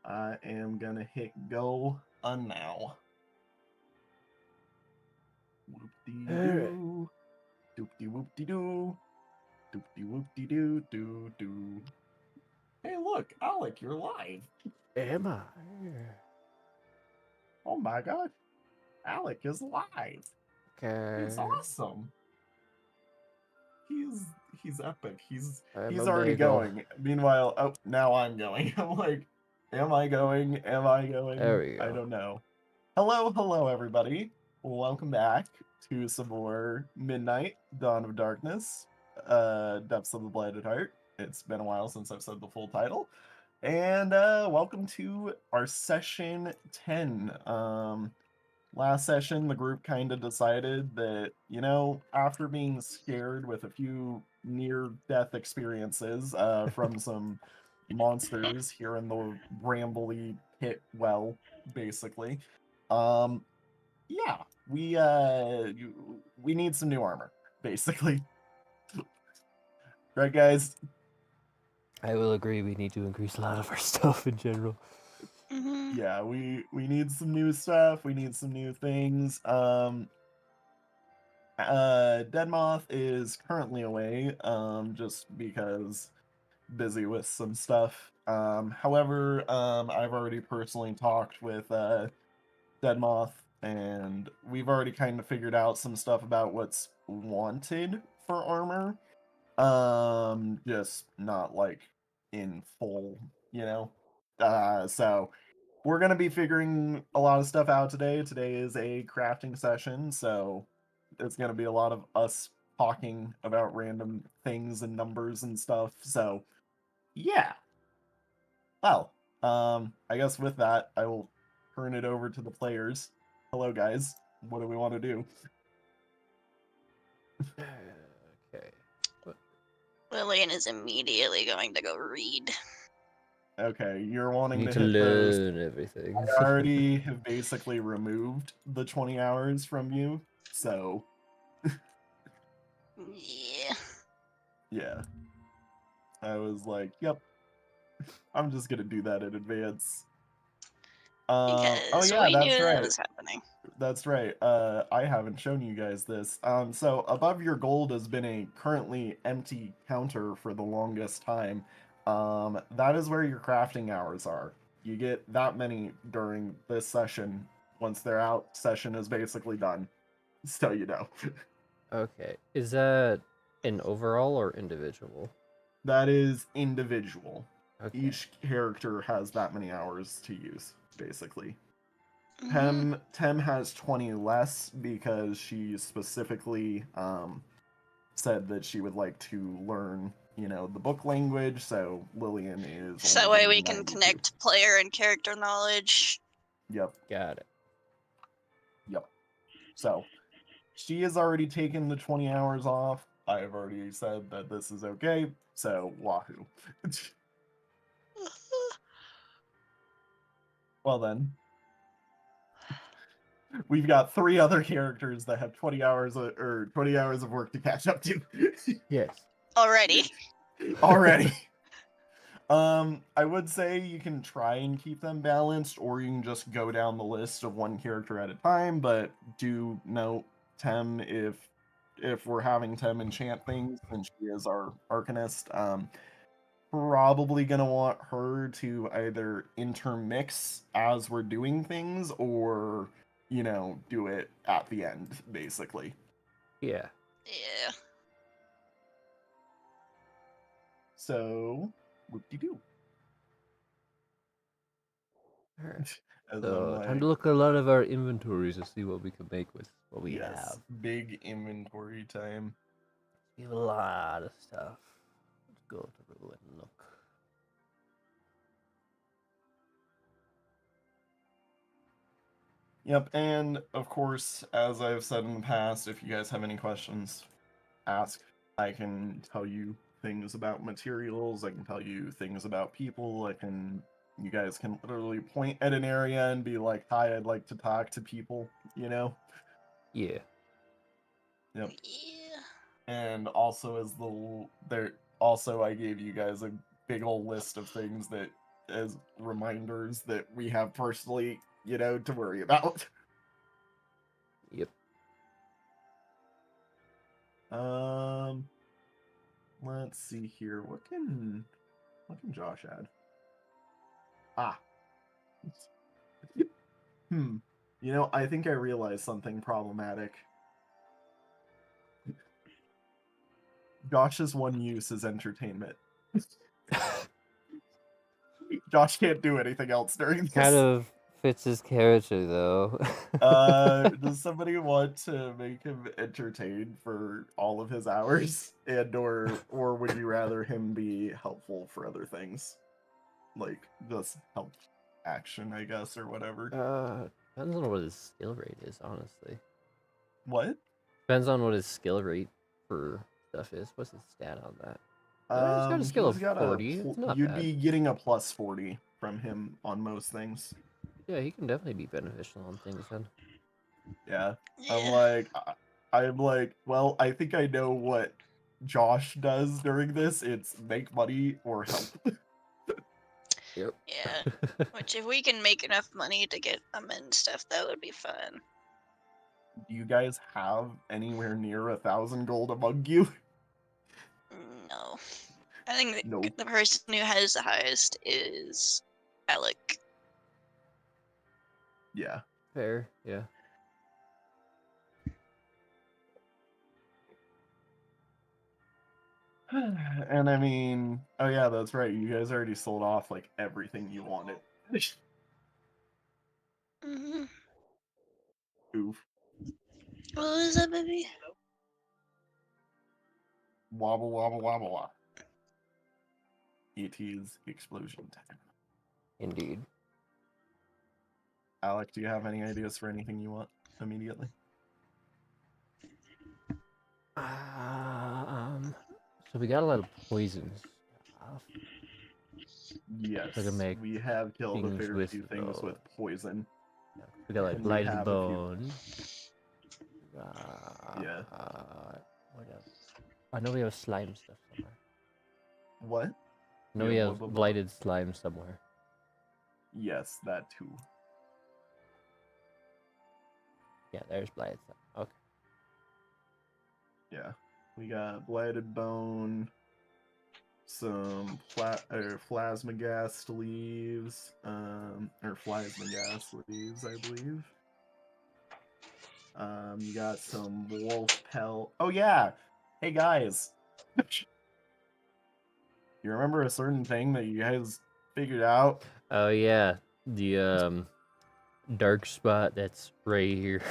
I am gonna hit go now. Alright. Whoop-dee-doo. Doop-dee-whoop-dee-doo. Doop-dee-whoop-dee-doo. Hey, look, Alec, you're live. Am I? Oh my god, Alec is live. Okay. It's awesome. He's epic. He's I'm already Amigo. going. Meanwhile, oh, now I'm going. I'm like, am I going? Am I going? There we I go. don't know. Hello, everybody. Welcome back to some more Midnight Dawn of Darkness, Depths of the Blighted Heart. It's been a while since I've said the full title. And welcome to our session 10. Last session, the group kind of decided that, after being scared with a few near-death experiences from some monsters here in the Brambly pit well, basically, yeah, we need some new armor, basically. Right, guys? I will agree we need to increase a lot of our stuff in general. Yeah, we need some new stuff. We need some new things. Dead Moth is currently away, just because busy with some stuff. However, I've already personally talked with Dead Moth, and we've already kind of figured out some stuff about what's wanted for armor. Just not like in full, you know. So we're gonna be figuring a lot of stuff out today. Today is a crafting session, so it's gonna be a lot of us talking about random things and numbers and stuff. So yeah. Well, I guess with that, I will turn it over to the players. Hello, guys. What do we want to do? Okay. Lillian is immediately going to go read. Okay, you're We wanting need to to hit those. learn everything. I already have basically removed the 20 hours from you, so Yeah. yeah. I was like, yep, I'm just gonna do that in advance. Oh Because yeah, we knew that's that right. was happening. That's right. I haven't shown you guys this. So above your gold has been a currently empty counter for the longest time. That is where your crafting hours are. You get that many during this session. Once they're out, session is basically done. So you know. Okay. Is that an overall or individual? That is individual. Okay. Each character has that many hours to use, basically. Mhm. Tem has 20 less because she specifically said that she would like to learn, the book language, so Lillian is So that only way we getting can 92. connect player and character knowledge. Yep. Got it. So she has already taken the 20 hours off. I've already said that this is okay, so wahoo. Well then, we've got 3 other characters that have 20 hours or 20 hours of work to catch up to. Yes. Already. Already. I would say you can try and keep them balanced, or you can just go down the list of one character at a time, but do note Tem if we're having Tem enchant things, since she is our arcanist, probably gonna want her to either intermix as we're doing things, or, do it at the end, basically. Yeah. Yeah. So, whoop-de-doo. Alright. As So, I'm time like, to look at a lot of our inventories to see what we can make with what we yes, have. big inventory time. We have a lot of stuff. Let's go to the room and look. Yep, and of course, as I've said in the past, if you guys have any questions, ask. I can tell you things about materials, I can tell you things about people, you guys can literally point at an area and be like, hi, I'd like to talk to people, Yeah. Yep. Yeah. And also I gave you guys a big old list of things that as reminders that we have personally, to worry about. Yep. Let's see here. What can Josh add? Ah. I think I realized something problematic. Josh's one use is entertainment. Josh can't do anything else during this. Kind of fits his character, though. Does somebody want to make him entertained for all of his hours, or would you rather him be helpful for other things, like just help action, I guess, or whatever? Depends on what his skill rate is, honestly. What? Depends on what his skill rate for stuff is. What's his stat on that? He's got a skill of 40. It's not you'd bad. be getting a plus 40 from him on most things. Yeah, he can definitely be beneficial on things then. Yeah. Yeah. I'm like, well, I think I know what Josh does during this. It's make money or help. Yep. Yeah. Which, if we can make enough money to get them and stuff, that would be fun. Do you guys have anywhere near 1,000 gold among you? No. I think Nope. the person who has the highest is Alec. Yeah. Fair, yeah. And I mean, oh yeah, that's right. You guys already sold off like everything you wanted. Mm-hmm. Oof. What was that, baby? Wobble, wobble, wobble, wobble. It is explosion time. Indeed. Alec, do you have any ideas for anything you want immediately? So we got a lot of poison stuff. Yes, So I can make we have killed a things fair with, few things with poison. Yeah, we got like And we blighted have a few- bone. Yeah. What else? I know we have slime stuff somewhere. What? I know Yeah, we have what, what, what? blighted slime somewhere. Yes, that too. Yeah, there's blighted slime. Okay. Yeah. We got blighted bone, some plasma gas leaves, or plasma gas leaves, I believe. You got some wolf pelt. Oh yeah! Hey guys! You remember a certain thing that you guys figured out? Oh yeah, the dark spot that's right here.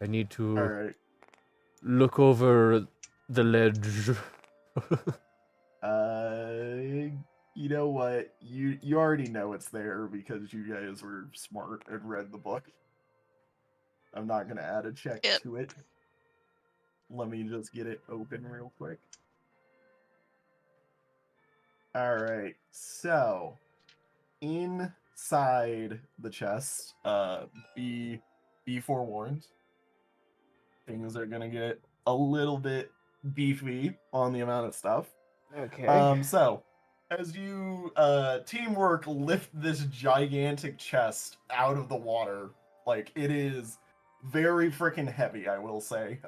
I need to Alright. look over the ledge. You know what? You already know it's there because you guys were smart and read the book. I'm not gonna add a check Yep. to it. Let me just get it open real quick. Alright, so inside the chest, be forewarned. Things are gonna get a little bit beefy on the amount of stuff. Okay. So as you teamwork lift this gigantic chest out of the water, like it is very freaking heavy, I will say.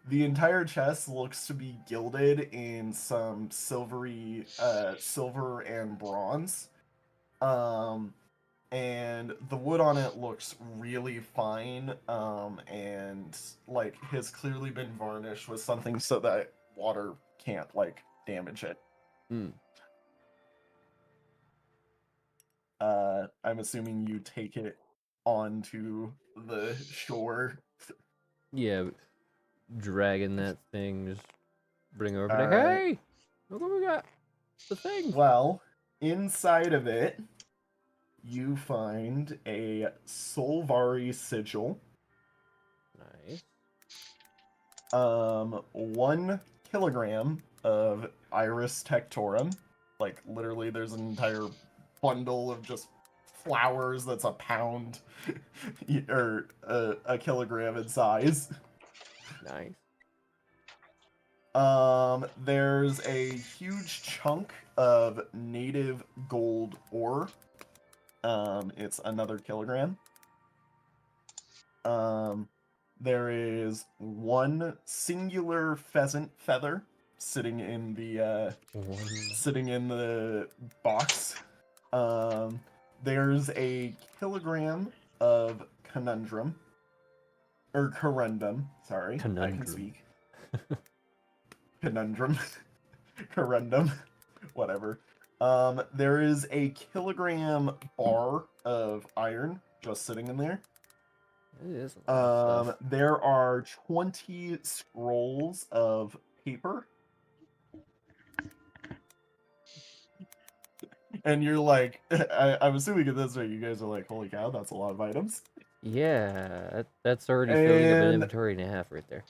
The entire chest looks to be gilded in some silvery silver and bronze. And the wood on it looks really fine, and like has clearly been varnished with something so that water can't like damage it. I'm assuming you take it onto the shore. Yeah, dragging that thing, just bring it over. Like, Alright. hey, look what we got. The thing. Well, inside of it, you find a Solvari sigil. Nice. 1 kilogram of Iris Tectorum. Like, literally, there's an entire bundle of just flowers that's a pound or a kilogram in size. Nice. There's a huge chunk of native gold ore. It's another kilogram. There is one singular pheasant feather sitting in the box. There's a kilogram of conundrum. Or corundum, sorry. Conundrum. I can speak. Conundrum. Corundum. Whatever. There is a kilogram bar of iron just sitting in there. It is a lot of stuff. There are 20 scrolls of paper. And you're like, I'm assuming at this rate, you guys are like, holy cow, that's a lot of items. Yeah, that's already filling up an inventory and a half right there.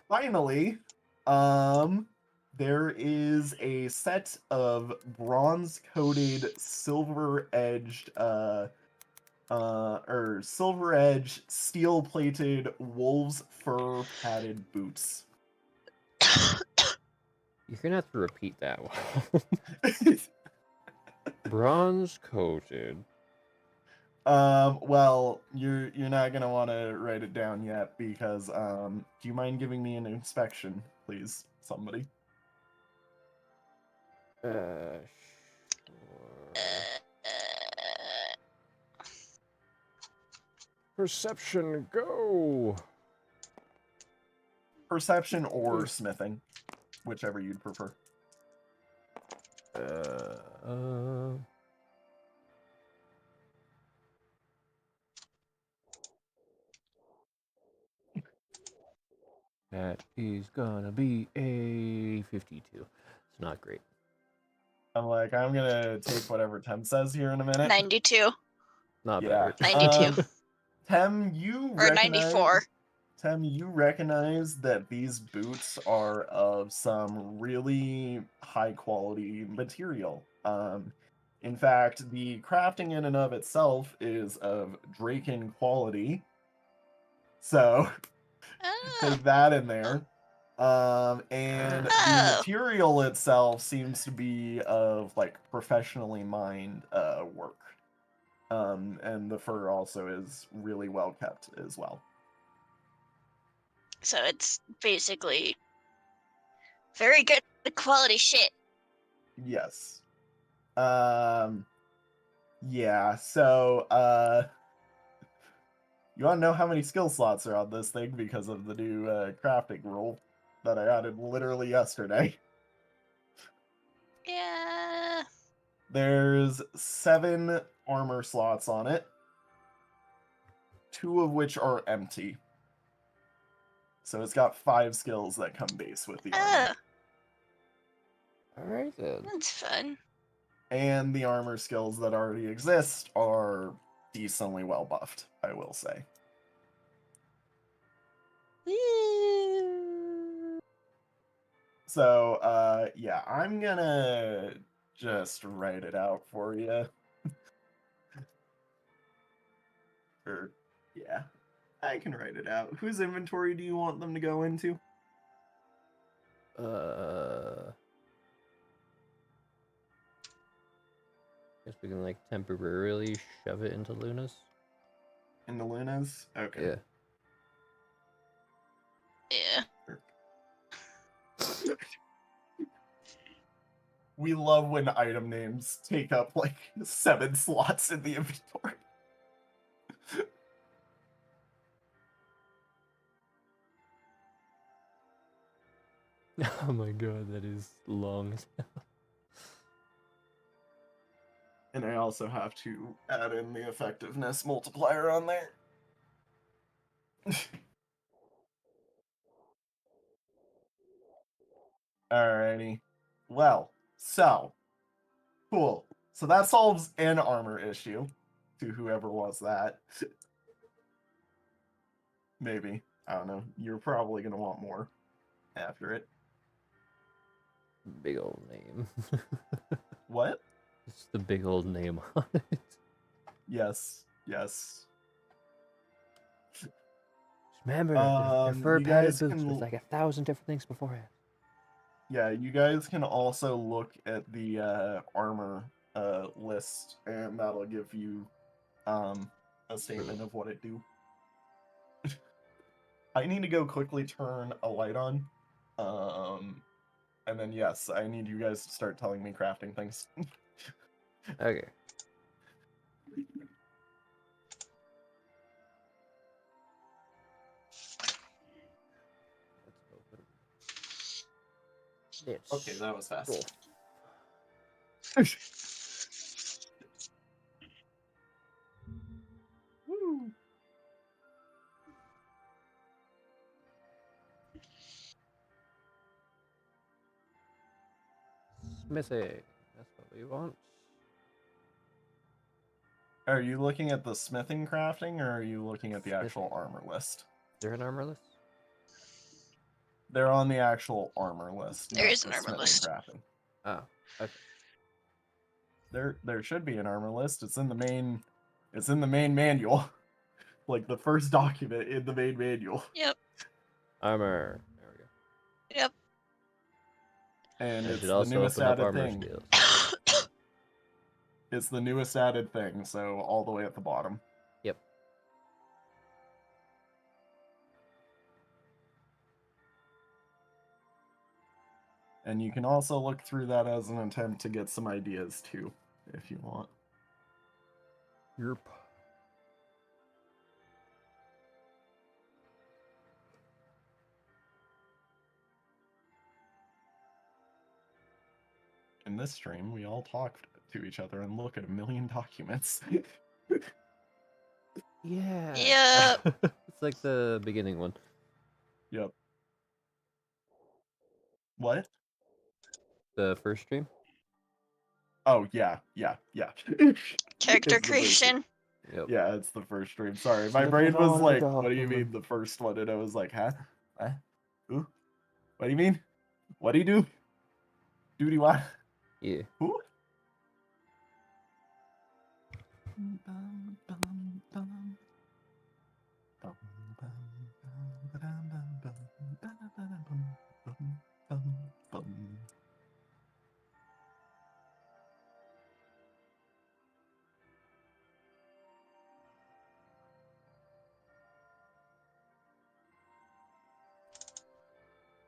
Finally, there is a set of bronze-coated, silver-edged, steel-plated wolves fur padded boots. You're gonna have to repeat that one. Bronze coated. Well, you're not gonna want to write it down yet because do you mind giving me an inspection, please, somebody? Sure. Perception, go. Perception or smithing, whichever you'd prefer. That is gonna be a 52. It's not great. I'm like, I'm gonna take whatever Tem says here in a minute. 92. Not Yeah. bad. 92. Tem, you Or recognize... 94. Tem, you recognize that these boots are of some really high quality material. In fact, the crafting in and of itself is of Draken quality. So, take that in there. And the material itself seems to be of like professionally mined work. And the fur also is really well kept as well. So it's basically very good quality shit. Yes. Yeah, so you want to know how many skill slots are on this thing because of the new crafting rule that I added literally yesterday? Yeah. There's 7 armor slots on it, 2 of which are empty. So it's got 5 skills that come base with the armor. Alright then. That's fun. And the armor skills that already exist are decently well buffed, I will say. So, yeah, I'm gonna just write it out for you. Or, yeah, I can write it out. Whose inventory do you want them to go into? Guess we can like temporarily shove it into Luna's. Into Luna's? Okay. Yeah. We love when item names take up like 7 slots in the inventory. Oh my god, that is long as hell. And I also have to add in the effectiveness multiplier on there. Alrighty. Well, so. Cool. So that solves an armor issue to whoever was that. Maybe. I don't know. You're probably going to want more after it. Big old name. What? It's the big old name on it. Yes. Yes. Remember, the fur you padded guys boots can... with like 1,000 different things beforehand. Yeah, you guys can also look at the armor list, and that'll give you a statement of what it do. I need to go quickly turn a light on. And then yes, I need you guys to start telling me crafting things. Okay. Let's open. Let's Okay, that was fast. roll. Woo. Smithing. That's what we want. Are you looking at the smithing crafting, or are you looking at the actual Smithing. armor list? Is there an armor list? They're on the actual armor list. There not is an the armor smithing list. Crafting. Oh, okay. There should be an armor list. It's in the main. It's in the main manual, like the first document in the main manual. Yep. Armor. There we go. Yep. And I it's should the also newest open up added armor thing. skills. It's the newest added thing, so all the way at the bottom. Yep. And you can also look through that as an attempt to get some ideas too, if you want. Yep. In this stream, we all talk to each other and look at a million documents. Yeah. Yep. It's like the beginning one. Yep. What? The first stream? Oh, yeah. Character It's the first creation. Yep. Yeah, it's the first stream. Sorry, my Look brain at was all the like, what do you mean documents. the first one? And I was like, huh? What? Who? What do you mean? What do you do? Duty what? Yeah. Who?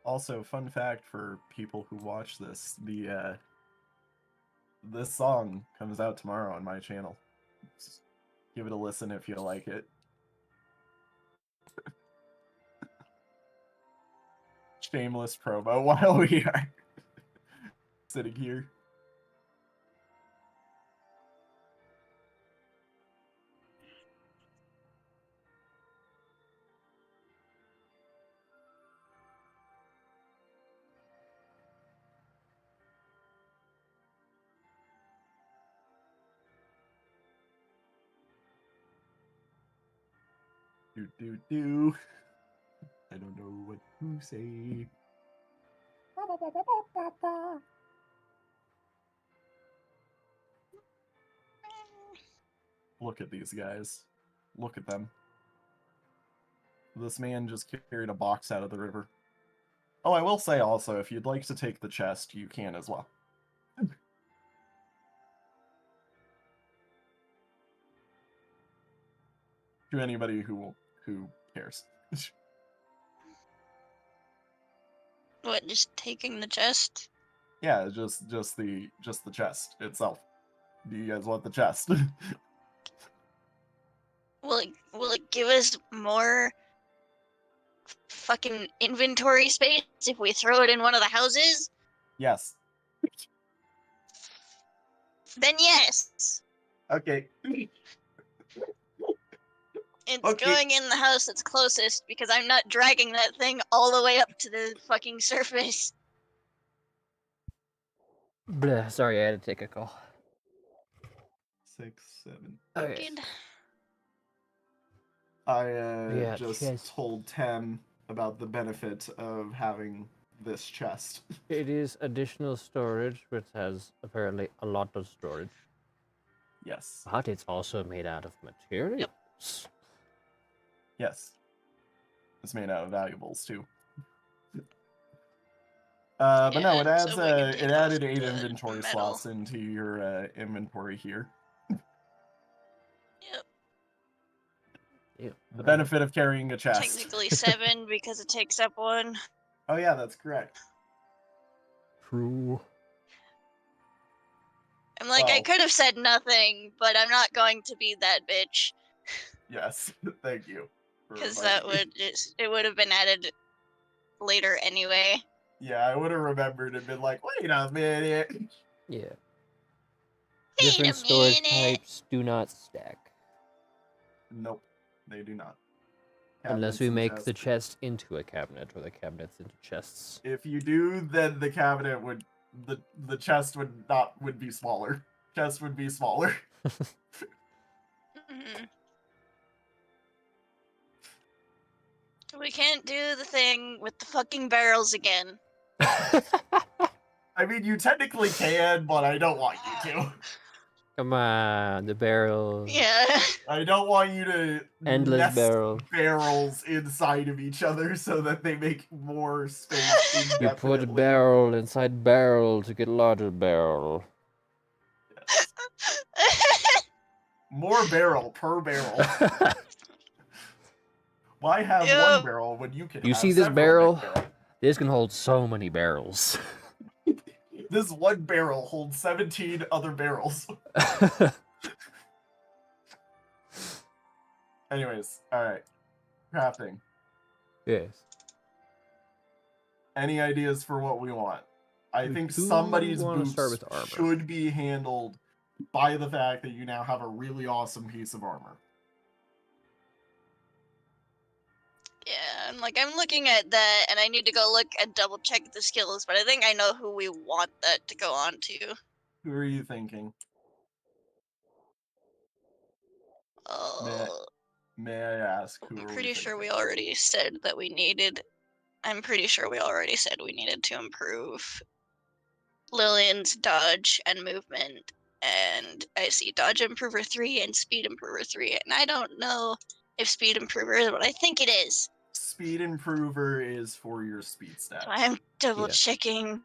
Also, fun fact for people who watch this, this song comes out tomorrow on my channel. Just give it a listen if you like it. Shameless promo while we are sitting here. Do. I don't know what to say. Look at these guys. Look at them. This man just carried a box out of the river. Oh, I will say also, if you'd like to take the chest, you can as well. To anybody who cares. What, just taking the chest? Yeah, just the chest itself. Do you guys want the chest? Will it give us more fucking inventory space if we throw it in one of the houses? Yes. Then yes. Okay. It's Okay. going in the house that's closest because I'm not dragging that thing all the way up to the fucking surface. Bleh, sorry, I had to take a call. 6, 7. Okay. Good. I just chest. told Tem about the benefit of having this chest. It is additional storage, which has apparently a lot of storage. Yes. But it's also made out of materials. Yes. It's made out of valuables too. But no, Yeah, it adds so we can take it off added 8 the inventory metal. slots into your inventory here. Yep. Ew. The benefit of carrying a chest. Technically 7 because it takes up 1. Oh yeah, that's correct. True. I'm like, I Well. could have said nothing, but I'm not going to be that bitch. Yes, thank you. Because that it would have been added later anyway. Yeah, I would have remembered and been like, wait a minute. Yeah. Wait Different a storage minute. types do not stack. Nope, they do not. Unless we and make the chests. chest into a cabinet, or the cabinets into chests. If you do, then the cabinet would the chest would be smaller. Chest would be smaller. Mm-hmm. We can't do the thing with the fucking barrels again. I mean, you technically can, but I don't want you to. Come on, the barrels. Yeah. I don't want you to Endless nest barrel. barrels inside of each other so that they make more space. You put barrel inside barrel to get larger barrel. Yes. More barrel per barrel. Why have one barrel when you can? You have see this several barrel? This can hold so many barrels. This one barrel holds 17 other barrels. Anyways, all right. Crafting. Yes. Any ideas for what we want? I think do somebody's wanna boots start with armor. should be handled by the fact that you now have a really awesome piece of armor. Yeah, I'm looking at that, and I need to go look and double check the skills, but I think I know who we want that to go on to. Who are you thinking? May I ask who? I'm pretty sure we already said that we needed. I'm pretty sure we already said we needed to improve Lillian's dodge and movement, and I see dodge improver 3 and speed improver 3, and I don't know if speed improver is what I think it is. Speed improver is for your speed stat. So I'm double checking.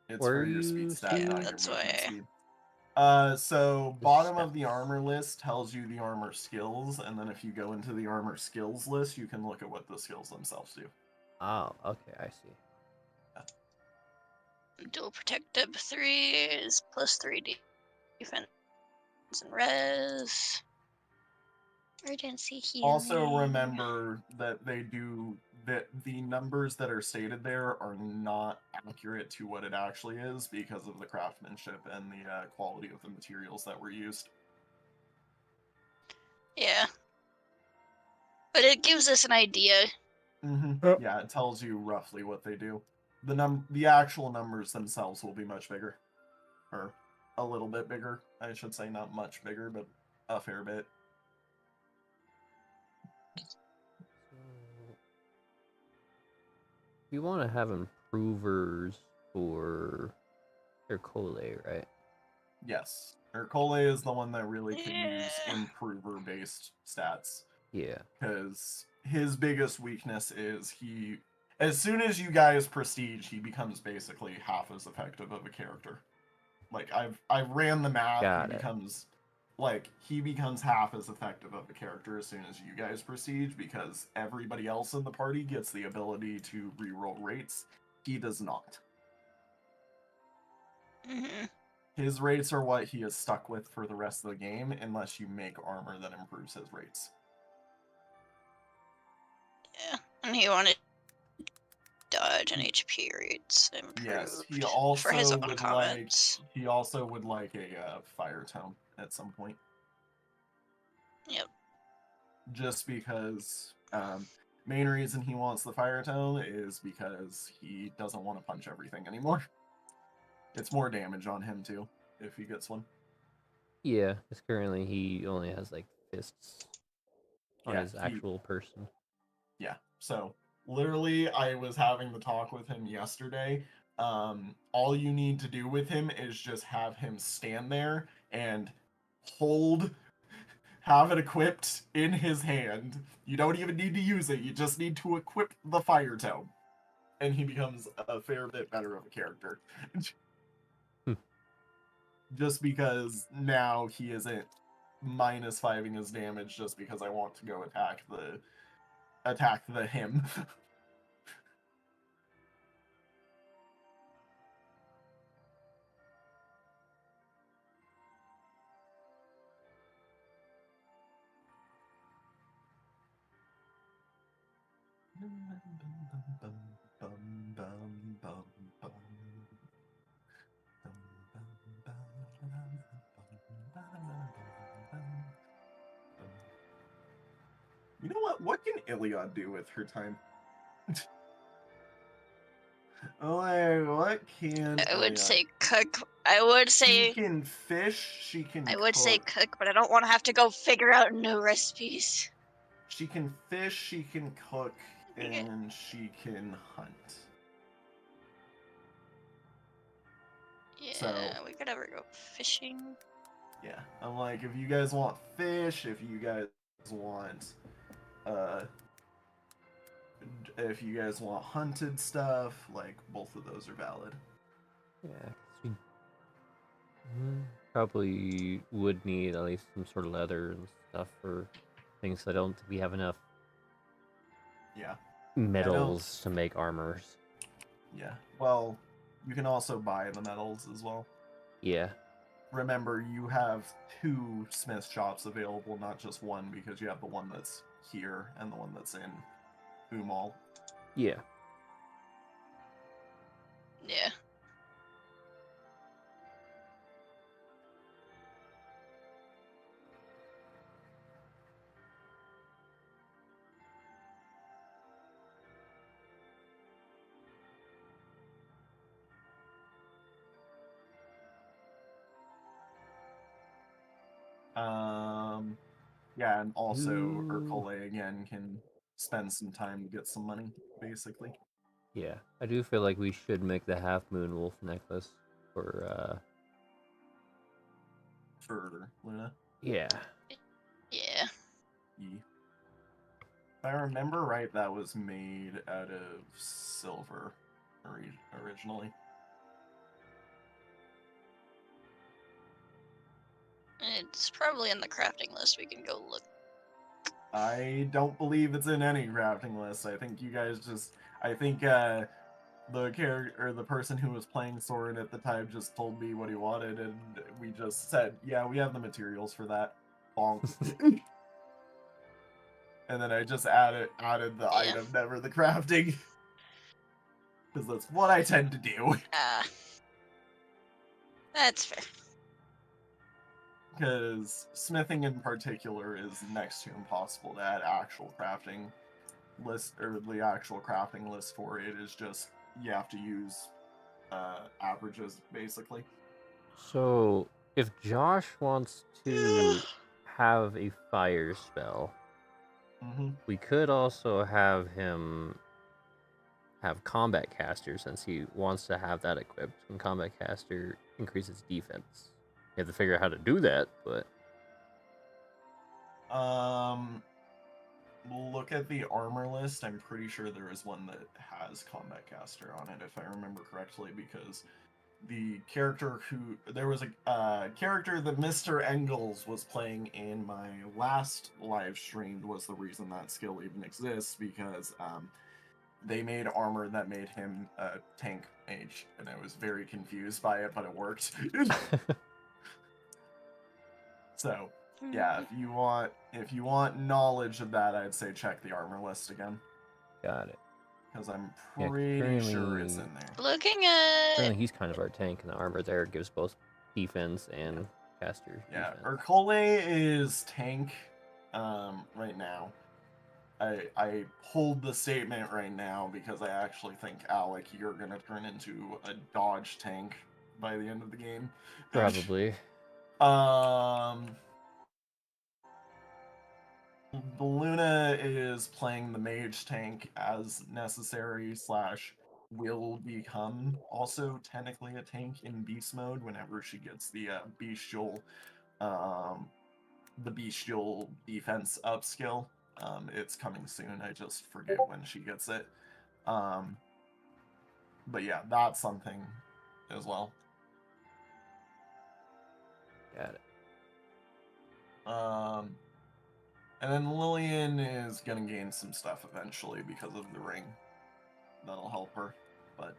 It's for your speed stat, not that's your movement why. speed. So bottom of the armor list tells you the armor skills, and then if you go into the armor skills list, you can look at what the skills themselves do. Oh, okay, I see. Dual protective 3 is +3 defense and res. Urgency healing. Also remember that the numbers that are stated there are not accurate to what it actually is because of the craftsmanship and the quality of the materials that were used. Yeah. But it gives us an idea. Mm-hmm. Yeah, it tells you roughly what they do. The actual numbers themselves will be much bigger. Or a little bit bigger, I should say. Not much bigger, but a fair bit. You want to have improvers for Hercule, right? Yes. Hercule is the one that really could use improver-based stats. Yeah. Because his biggest weakness is as soon as you guys prestige, he becomes basically half as effective of a character. Like, I've ran the math, he becomes half as effective of a character as soon as you guys prestige, because everybody else in the party gets the ability to reroll rates. He does not. Mm-hmm. His rates are what he is stuck with for the rest of the game, unless you make armor that improves his rates. Yeah, and he wanted dodge and HP rates improved. Yes, he also for his own comments. He also would like a fire tome at some point. Yep. Just because main reason he wants the fire tome is because he doesn't want to punch everything anymore. It's more damage on him too if he gets one. Yeah, because currently he only has like fists on his actual person. Yeah, so literally I was having the talk with him yesterday. All you need to do with him is just have him stand there and have it equipped in his hand. You don't even need to use it, you just need to equip the fire tome. and he becomes a fair bit better of a character. Just because now he isn't -5ing his damage just because I want to go attack the him. You know what? What can Iliad do with her time? What can I would Iliad? say cook. I would say she can fish. She can. I would say cook, but I don't want to have to go figure out new recipes. She can fish. She can cook, Okay. and she can hunt. Yeah, So, we could ever go fishing. yeah, I'm like, if you guys want fish, if you guys want hunted stuff, like both of those are valid. Yeah, we probably would need at least some sort of leather and stuff for things. I don't think we have enough. Yeah. Metals to make armors. Yeah. Well, you can also buy the metals as well. Yeah. Remember, you have 2 smith shops available, not just one, because you have the one that's here and the one that's in Umal. Yeah. Yeah. Yeah, and also Urkole again can spend some time to get some money, basically. Yeah, I do feel like we should make the half moon wolf necklace for Luna. Yeah. Yeah. If I remember right, that was made out of silver originally. It's probably in the crafting list. We can go look. I don't believe it's in any crafting list. I think you guys the person who was playing Soren at the time just told me what he wanted, and we just said, yeah, we have the materials for that. Bonk. And then I just added the item, never the crafting. Because that's what I tend to do. That's fair. Because smithing in particular is next to impossible to add actual crafting list, or the actual crafting list for it is just, you have to use averages, basically. So, if Josh wants to have a fire spell, we could also have him have combat caster, since he wants to have that equipped, and combat caster increases defense. You have to figure out how to do that, but look at the armor list. I'm pretty sure there is one that has combat caster on it, if I remember correctly, because the character there was a character that Mr. Engels was playing in my last live stream was the reason that skill even exists, because they made armor that made him a tank mage, and I was very confused by it, but it worked. So, yeah, if you want knowledge of that, I'd say check the armor list again. Got it. Because I'm pretty sure it's in there. Looking at... Currently, he's kind of our tank, and the armor there gives both defense and caster. Yeah, defense. Urkole is tank right now. I pulled the statement right now because I actually think, Alec, you're going to turn into a dodge tank by the end of the game. Probably. Luna is playing the mage tank as necessary / will become also technically a tank in beast mode whenever she gets the bestial defense up skill. It's coming soon. I just forget when she gets it. But yeah, that's something as well. Got it. And then Lillian is gonna gain some stuff eventually because of the ring. That'll help her. But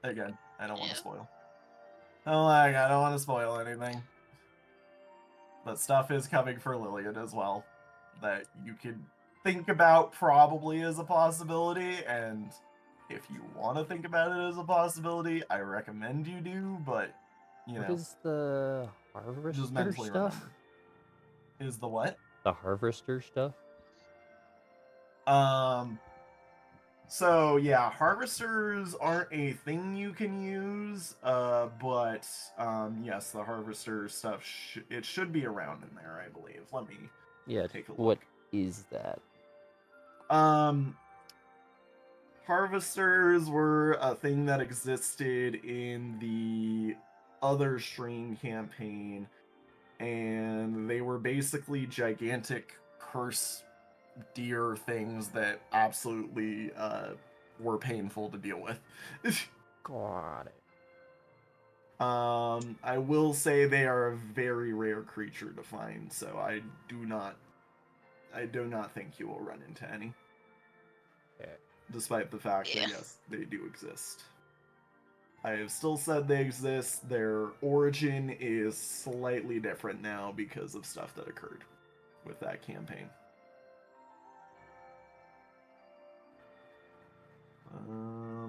again, I don't want to spoil. I don't want to spoil anything. But stuff is coming for Lillian as well that you could think about probably as a possibility, and if you want to think about it as a possibility, I recommend you do, but you know. What is the harvester just mentally stuff? remember. Is the what? The harvester stuff? So yeah, harvesters aren't a thing you can use, but yes, the harvester stuff it should be around in there, I believe. Let me take a look. What is that? Harvesters were a thing that existed in the other stream campaign, and they were basically gigantic curse deer things that absolutely were painful to deal with. Got it. I will say they are a very rare creature to find, so I do not think you will run into any. Okay. Despite the fact that yes, they do exist. I have still said they exist. Their origin is slightly different now because of stuff that occurred with that campaign.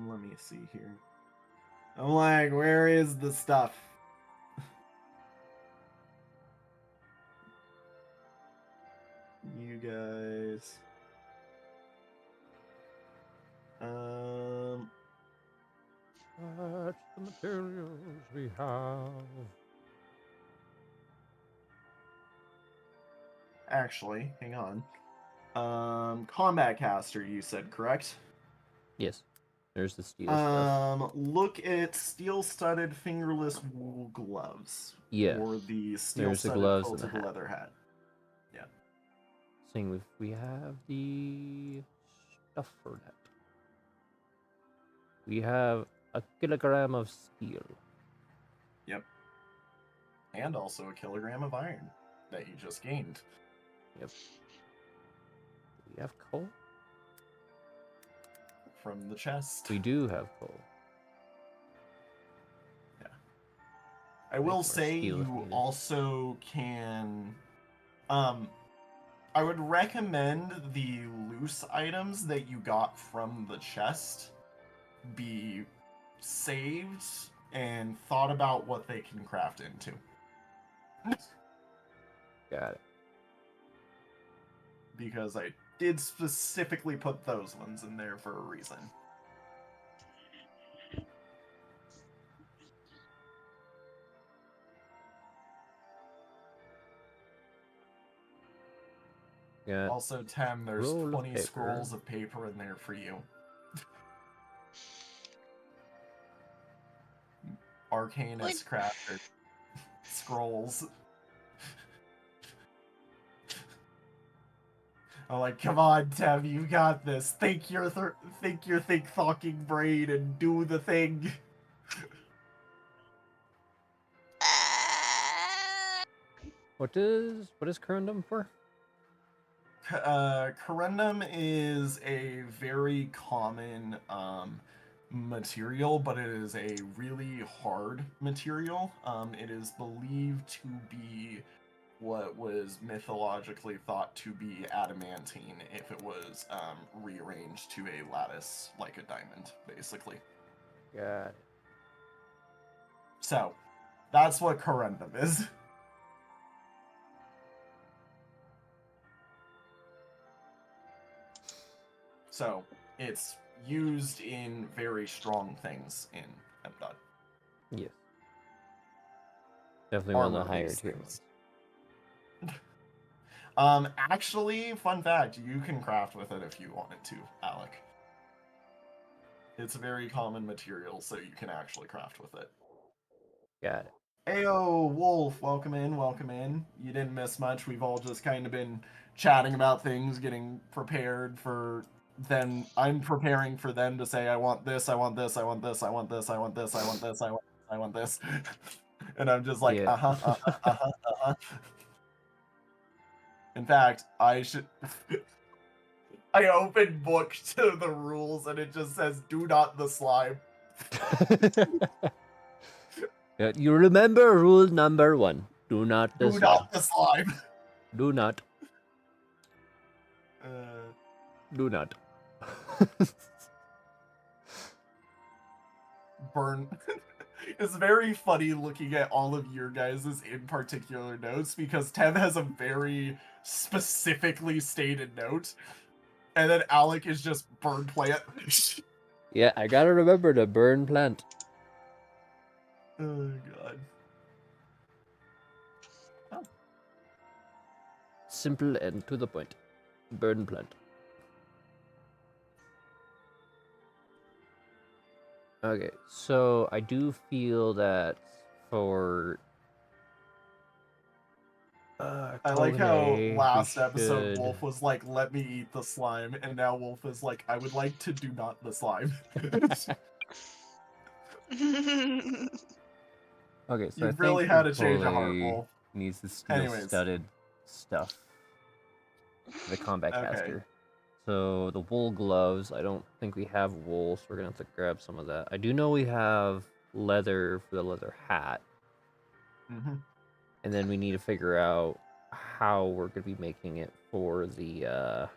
Let me see here. I'm like, where is the stuff? You guys. That's the materials we have. Actually, hang on. Combat caster, you said, correct? Yes. There's the steel stuff. Look at steel-studded fingerless wool gloves. Yeah. Or the There's the steel-studded gloves and the quilted hat. leather hat. Yeah. Seeing if we have the stuff for that. We have a kilogram of steel. Yep. And also a kilogram of iron that you just gained. Yep. Do we have coal? From the chest. We do have coal. Yeah. I will say you also can... I would recommend the loose items that you got from the chest be saved and thought about what they can craft into. Got it. Because I did specifically put those ones in there for a reason. Got also, Tem, there's roll of 20 paper. scrolls of paper in there for you. Arcanist crafter scrolls. I'm like, come on, Tem, you got this. Think your think-talking brain and do the thing. What is corundum for? Corundum is a very common material, but it is a really hard material. It is believed to be what was mythologically thought to be adamantine if it was rearranged to a lattice like a diamond, basically. Got it. So, that's what corundum is. So, it's used in very strong things in MDOD. Yes. Definitely one of the higher tier ones. Actually, fun fact, you can craft with it if you wanted to, Alec. It's a very common material, so you can actually craft with it. Got it. Ayo, Wolf, welcome in, welcome in. You didn't miss much. We've all just kind of been chatting about things, getting prepared for then I'm preparing for them to say, I want this, I want this, I want this, I want this, I want this, I want this, I want this. And I'm just like, Yeah. In fact, I should... I open book to the rules and it just says, do not the slime. Yeah, you remember rule number 1. Do not the Do slime. not the slime. Do not. Do not. Burn. It's very funny looking at all of your guys' in particular notes because Tem has a very specifically stated note, and then Alec is just burn plant. Yeah, I gotta remember to burn plant. Oh god. Oh. Simple and to the point. Burn plant. Okay, so I do feel that for I like how Tone, last we episode should- Wolf was like, let me eat the slime, and now Wolf is like, I would like to do not the slime. Okay, so You've really had a change of heart, Wolf. Needs the steel-studded stuff. The combat caster. So the wool gloves, I don't think we have wool, so we're gonna have to grab some of that. I do know we have leather for the leather hat. Mm-hmm. And then we need to figure out how we're gonna be making it for the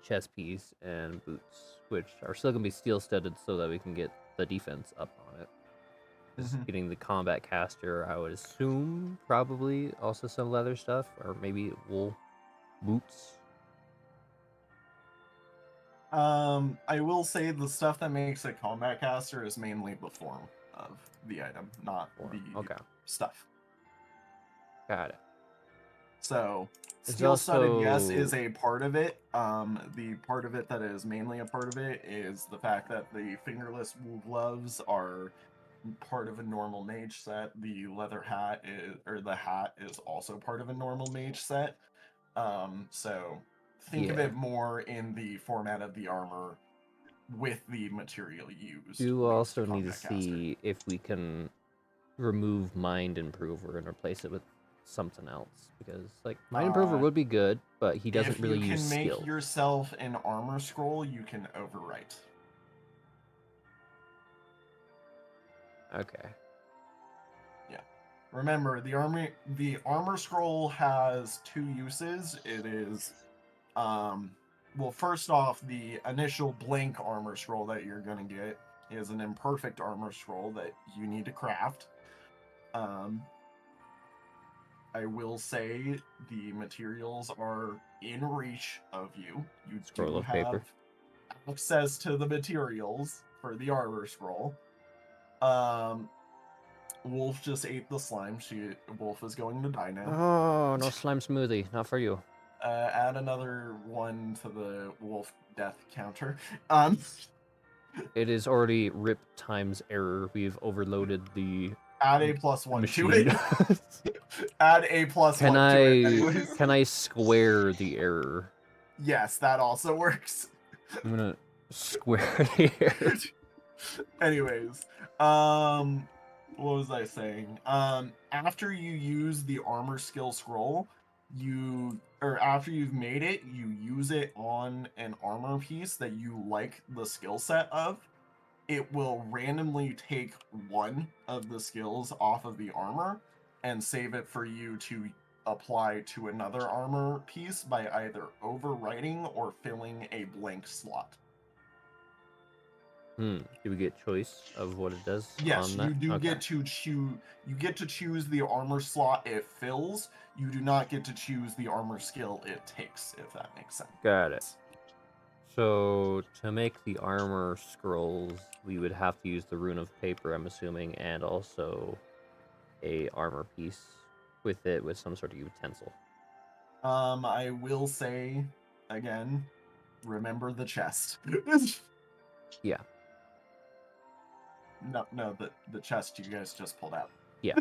chest piece and boots, which are still gonna be steel-studded so that we can get the defense up on it. Just getting the combat caster, I would assume, probably also some leather stuff, or maybe wool boots. I will say the stuff that makes a combat caster is mainly the form of the item, not the stuff. Got it. So, steel-studded, yes, is a part of it. The part of it that is mainly a part of it is the fact that the fingerless wool gloves are part of a normal mage set. The leather hat the hat is also part of a normal mage set. So think of it more in the format of the armor with the material used. You also need to see if we can remove Mind Improver and replace it with something else, because like Mind Improver would be good, but he doesn't really use skill. If you can make yourself an armor scroll, you can overwrite. Okay. Yeah. Remember, the armor scroll has 2 uses. It is, well, first off, the initial blank armor scroll that you're gonna get is an imperfect armor scroll that you need to craft. I will say the materials are in reach of you. You do have access to the materials for the armor scroll. Wolf just ate the slime. Wolf is going to die now. Oh, no slime smoothie. Not for you. Add another 1 to the wolf death counter. It is already rip times error. We've overloaded the add a +1 machine. to it. Add a +1 to it. Anyways. Can I square the error? Yes, that also works. I'm gonna square the error. Anyways, what was I saying? After you use the armor skill scroll, after you've made it, you use it on an armor piece that you like the skill set of. It will randomly take 1 of the skills off of the armor and save it for you to apply to another armor piece by either overwriting or filling a blank slot. Do we get choice of what it does? Yes, you do get to choose. You get to choose the armor slot it fills. You do not get to choose the armor skill it takes, if that makes sense. Got it. So to make the armor scrolls, we would have to use the rune of paper, I'm assuming, and also a armor piece with it with some sort of utensil. I will say again, remember the chest. Yeah. No, the chest you guys just pulled out. Yeah.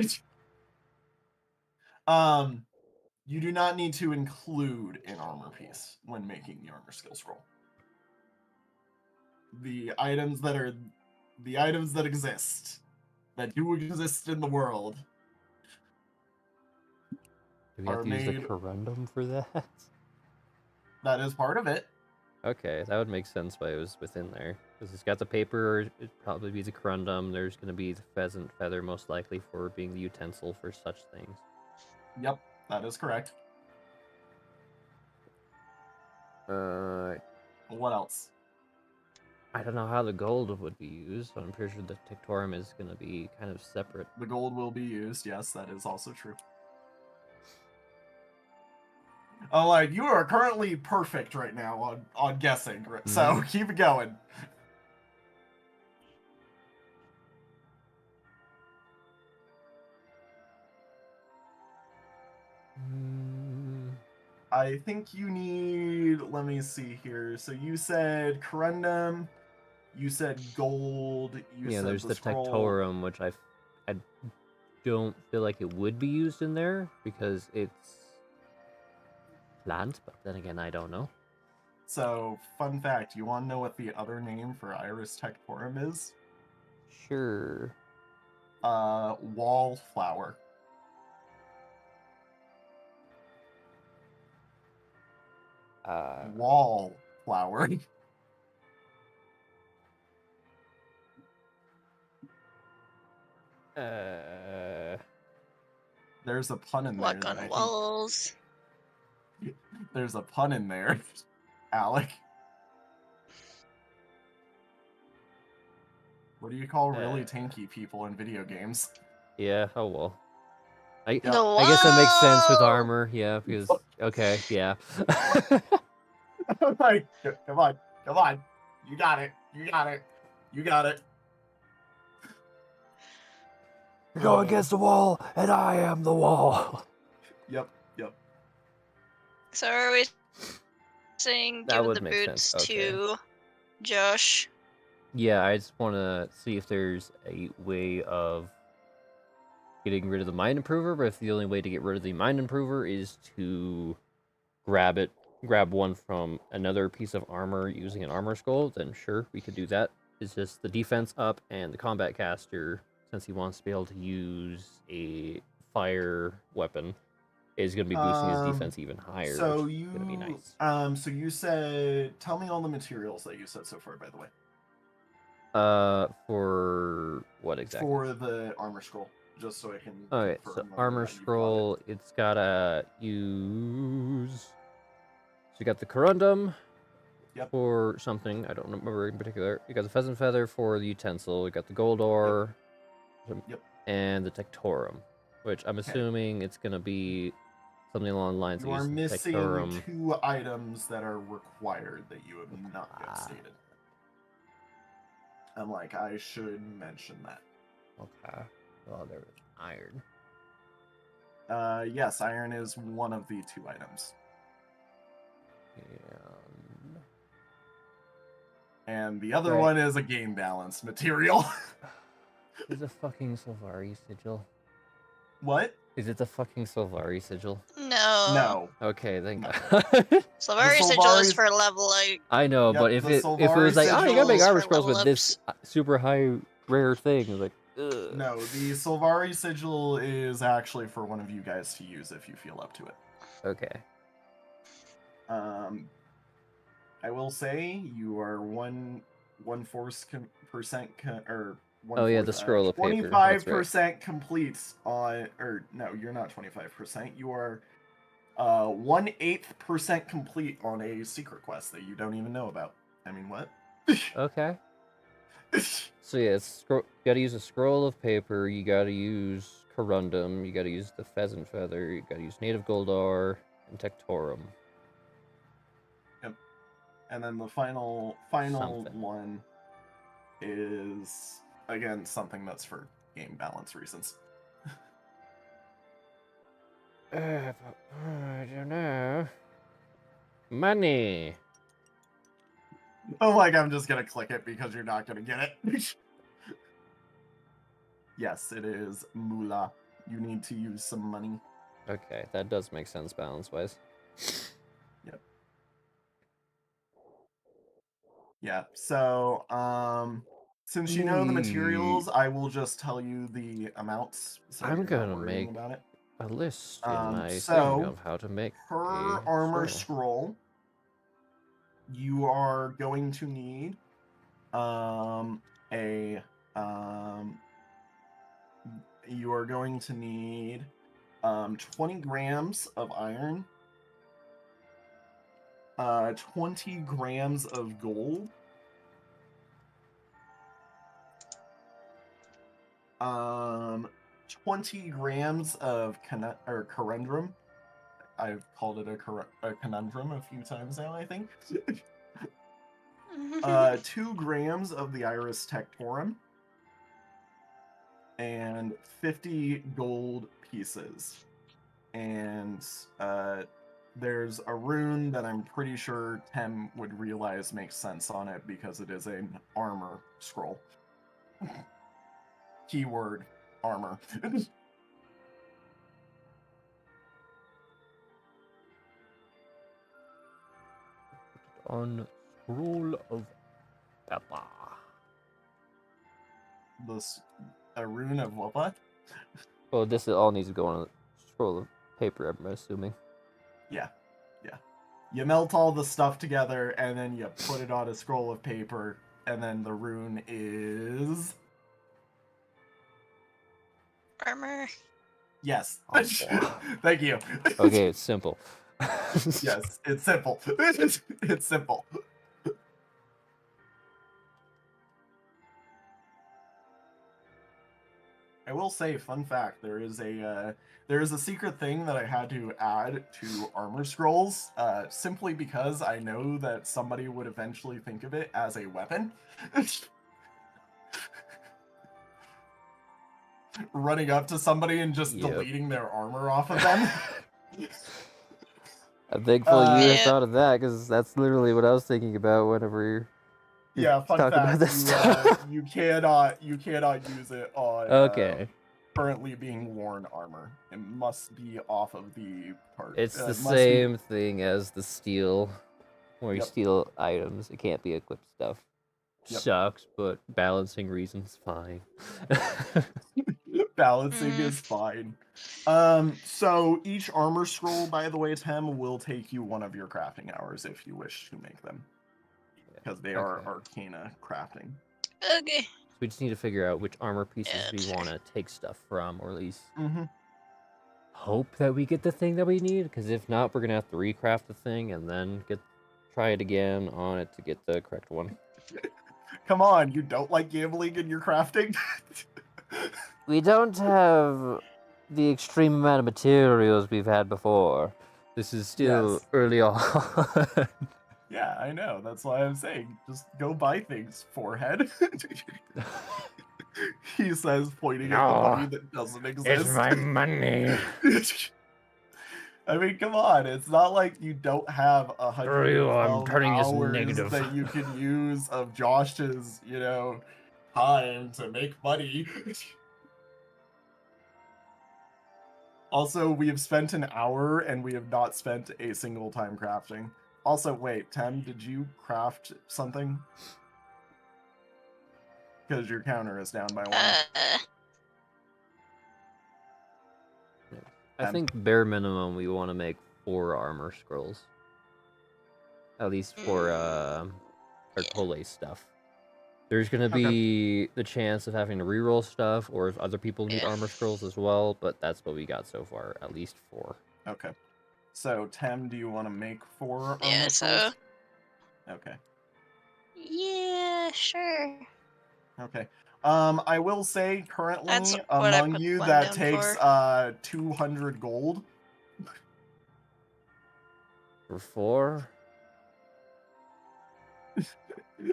You do not need to include an armor piece when making the armor skill scroll. The items that exist, that do exist in the world, Do we have to use the corundum for that? That is part of it. Okay, that would make sense why it was within there. Because it's got the paper, it'd probably be the corundum, there's going to be the pheasant feather most likely for being the utensil for such things. Yep, that is correct. What else? I don't know how the gold would be used, but I'm pretty sure the Tictorum is going to be kind of separate. The gold will be used, yes, that is also true. Oh, like, you are currently perfect right now on guessing, so keep it going. I think you need, let me see here. So you said corundum, you said gold, you said there's the scroll. Tictorum, which I don't feel like it would be used in there because it's plant, but then again, I don't know. So, fun fact, you want to know what the other name for Iris Tectorum is? Sure. Wallflower. Wallflower. There's a pun in there. Walk on walls. There's a pun in there, Alec. What do you call really tanky people in video games? Yeah, oh well. I The guess that makes sense with wall! armor, yeah, because, okay, yeah. Right, come on. You got it. Go against the wall, and I am the wall. Yep. So are we saying That give would the make boots sense. Okay. to Josh? Yeah, I just want to see if there's a way of getting rid of the mind improver, but if the only way to get rid of the mind improver is to grab one from another piece of armor using an armor scroll, then sure, we could do that. It's just the defense up and the combat caster, since he wants to be able to use a fire weapon, is going to be boosting his defense even higher, so which is going to be nice. So you said, tell me all the materials that you said so far, by the way. For what exactly? For the armor scroll, just so I can. Okay, so armor scroll, it's gotta use. So you got the corundum. Yep. For something I don't remember in particular. You got the pheasant feather for the utensil. You got the gold ore. Yep. And the Tectorum, which I'm assuming it's gonna be something along the lines of you are missing Tectorum. 2 items that are required that you have not yet stated. I'm like, I should mention that. Okay. Well, there was iron. Yes, iron is one of the 2 items. And the other one is a game balance material. Is a fucking Sylvari sigil. What? Is it the fucking Sylvari sigil? No. Okay, thank God. Sylvari sigil is for level 8. I know, but if it was like, oh, you gotta make armor scrolls with this super high rare thing, it's like, ugh. No, the Sylvari sigil is actually for one of you guys to use if you feel up to it. Okay. I will say you are 1/4% or 1/4, oh yeah, the scroll of paper. 25% complete on, or no, you're not 25%. You are 1/8% complete on a secret quest that you don't even know about. I mean, what? Okay. So yeah, you gotta use a scroll of paper. You gotta use corundum. You gotta use the pheasant feather. You gotta use native gold ore and Tectorum. Yep. And then the final one is, again, something that's for game balance reasons. I don't know. Money. Oh, like, I'm just gonna click it because you're not gonna get it. Yes, it is moolah. You need to use some money. Okay, that does make sense balance-wise. Yep. Yeah, so, since you know the materials, I will just tell you the amounts, so I'm you're not gonna worrying make about it. a list in my thing So, of how to make per a armor scroll. scroll, you are going to need, you are going to need 20 grams of iron, 20 grams of gold, 20 grams of corundrum. I've called it a conundrum a few times now, I think. 2 grams of the iris tectorum, and 50 gold pieces. And there's a rune that I'm pretty sure Tem would realize makes sense on it because it is an armor scroll. Keyword armor. On scroll of pepper. A rune of what? Well, this all needs to go on a scroll of paper, I'm assuming. Yeah. You melt all the stuff together, and then you put it on a scroll of paper, and then the rune is... Armor. Yes. Oh, Thank you. Okay, it's simple. Yes, it's simple. It's simple. I will say, fun fact: there is a secret thing that I had to add to armor scrolls, simply because I know that somebody would eventually think of it as a weapon. Running up to somebody and just deleting their armor off of them. I'm thankful you Yeah. thought of that, because that's literally what I was thinking about whenever Yeah, fun talk fact: about this stuff. you cannot use it on Okay. Currently being worn armor. It must be off of the part. It's the same thing as the steel, where you steal items. It can't be equipped stuff. Yep. Sucks, but balancing reasons, fine. Balancing is fine. So each armor scroll, by the way, Tem, will take you one of your crafting hours if you wish to make them. Because they are arcana crafting. Okay. So we just need to figure out which armor pieces we want to take stuff from, or at least hope that we get the thing that we need. Because if not, we're gonna have to recraft the thing and then try it again on it to get the correct one. Come on, you don't like gambling in your crafting? We don't have the extreme amount of materials we've had before. This is still early on. Yeah, I know. That's why I'm saying, just go buy things, forehead. He says, pointing at the money that doesn't exist. It's my money. I mean, come on. It's not like you don't have 112 hours that you can use of Josh's, time to make money. Also, we have spent an hour and we have not spent a single time crafting. Also, wait, Tem, did you craft something? Because your counter is down by 1. I think bare minimum we want to make 4 armor scrolls. At least for Artole stuff. There's going to be the chance of having to reroll stuff, or if other people need armor scrolls as well, but that's what we got so far, at least 4. Okay. So, Tem, do you want to make 4 armor scrolls? So... Okay. Yeah, sure. Okay. I will say, currently, among you, that takes 200 gold. For 4?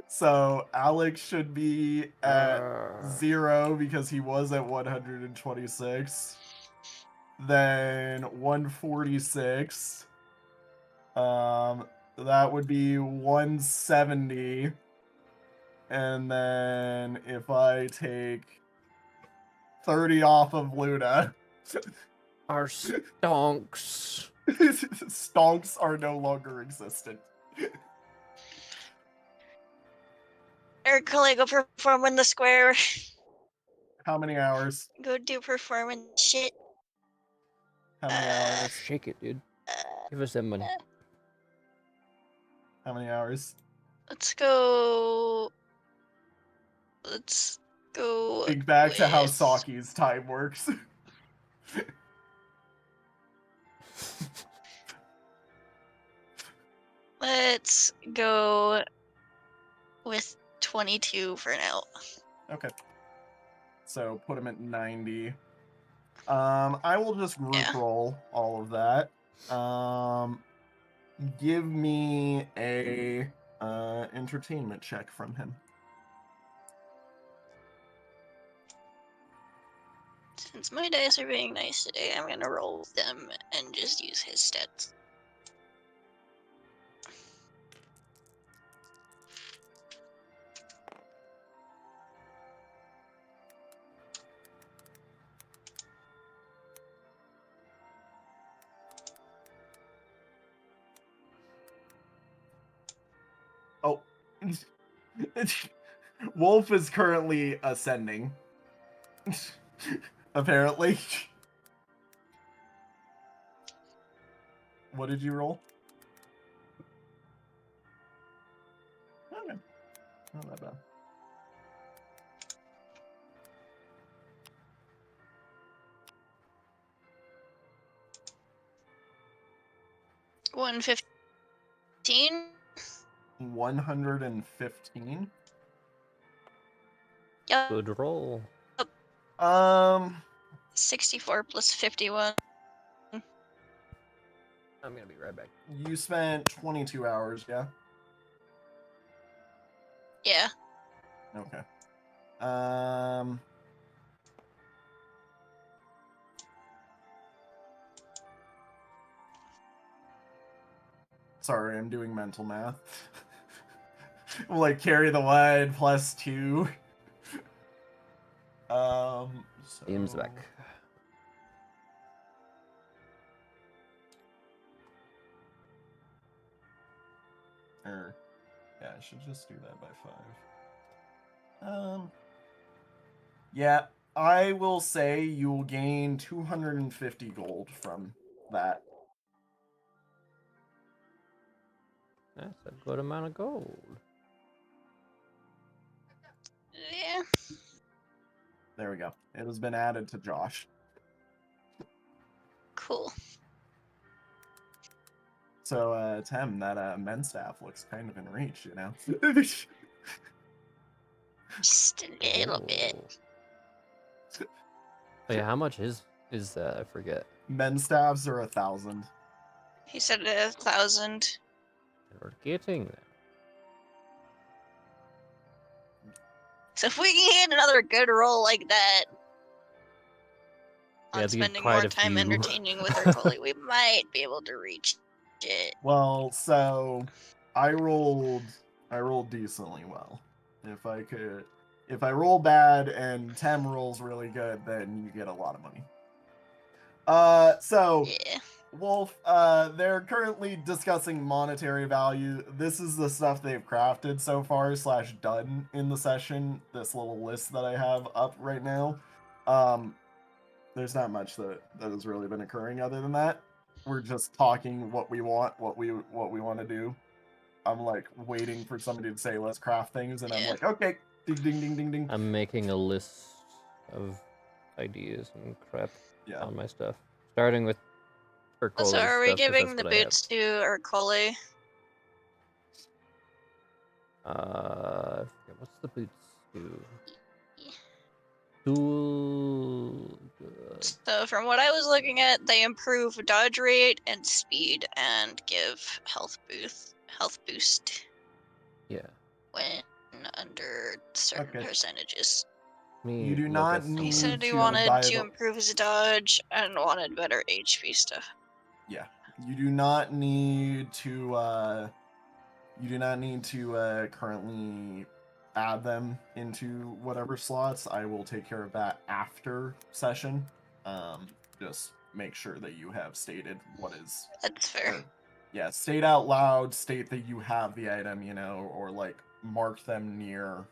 So, Alex should be at 0 because he was at 126. Then 146. That would be 170. And then if I take 30 off of Luna, Our stonks. Stonks are no longer existent. Ercole, go perform in the square. How many hours? Go do performance shit. How many hours? Shake it, dude. Give us that money. How many hours? Let's go. Let's go. Think back to how with- Saki's time works. Let's go with 22 for now. Okay. So put him at 90. I will just group roll all of that. Give me a entertainment check from him. Since my dice are being nice today, I'm gonna roll with them and just use his stats. Oh. Wolf is currently ascending. Apparently. What did you roll? Okay. Not that bad. $115. 115? Yep. Good roll. 64 plus 51. I'm gonna be right back. You spent 22 hours, yeah? Yeah. Okay. Sorry, I'm doing mental math. Like, carry the one plus 2. Seems back. Yeah, I should just do that by 5. Yeah, I will say you will gain 250 gold from that. That's a good amount of gold. Yeah. There we go. It has been added to Josh. Cool. So, Tem, that men's staff looks kind of in reach, you know? Just a little bit. Oh, yeah, how much is that? I forget. Men's staffs are 1,000. He said 1,000. We're getting there. So if we can get another good roll like that, We on have to get spending quite more a time few. entertaining with our colleague, we might be able to reach it. Well, so I rolled decently well. If I roll bad and Tem rolls really good, then you get a lot of money. So Yeah. Wolf, they're currently discussing monetary value. This is the stuff they've crafted so far / done in the session. This little list that I have up right now. There's not much that has really been occurring other than that. We're just talking what we want, what we want to do. I'm like waiting for somebody to say let's craft things, and I'm like, okay, ding ding ding ding ding. I'm making a list of ideas and crap on my stuff, starting with Ercole's So are we stuff, 'cause giving that's the what I have. boots to Ercole? I forget, what's the boots do? Dual. So from what I was looking at, they improve dodge rate and speed and give health boost. Yeah. When under certain percentages. You do not need He said he to wanted buy to the... improve his dodge and wanted better HP stuff. Yeah, you do not need to. Currently add them into whatever slots. I will take care of that after session. Just make sure that you have stated what is. That's fair. Yeah, state out loud, state that you have the item, you know, or like mark them near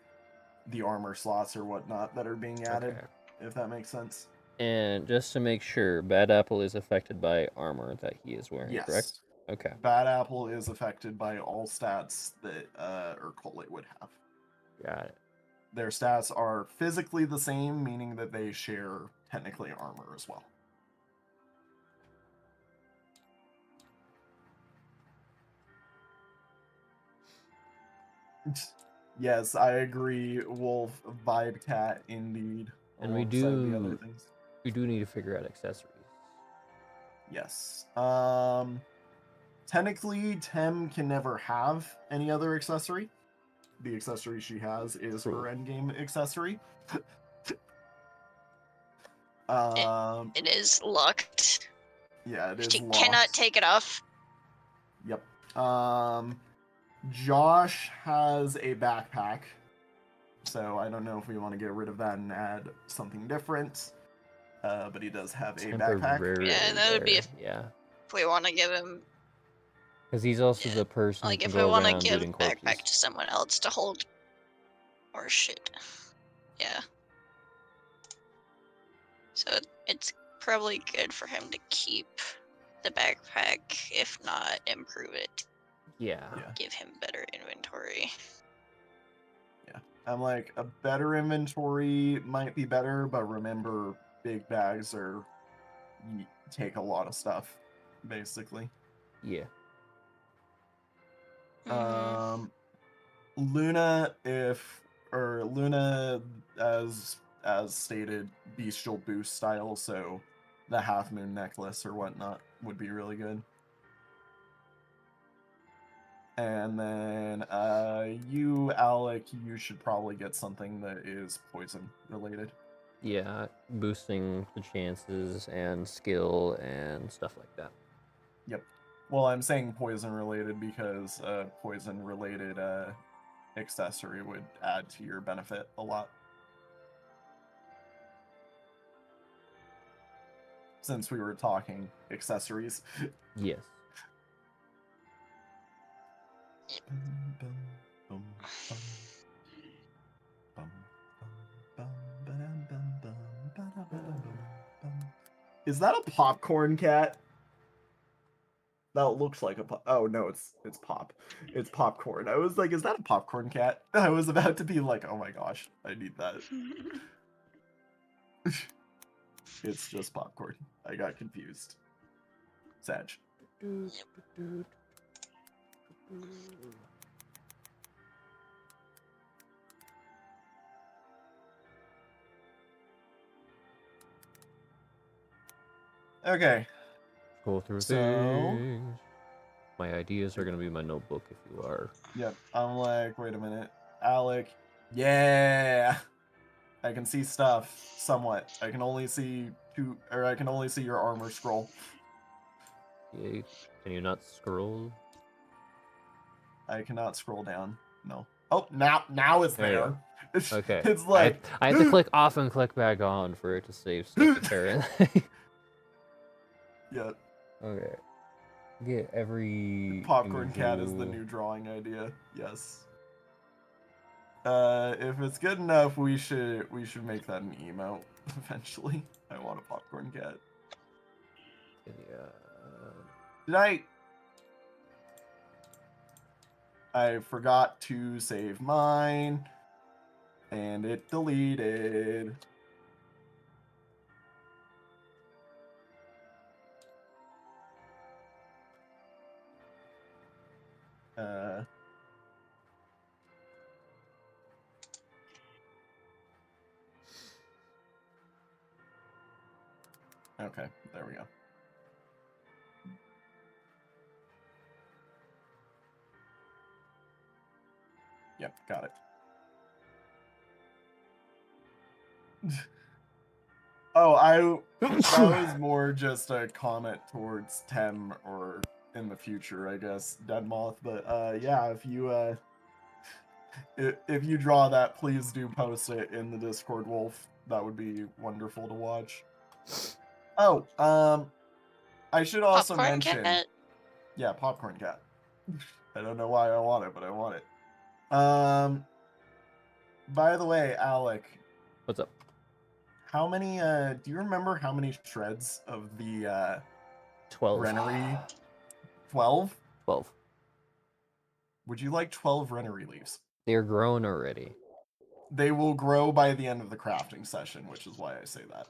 the armor slots or whatnot that are being added, if that makes sense. And just to make sure, Bad Apple is affected by armor that he is wearing, correct? Okay. Bad Apple is affected by all stats that Urkole would have. Got it. Their stats are physically the same, meaning that they share technically armor as well. Yes, I agree. Wolf, Vibe Cat, indeed. And we do. The other things. We do need to figure out accessories. Yes. Technically, Tem can never have any other accessory. The accessory she has is her endgame accessory. It is locked. Yeah, it is she locked. Cannot take it off. Yep. Josh has a backpack, so I don't know if we want to get rid of that and add something different. But he does have a backpack. Yeah, that would be if we want to give him. Because he's also the person like who if can we want to give backpack to someone else to hold. Or shit. Yeah. So it's probably good for him to keep the backpack, if not improve it. Yeah. Give him better inventory. Yeah. I'm like, a better inventory might be better, but remember, big bags take a lot of stuff, basically. Yeah. Luna, Luna, as stated, bestial boost style, so the half moon necklace or whatnot would be really good. And then you, Alec, you should probably get something that is poison related. Yeah, boosting the chances and skill and stuff like that. Yep. Well, I'm saying poison related because poison related accessory would add to your benefit a lot. Since we were talking accessories. Yes. Is that a popcorn cat? That looks like a pop. Oh no, it's pop. It's popcorn. I was like, is that a popcorn cat? I was about to be like, oh my gosh, I need that. It's just popcorn. I got confused. Sag. Okay. Go through things. My ideas are gonna be my notebook if you are. Yep. I'm like, wait a minute. Alec. Yeah. I can see stuff somewhat. I can only see I can only see your armor scroll. Yeah. Can you not scroll? I cannot scroll down. No. Oh, now it's there. Okay. It's like I have to click off and click back on for it to save stuff apparently. Yeah. Okay. Get every popcorn cat is the new drawing idea. Yes. If it's good enough, we should make that an emote eventually. I want a popcorn cat. Yeah. I forgot to save mine, and it deleted. Okay, there we go. Yep, got it. Oh, that was more just a comment towards Tem or in the future, I guess, Dead Moth. But yeah, if you draw that, please do post it in the Discord, Wolf. That would be wonderful to watch. Oh, I should also Popcorn mention. cat? Yeah, popcorn cat. I don't know why I want it, but I want it. By the way, Alec. What's up? How many, do you remember how many shreds of the, 12. Renery? 12? 12. Would you like 12 Renery leaves? They're grown already. They will grow by the end of the crafting session, which is why I say that.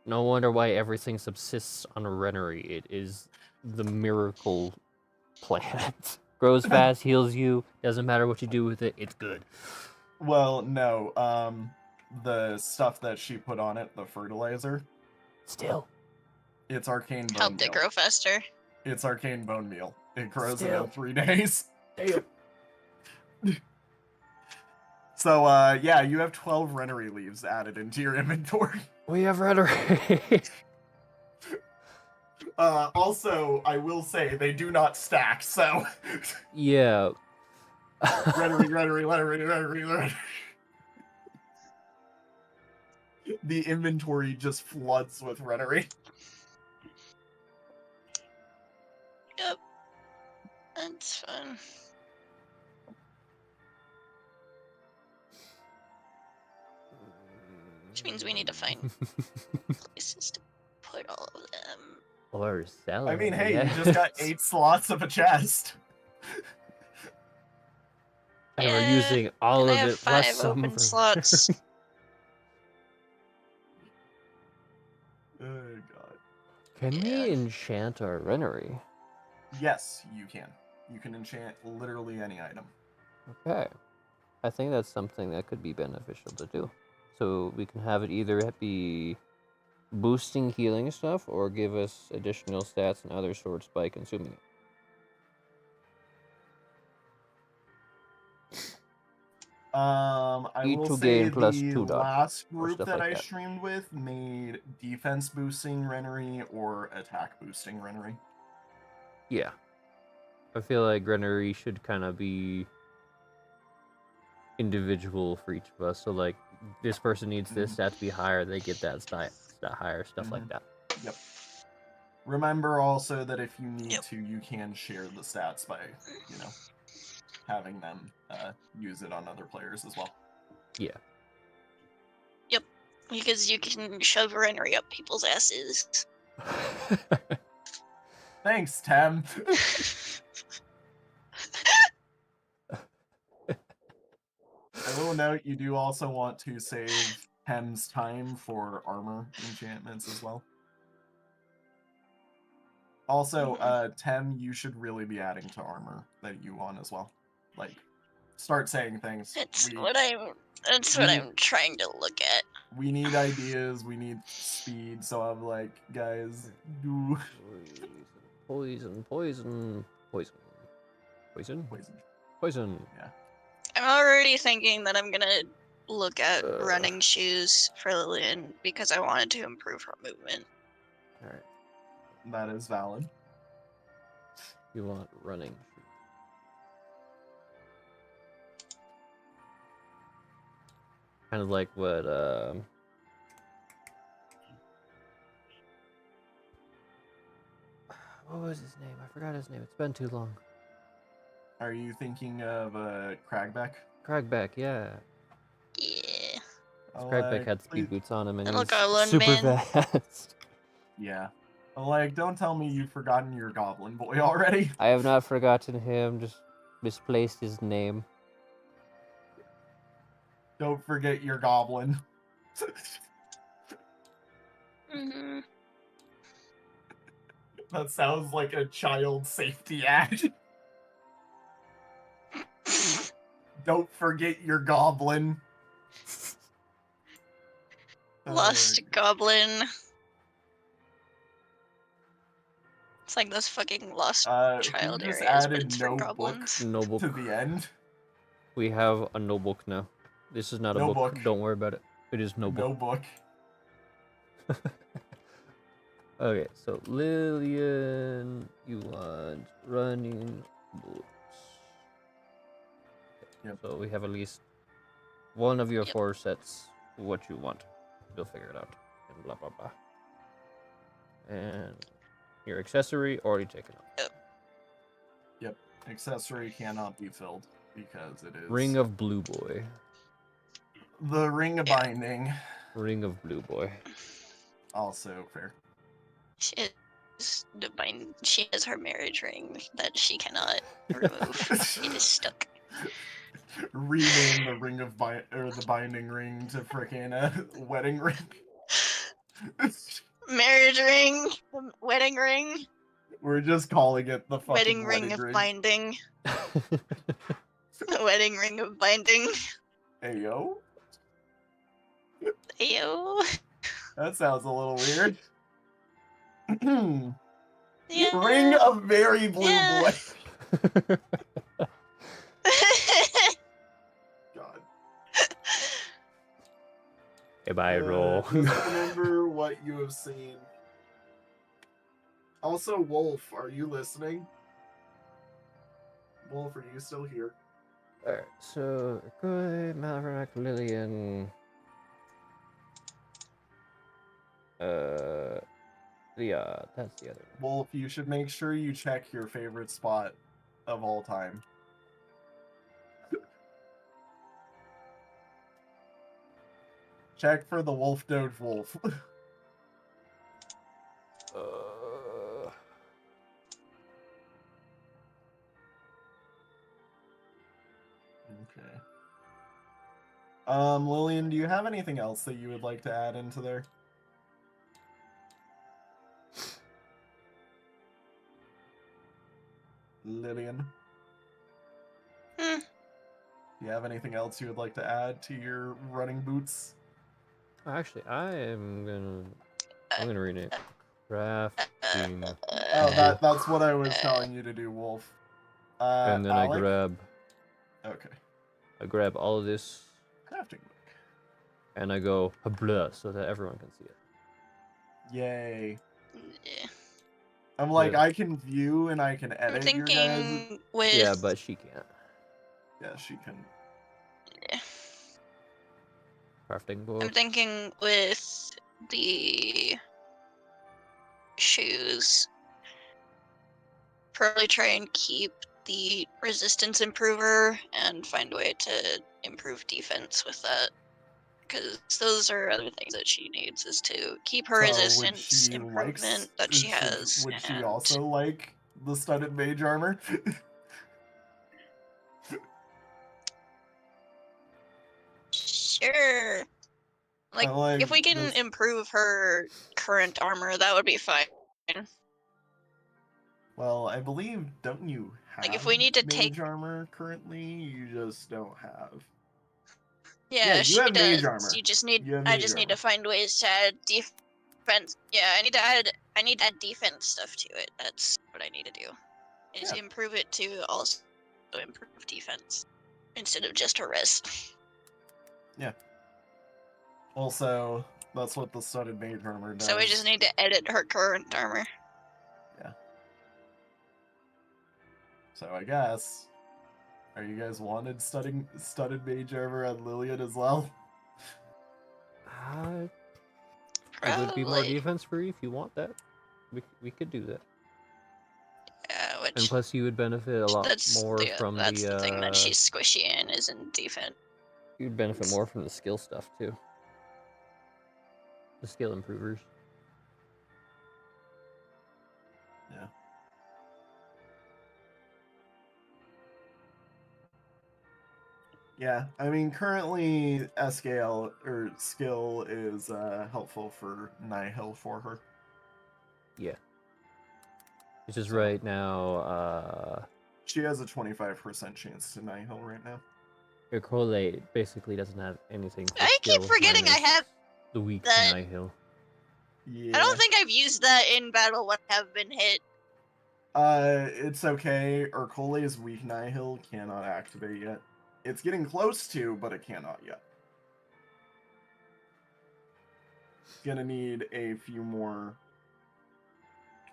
No wonder why everything subsists on a Renery. It is the miracle plant. Grows fast, heals you, doesn't matter what you do with it, it's good. Well, no, the stuff that she put on it, the fertilizer. Still. It's arcane bone Helped meal. it grow faster. It's arcane bone meal. It grows Still. in 3 days. Damn. So, yeah, you have 12 Renery leaves added into your inventory. We have Renery. Also, I will say, they do not stack, so... Yeah. Renery. The inventory just floods with Renery. Yep. That's fun. Which means we need to find places to put all of them. Or sell I mean, them, hey, yes. you just got 8 slots of a chest. And we're Yeah, using all and I of have it plus 5 some open for slots. Oh, God. Can Yeah. we enchant our Renery? Yes, you can. You can enchant literally any item. Okay. I think that's something that could be beneficial to do. So we can have it either be boosting healing stuff or give us additional stats and other sorts by consuming it. I Each will to say gain plus the 2 dodge, last or group stuff that like I that. streamed with made defense boosting Renery or attack boosting Renery. Yeah. I feel like Renery should kind of be individual for each of us. So, like, this person needs this stat to be higher, they get that stat higher, stuff like that. Yep. Remember also that if you need to, you can share the stats by, you know, having them use it on other players as well. Yeah. Yep. Because you can shove Renery up people's asses. Thanks, Tem. I will note you do also want to save Tem's time for armor enchantments as well. Also, Tem, you should really be adding to armor that you want as well. Like, start saying things. That's what I'm trying to look at. We need ideas, we need speed, so I'm like, guys, do... Poison. Yeah. I'm already thinking that I'm gonna look at running shoes for Lillian because I wanted to improve her movement. Alright. That is valid. You want running. Kind of like what, what was his name? I forgot his name. It's been too long. Are you thinking of Cragbeck? Cragbeck, yeah. Yeah. Cragbeck had speed boots on him and Little he's goblin super man. fast. Yeah. Like, don't tell me you've forgotten your goblin boy already. I have not forgotten him, just misplaced his name. Don't forget your goblin. Mm-hmm. That sounds like a child safety ad. Don't forget your goblin. Lost goblin. It's like those fucking lost child who just areas, but added it's for no goblins. No book. to the end. We have a no book now. This is not a No book. book. Don't worry about it. It is no book. No book. Okay, so Lillian, you want running boots. Yep. So we have at least one of your 4 sets. What you want, we'll figure it out and blah blah blah. And your accessory already taken off. Yep. Accessory cannot be filled because it is Ring of Blue Boy. the ring of binding. Ring of Blue Boy. Also fair. She has her marriage ring that she cannot remove. It is stuck. Rename the ring of the binding ring to frickin' wedding ring. Marriage ring, wedding ring, We're just calling it the fucking wedding ring of binding. Wedding ring of binding. Hey yo. Ew. That sounds a little weird. Yeah. Ring of Very Blue Boy. God. If I roll. Just remember what you have seen. Also, Wolf, are you listening? Wolf, are you still here? Alright, so good, Malverac, Lillian. Yeah, that's the other one. Wolf, you should make sure you check your favorite spot of all time. Check for the Wolf Dode Wolf. Okay. Lillian, do you have anything else that you would like to add into there? Lillian? Hmm. Do you have anything else you would like to add to your running boots? Actually, I'm gonna rename it. Crafting. Oh, that's what I was telling you to do, Wolf. And then Alec? I grab all of this Crafting book. and I go blah so that everyone can see it. Yay. Yeah. I'm like, I can view and I can I'm edit your guys. thinking with. Yeah, but she can't. Yeah, she can. Yeah. Crafting book. I'm thinking with the shoes, probably try and keep the resistance improver and find a way to improve defense with that. Because those are other things that she needs, is to keep her resistance improvement that she has. Would she also like the studded mage armor? Sure. Like, if we can improve her current armor, that would be fine. Well, I believe, don't you have Like, if we need to mage armor currently? You just don't have. Yeah, you she have does. mage armor. You just need. You have I mage just need armor. to find ways to add defense. Yeah, I need to add defense stuff to it. That's what I need to do. Is improve it to also improve defense instead of just her res. Yeah. Also, that's what the studded mage armor does. So we just need to edit her current armor. Yeah. So I guess, are you guys wanted studded mage armor on Lillian as well? It would be more defense free if you want that. We could do that. Yeah, and plus you would benefit a lot more from that's the thing that she's squishy in, is in defense. You'd benefit more from the skill stuff too. The skill improvers. Yeah. Yeah, I mean, currently SKL or skill is helpful for Nihil for her. Yeah. It's just right now, she has a 25% chance to Nihil right now. Your Collate basically doesn't have anything for I keep forgetting I have the weak that. Nihil. Yeah. I don't think I've used that in battle when I have been hit. It's okay. Urkole's weak Nihil cannot activate yet. It's getting close to, but it cannot yet. It's gonna need a few more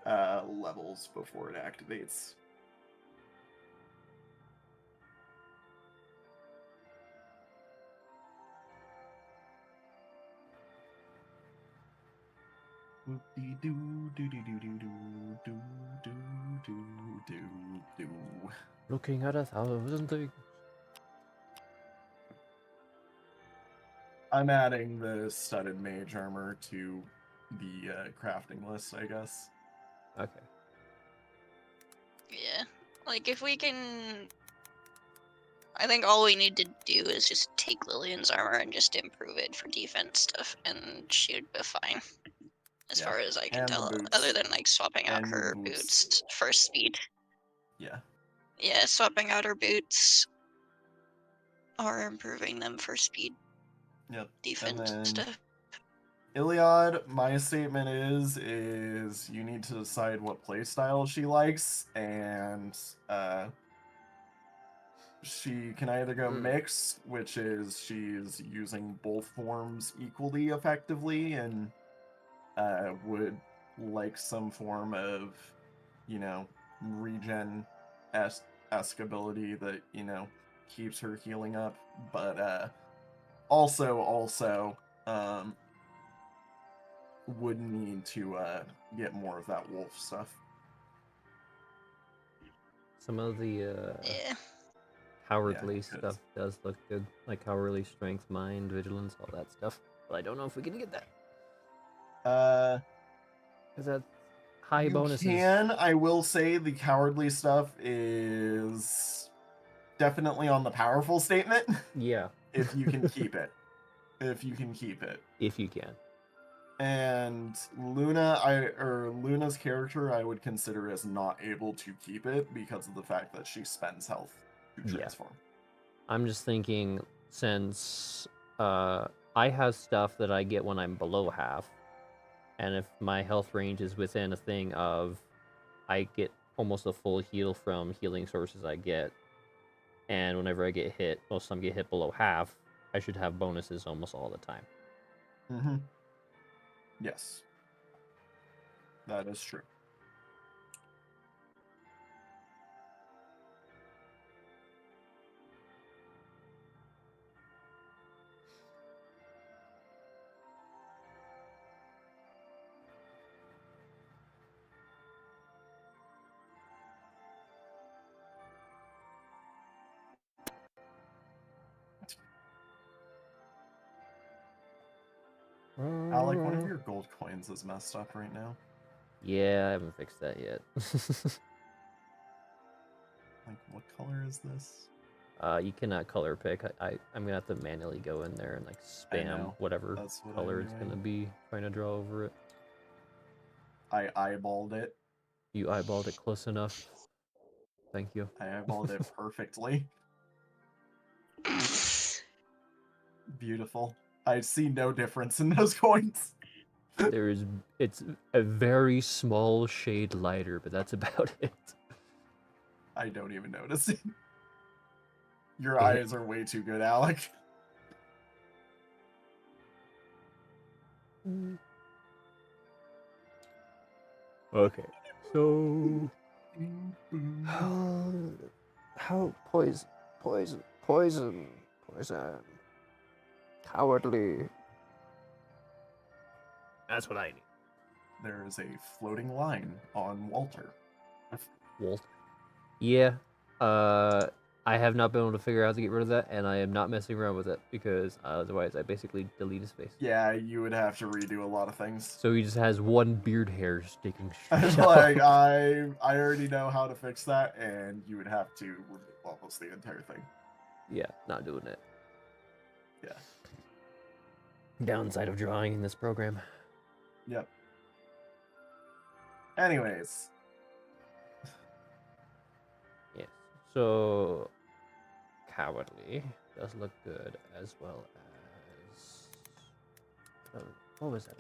levels before it activates. Looking at 1,000 things. I'm adding the studded mage armor to the crafting list, I guess. Okay. Yeah. Like, if we can... I think all we need to do is just take Lillian's armor and just improve it for defense stuff, and she'd be fine. As far as I can tell, other than, like, swapping out her boots for speed. Yeah. Yeah, swapping out her boots or improving them for speed. Yep. Defense stuff. Iliad, my statement is you need to decide what playstyle she likes, and she can either go mix, which is she's using both forms equally effectively, and would like some form of, regen-esque ability that, keeps her healing up, but also, would need to get more of that wolf stuff. Some of the cowardly stuff does look good, like cowardly strength, mind, vigilance, all that stuff. But I don't know if we can get that. Is that high bonuses? You can. I will say the cowardly stuff is definitely on the powerful statement. Yeah. If you can keep it. If you can keep it. If you can. And Luna's character, I would consider as not able to keep it because of the fact that she spends health to transform. Yeah. I'm just thinking, since I have stuff that I get when I'm below half, and if my health range is within a thing of, I get almost a full heal from healing sources I get, and whenever I get hit, most of the time get hit below half, I should have bonuses almost all the time. Mm-hmm. Yes. That is true. Alec, one of your gold coins is messed up right now. Yeah, I haven't fixed that yet. Like, what color is this? You cannot color pick. I'm gonna have to manually go in there and like spam whatever color it's gonna be, trying to draw over it. I eyeballed it. You eyeballed it close enough. Thank you. I eyeballed it perfectly. Beautiful. I see no difference in those coins. It's a very small shade lighter, but that's about it. I don't even notice it. Your eyes are way too good, Alec. Okay, so how poison, cowardly. That's what I need. There is a floating line on Walter. Walter. Yeah. I have not been able to figure out how to get rid of that, and I am not messing around with it because otherwise I basically delete his face. Yeah, you would have to redo a lot of things. So he just has one beard hair sticking straight like, up. I already know how to fix that, and you would have to remove almost the entire thing. Yeah, not doing it. Yeah. Downside of drawing in this program. Yep. Anyways. Yes. So cowardly does look good, as well as what was that?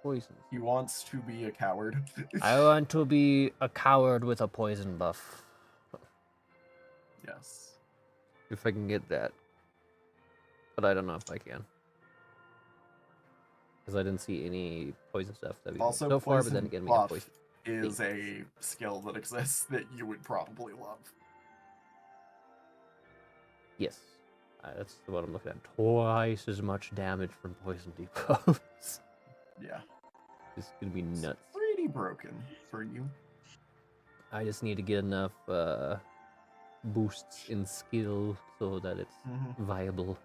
Poison. He wants to be a coward. I want to be a coward with a poison buff. Yes. If I can get that. But I don't know if I can. Because I didn't see any poison stuff that we also so far, but then again, we have poison. Is a skill that exists that you would probably love. Yes. That's what I'm looking at. Twice as much damage from poison debuffs. Yeah. It's gonna be nuts. Pretty broken for you. I just need to get enough boosts in skill so that it's viable.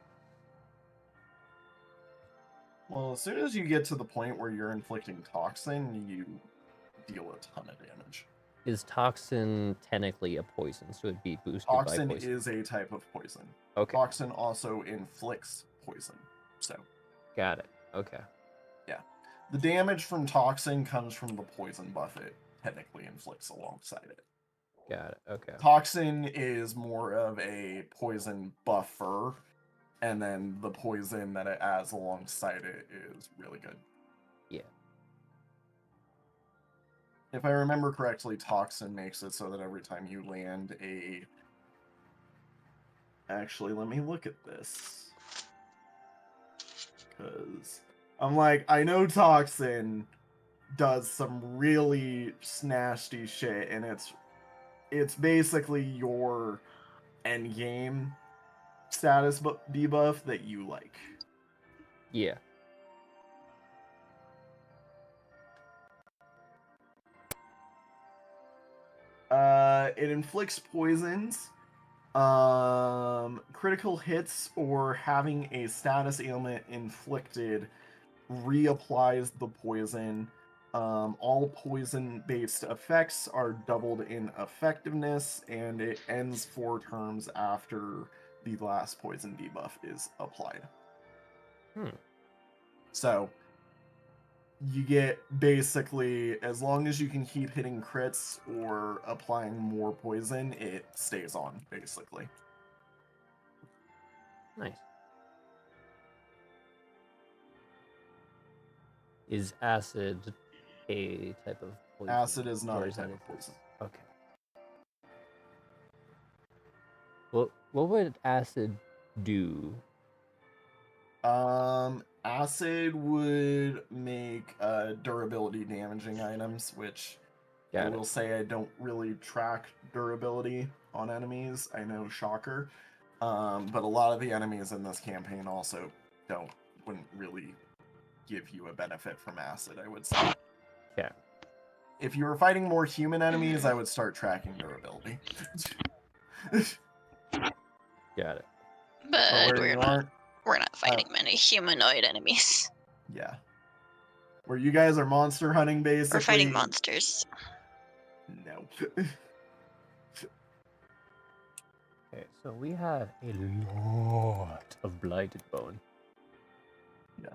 Well, as soon as you get to the point where you're inflicting toxin, you deal a ton of damage. Is toxin technically a poison, so it'd be boosted toxin by poison? Is a type of poison. Okay. Toxin also inflicts poison. So. Got it. Okay. Yeah. The damage from toxin comes from the poison buff it technically inflicts alongside it. Got it. Okay. Toxin is more of a poison buffer, and then the poison that it adds alongside it is really good. Yeah. If I remember correctly, toxin makes it so that every time you land a... Actually, let me look at this. Because I'm like, I know toxin does some really nasty shit, and it's basically your endgame status debuff that you like. Yeah. It inflicts poisons, critical hits, or having a status ailment inflicted reapplies the poison. All poison-based effects are doubled in effectiveness, and it ends 4 turns after the last poison debuff is applied. So, you get basically, as long as you can keep hitting crits or applying more poison, it stays on, basically. Nice. Is acid a type of poison? Acid is not a type of poison. Okay. Well, what would acid do? Acid would make durability damaging items, which I will say I don't really track durability on enemies. I know, shocker. But a lot of the enemies in this campaign also wouldn't really give you a benefit from acid, I would say. Yeah. If you were fighting more human enemies, I would start tracking durability. Got it. But we're not fighting many humanoid enemies. Yeah. Where you guys are monster hunting, basically. We're fighting monsters. No. Okay, so we have a lot of blighted bone. Yeah.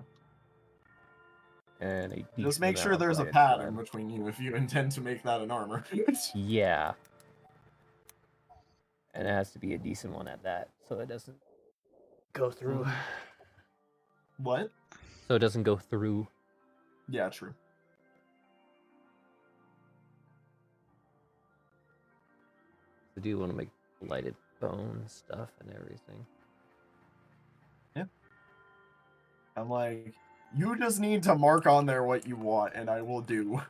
And just make sure there's a pattern between you if you intend to make that an armor. Yeah. And it has to be a decent one at that, so it doesn't go through. What? So it doesn't go through. Yeah, true. I do want to make blighted bone stuff and everything. Yeah. I'm like, you just need to mark on there what you want, and I will do.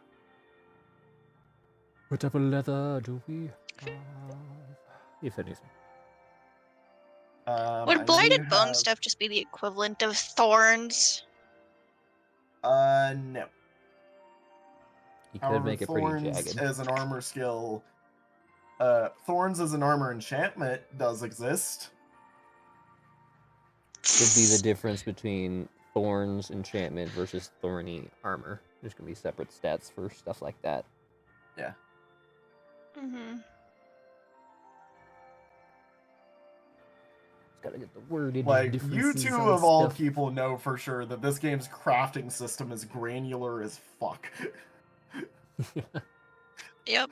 Whatever leather do we have? If anything. Would blighted bone stuff just be the equivalent of thorns? No. You could make it pretty jagged. As an armor skill, thorns as an armor enchantment does exist. Would be the difference between thorns enchantment versus thorny armor. There's gonna be separate stats for stuff like that. Yeah. Mm-hmm. Just gotta get the worded. Like, you two of all people know for sure that this game's crafting system is granular as fuck. Yep.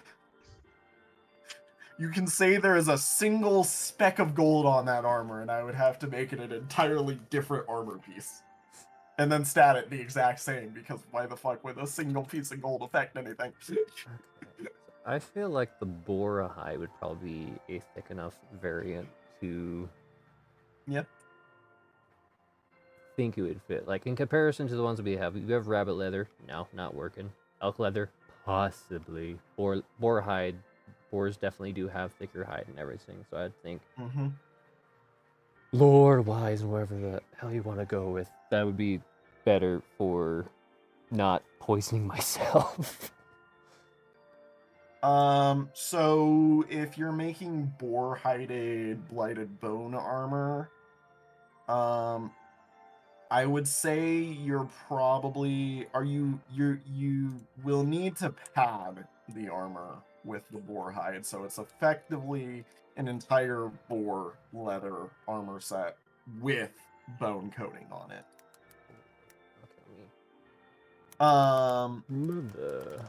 You can say there is a single speck of gold on that armor, and I would have to make it an entirely different armor piece. And then stat it the exact same, because why the fuck would a single piece of gold affect anything? Okay. I feel like the Bora hide would probably be a thick enough variant to... Yep. Think it would fit. Like, in comparison to the ones we have rabbit leather. No, not working. Elk leather, possibly. Or boar hide. Boars definitely do have thicker hide and everything, so I'd think lore-wise and wherever the hell you want to go with, that would be better for not poisoning myself. So if you're making boar-hided blighted bone armor, I would say you're probably you will need to pad the armor with the boar hide, so it's effectively an entire boar leather armor set with bone coating on it. Leather.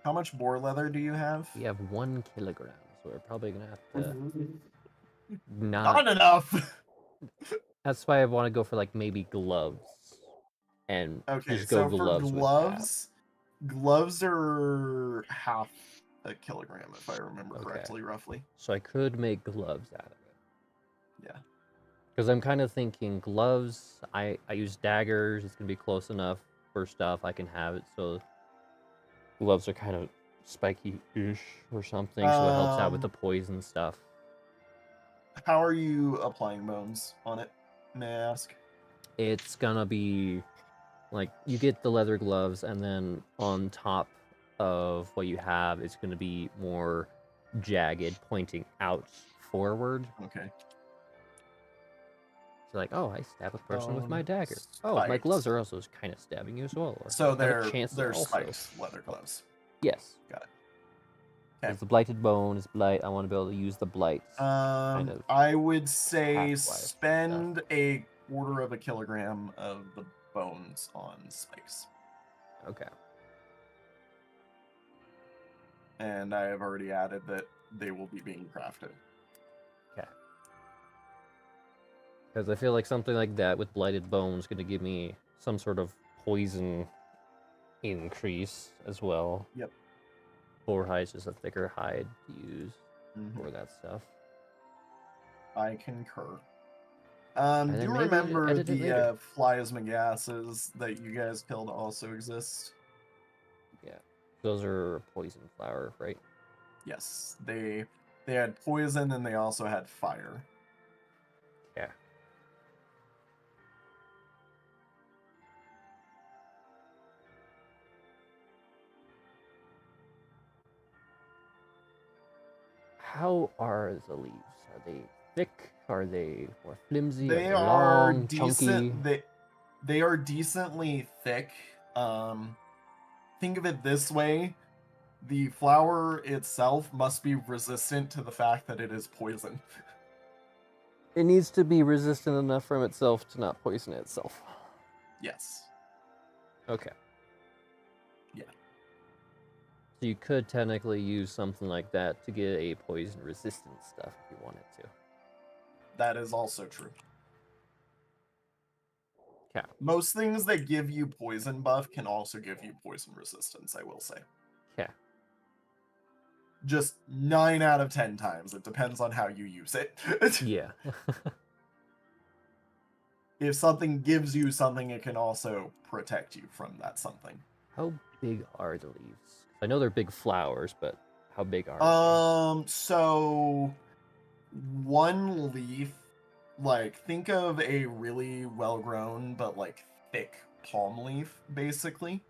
How much boar leather do you have? We have 1 kilogram, so we're probably gonna have to Not enough. That's why I want to go for like maybe gloves, and Okay, just go so for gloves gloves are half a kilogram, if I remember Okay. correctly, roughly. So I could make gloves out of it. Yeah. Because I'm kind of thinking gloves, I use daggers, it's going to be close enough for stuff I can have it, so gloves are kind of spiky-ish or something, so it helps out with the poison stuff. How are you applying bones on it, may I ask? It's gonna be like you get the leather gloves, and then on top of what you have, it's gonna be more jagged, pointing out forward. Okay. So like, oh, I stab a person with my dagger. Spiked. Oh, my gloves are also kind of stabbing you as well. Or So they're also... spiked leather gloves. Yes. Got it. Because the blighted bone is blight. I want to be able to use the blight. Kind of I would say spend a quarter of a kilogram of the bones on spikes. Okay. And I have already added that they will be being crafted. Okay. Because I feel like something like that with blighted bones is going to give me some sort of poison increase as well. Yep. Boar hide is just a thicker hide to use for that stuff. I concur. Do you remember the plasma gases that you guys killed also exist? Yeah. Those are poison flower, right? Yes. They had poison and they also had fire. Yeah. How are the leaves? Are they thick? Are they more flimsy? They are long, decent. chunky? They are decently thick. Think of it this way: the flower itself must be resistant to the fact that it is poison. It needs to be resistant enough from itself to not poison itself. Yes. Okay. Yeah. So you could technically use something like that to get a poison resistant stuff if you wanted to. That is also true. Okay. Most things that give you poison buff can also give you poison resistance, I will say. Okay. Just 9 out of 10 times. It depends on how you use it. Yeah. If something gives you something, it can also protect you from that something. How big are the leaves? I know they're big flowers, but how big are they? So one leaf, like, think of a really well-grown but like thick palm leaf, basically.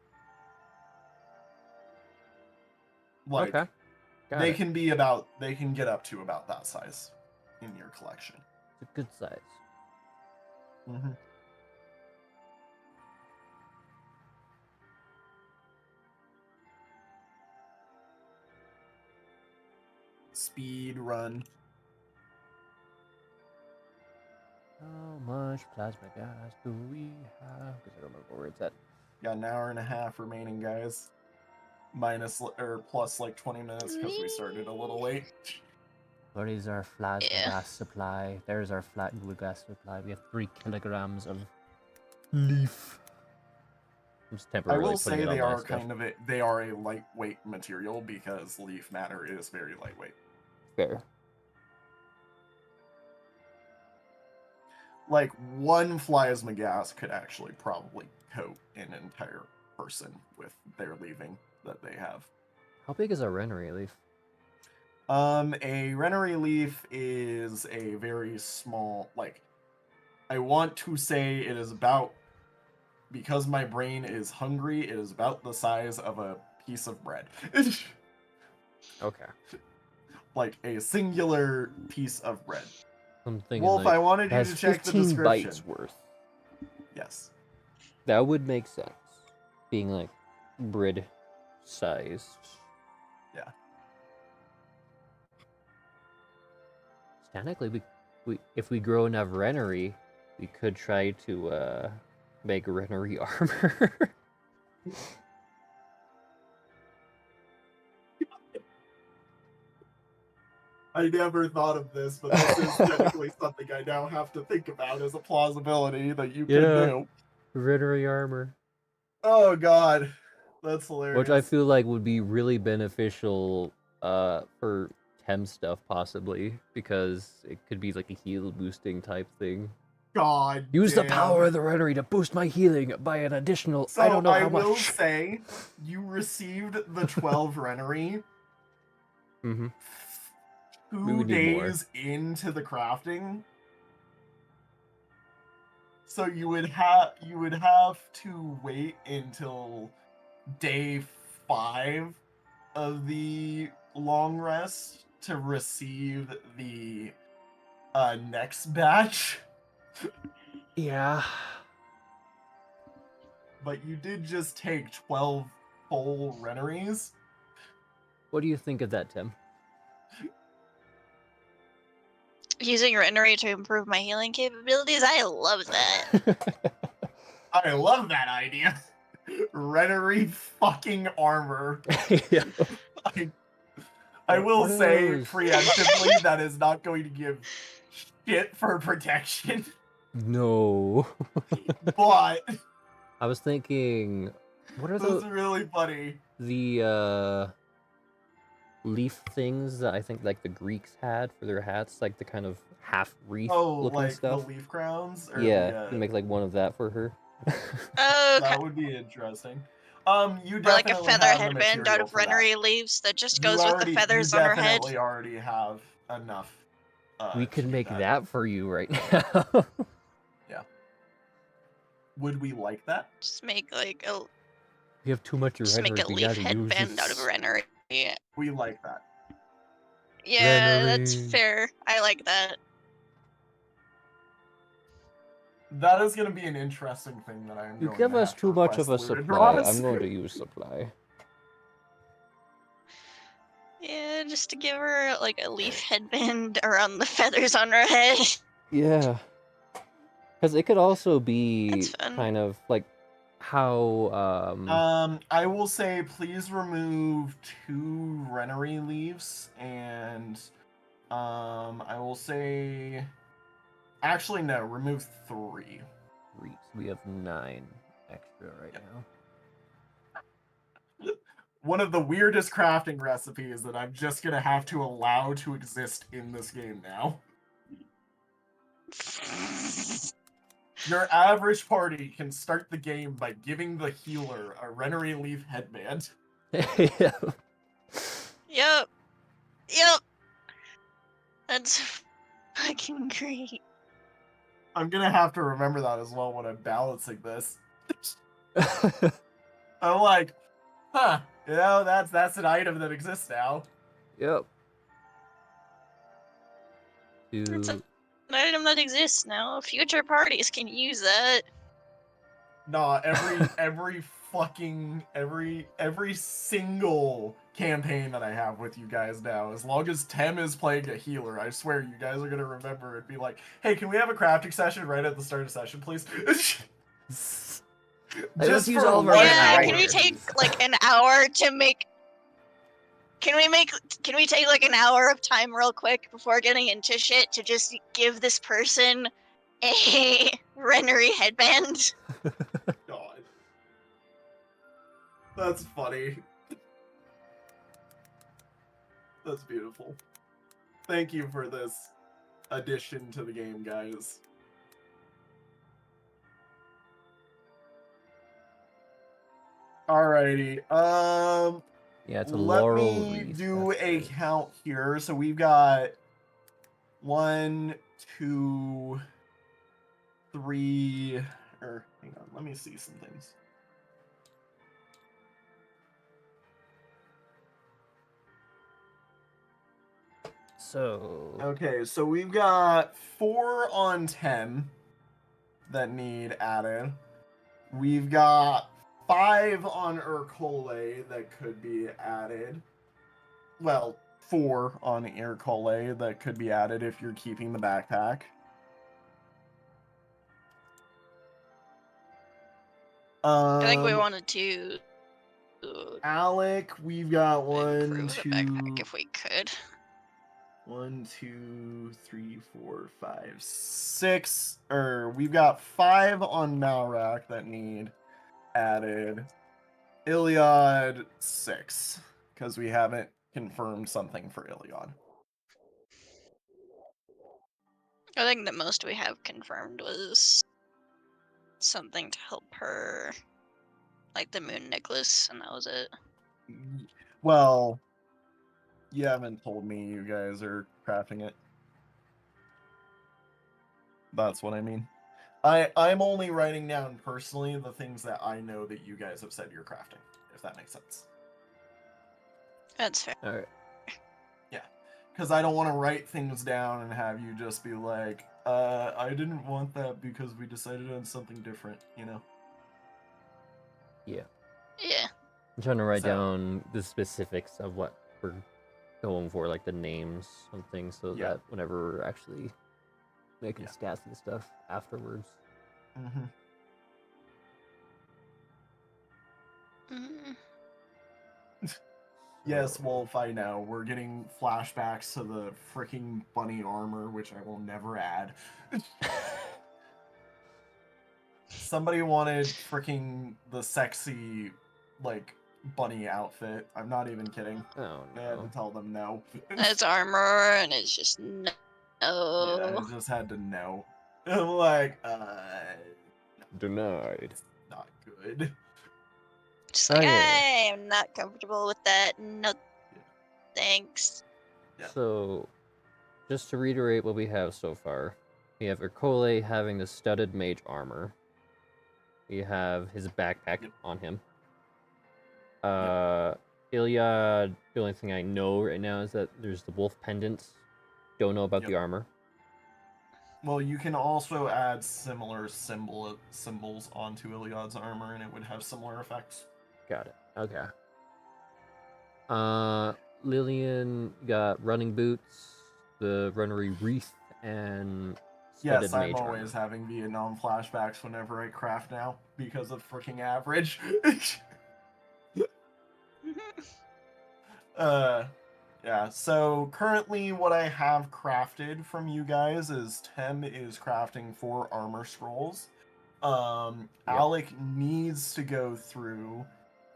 Like, okay. they can get up to about that size in your collection. It's a good size. Mm-hmm. Speed run. How much plasma gas do we have? Because I don't remember where it's at. Got an hour and a half remaining, guys. Minus or plus like 20 minutes because we started a little late. What is our plasma gas supply? There's our flat gas supply. We have 3 kilograms of leaf. I'm just temporarily I will say they are they are a lightweight material because leaf matter is very lightweight. Fair. Like, one plasma gas could actually probably coat an entire person with their leaving that they have. How big is a Rennery leaf? A Rennery leaf is a very small, like, I want to say it is about because my brain is hungry, it is about the size of a piece of bread. Okay. Like a singular piece of bread. I'm thinking Wolf, like, I wanted you that's to check the 15 description. bites worth. Yes. That would make sense. Being like bread sized. Yeah. Technically, we if we grow enough Renery, we could try to make Renery armor. I never thought of this, but this is technically something I now have to think about as a plausibility that you could do. Renery armor. Oh god. That's hilarious. Which I feel like would be really beneficial for Tem stuff possibly, because it could be like a heal boosting type thing. God Use damn. the power of the Renery to boost my healing by an additional So I don't know how much. I will say you received the 12 Renery Mm-hmm. 2 days into the crafting. So you would have to wait until day 5 of the long rest to receive the next batch. Yeah. But you did just take 12 full Reneries. What do you think of that, Tim? Using Renery to improve my healing capabilities, I love that. I love that idea. Renery fucking armor. Yeah. I will say preemptively that is not going to give shit for protection. No. But I was thinking, what are those those? are really funny. The leaf things that I think like the Greeks had for their hats, like the kind of half wreath looking like stuff. the leaf crowns? Or yeah, you make like one of that for her. Oh, okay. That would be interesting. You Or like a definitely feather have the headband out material of for that. Renery leaves that just You goes with the already- feathers you on her head. definitely already have enough. We could to do make that for you right now. Yeah. Would we like that? Just make like a You have too much just make Renery, a you leaf gotta use headband out of this. Renery. We like that. Yeah, that's Renery. fair. I like that. That is going to be an interesting thing that I am You going give to us have too to much of a request Luna supply. draws. I'm going to use supply. Yeah, just to give her like a leaf headband around the feathers on her head. Yeah. Because it could also be That's fun. kind of like how I will say please remove 2 Renery leaves, and I will say actually no, remove 3. we have 9 extra right now. One of the weirdest crafting recipes that I'm just gonna have to allow to exist in this game now. Your average party can start the game by giving the healer a Renery leaf headband. Yeah. Yep. Yep. That's fucking great. I'm gonna have to remember that as well when I'm balancing this. I'm like, huh, you know, that's an item that exists now. Yep. It's an item that exists now. Future parties can use that. Nah, every single campaign that I have with you guys now, as long as Tem is playing a healer, I swear you guys are gonna remember and be like, hey, can we have a crafting session right at the start of session, please? Let's use for all of our 1 Yeah, hour, can we take please. like an hour to make? Can we take like an hour of time real quick before getting into shit to just give this person a Renery headband? God. That's funny. That's beautiful. Thank you for this addition to the game, guys. Alrighty. Yeah, it's a let laurel me wreath. do That's a good. count here. So we've got 1, 2, 3, or Hang on, let me see some things. So Okay, so we've got 4 on 10 that need added. We've got 5 on Urkole that could be added. Well, 4 on Urkole that could be added if you're keeping the backpack. I think we wanted to Alec, we've got 1, improve the 2, backpack if we could. 1, 2, 3, 4, 5, 6. We've got 5 on Malrak that need added. Iliad 6, because we haven't confirmed something for Iliad. I think the most we have confirmed was something to help her, like the moon necklace, and that was it. Well, you haven't told me you guys are crafting it. That's what I mean. I'm only writing down personally the things that I know that you guys have said you're crafting, if that makes sense. That's fair. all right. Yeah, because I don't want to write things down and have you just be like, I didn't want that because we decided on something different, you know? Yeah. Yeah. I'm trying to write down the specifics of what we're going for, like the names and things, so that whenever we're actually making stats and stuff afterwards. Mm-hmm. Yes, Wolf, I know. We're getting flashbacks to the freaking bunny armor, which I will never add. Somebody wanted freaking the sexy, like, bunny outfit. I'm not even kidding. Oh, I had to no. tell them no. It's armor, and it's just no. Yeah, I just had to know. I'm like, Denied. not good. Just like, Okay. I am not comfortable with that. No, thanks. Yeah. So, just to reiterate what we have so far, we have Urkole having the studded mage armor. We have his backpack on him. Iliad, the only thing I know right now is that there's the wolf pendants. Don't know about the armor. Well, you can also add similar symbols onto Iliad's armor, and it would have similar effects. Got it. Okay. Lillian got running boots, the runnery wreath, and studded Yes, I'm mage always armor. having Vietnam flashbacks whenever I craft now because of freaking average. Yeah, so currently what I have crafted from you guys is Tem is crafting 4 armor scrolls. Alec needs to go through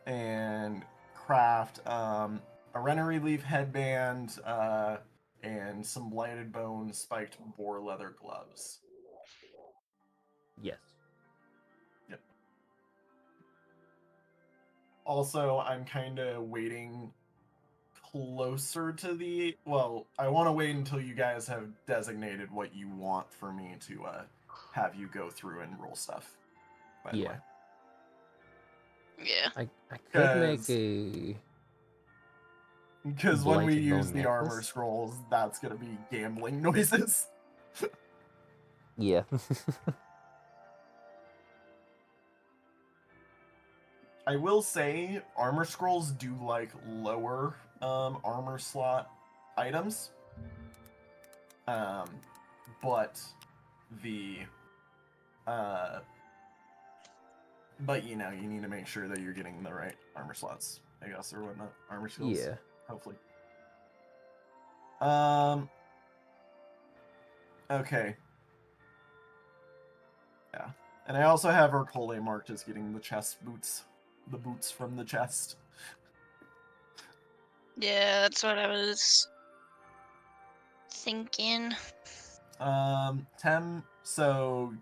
and craft a Rennery Leaf headband and some blighted bone spiked boar leather gloves. Yes. Yep. Also, I'm kind of waiting closer to the... Well, I want to wait until you guys have designated what you want for me to have you go through and roll stuff. By the way. Yeah. I could make a... Because when we blighted use bone the armor necklace? scrolls, that's going to be gambling noises. Yeah. I will say, armor scrolls do like lower armor slot items. But the... but, you know, you need to make sure that you're getting the right armor slots, I guess, or whatnot. Armor skills. Yeah. Hopefully. Okay. Yeah. And I also have Urkole marked as getting the chest boots. The boots from the chest. Yeah, that's what I was thinking. Tem, so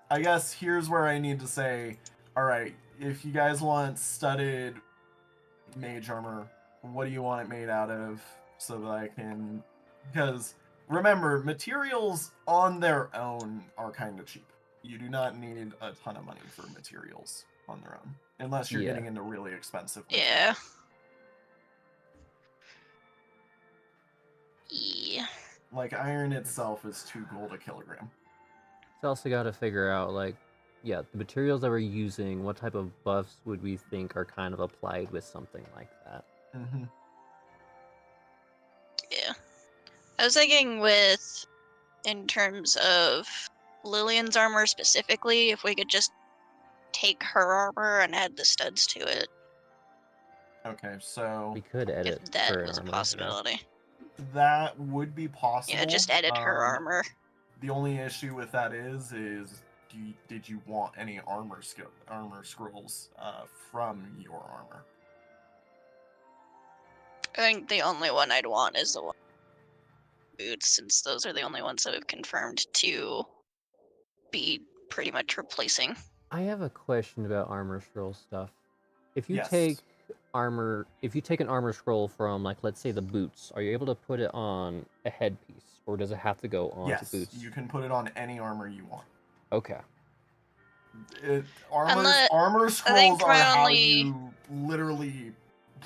I guess here's where I need to say, alright, if you guys want studded mage armor, what do you want it made out of so that I can... Because, remember, materials on their own are kind of cheap. You do not need a ton of money for materials on their own, unless you're getting into really expensive materials. Yeah. Like iron itself is 2 gold a kilogram. It's also got to figure out, like, the materials that we're using, what type of buffs would we think are kind of applied with something like that? Mm-hmm. Yeah. I was thinking in terms of Lillian's armor specifically, if we could just take her armor and add the studs to it. Okay, so we could edit if that her was armor, a possibility. That would be possible. Yeah, just edit her armor. The only issue with that is did you want any armor scrolls from your armor? I think the only one I'd want is the one boots, since those are the only ones that we've confirmed to be pretty much replacing. I have a question about armor scroll stuff. If you Yes. take an armor scroll from, like, let's say the boots, are you able to put it on a headpiece, or does it have to go on to boots? Yes, you can put it on any armor you want. Okay. Armor scrolls are how you literally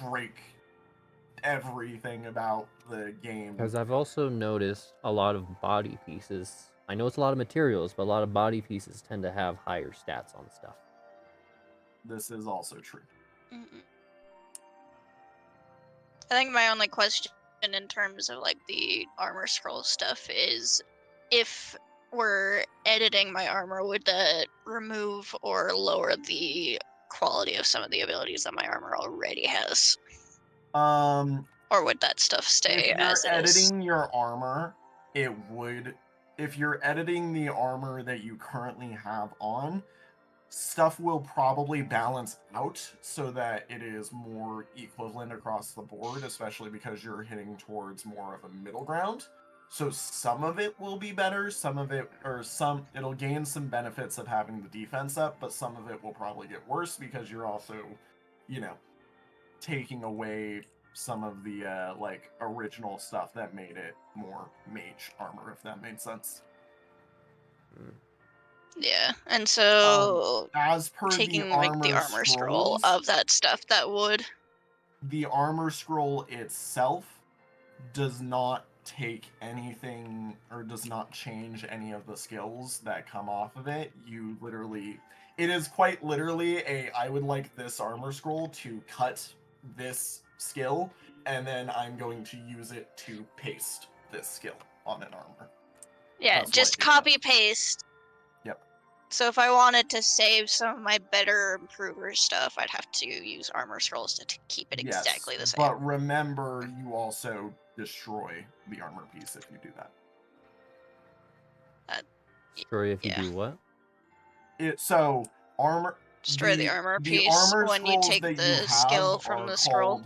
break everything about the game. Because I've also noticed a lot of body pieces. I know it's a lot of materials, but a lot of body pieces tend to have higher stats on stuff. This is also true. I think my only question in terms of like the armor scroll stuff is, if we're editing my armor, would that remove or lower the quality of some of the abilities that my armor already has? Or would that stuff stay as it is? If you're editing your armor, it would. If you're editing the armor that you currently have on, stuff will probably balance out so that it is more equivalent across the board, especially because you're hitting towards more of a middle ground. So some of it will be better, it'll gain some benefits of having the defense up, but some of it will probably get worse because you're also, taking away some of the original stuff that made it more mage armor, if that made sense. Yeah, and so as per taking the armor scroll of that stuff, that would. The armor scroll itself does not take anything or does not change any of the skills that come off of it. It is quite literally I would like this armor scroll to cut this skill, and then I'm going to use it to paste this skill on an armor. Yeah, just copy paste. Yep. So if I wanted to save some of my better improver stuff, I'd have to use armor scrolls to keep it exactly the same. But remember, you also destroy the armor piece if you do that. Destroy if you do what? Destroy the armor piece when you take the skill from the scroll.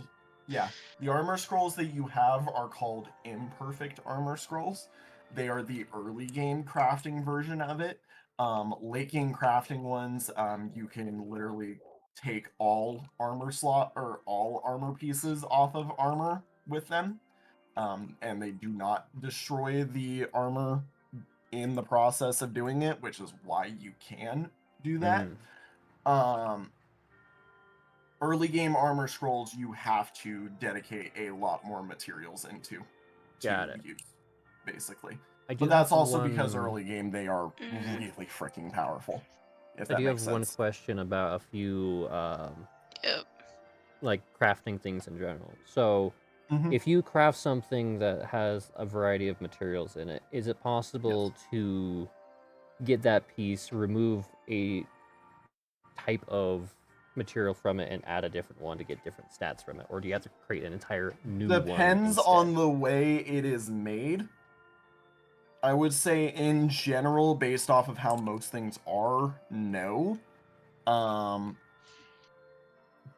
Yeah, the armor scrolls that you have are called imperfect armor scrolls. They are the early game crafting version of it. Late game crafting ones, you can literally take all armor pieces off of armor with them, and they do not destroy the armor in the process of doing it, which is why you can do that. Early game armor scrolls, you have to dedicate a lot more materials into to use, basically. But that's also because early game they are really freaking powerful. If that makes sense. I do have one question about a few like crafting things in general. So if you craft something that has a variety of materials in it, is it possible to get that piece, remove a type of material from it, and add a different one to get different stats from it? Or do you have to create an entire new one? Depends on the way it is made. I would say in general, based off of how most things are, no.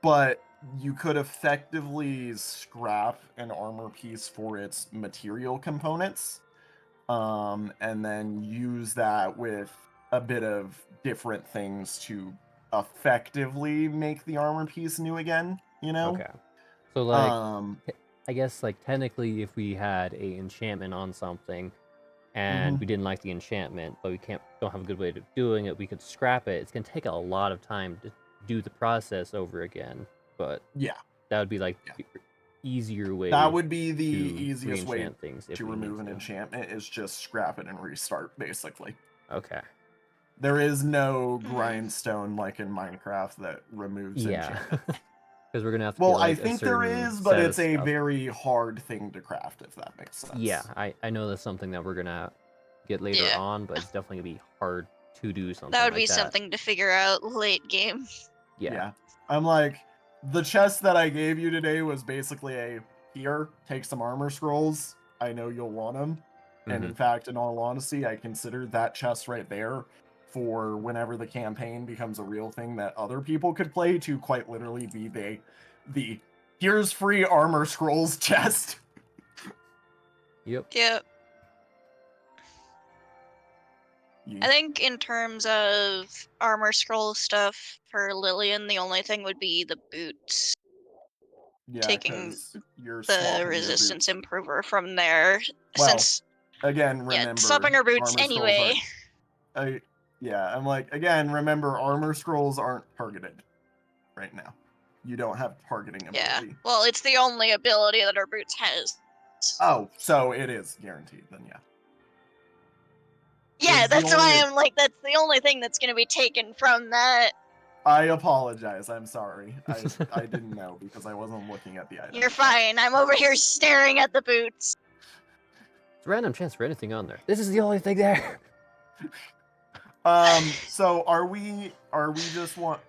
But you could effectively scrap an armor piece for its material components, and then use that with a bit of different things to effectively make the armor piece new again, Okay. So, like, I guess, like, technically, if we had a enchantment on something, and we didn't like the enchantment, but we can't don't have a good way of doing it, we could scrap it. It's gonna take a lot of time to do the process over again, but Yeah, that would be like yeah. the easier way. That would be the to easiest way re-enchant things if to we remove need an to. enchantment is just scrap it and restart, basically. Okay. There is no grindstone like in Minecraft that removes Yeah. enchantment. Because we're gonna have to Well, get like I a think there certain is, but set of it's a stuff. very hard thing to craft, if that makes sense. Yeah, I know that's something that we're gonna get later Yeah. on, but it's definitely gonna be hard to do something That would like be something to figure out late game. Yeah. I'm like, the chest that I gave you today was basically a, here, take some armor scrolls. I know you'll want them. And in fact, in all honesty, I consider that chest right there for whenever the campaign becomes a real thing that other people could play to quite literally be the here's free armor scrolls chest. Yep. Yep. I think in terms of armor scroll stuff for Lillian, the only thing would be the boots. Yeah, taking you're the resistance improver from there. Well, since again, remember, yeah, swapping our boots armor scrolls anyway. Yeah, I'm like, again, remember, armor scrolls aren't targeted right now. You don't have targeting ability. Yeah, well, it's the only ability that our boots has. Oh, so it is guaranteed, then yeah. Yeah, It's the that's why only- I'm like, that's the only thing that's going to be taken from that. I apologize, I'm sorry. I didn't know because I wasn't looking at the item. You're fine, I'm over here staring at the boots. It's a random chance for anything on there. This is the only thing there. So are we just want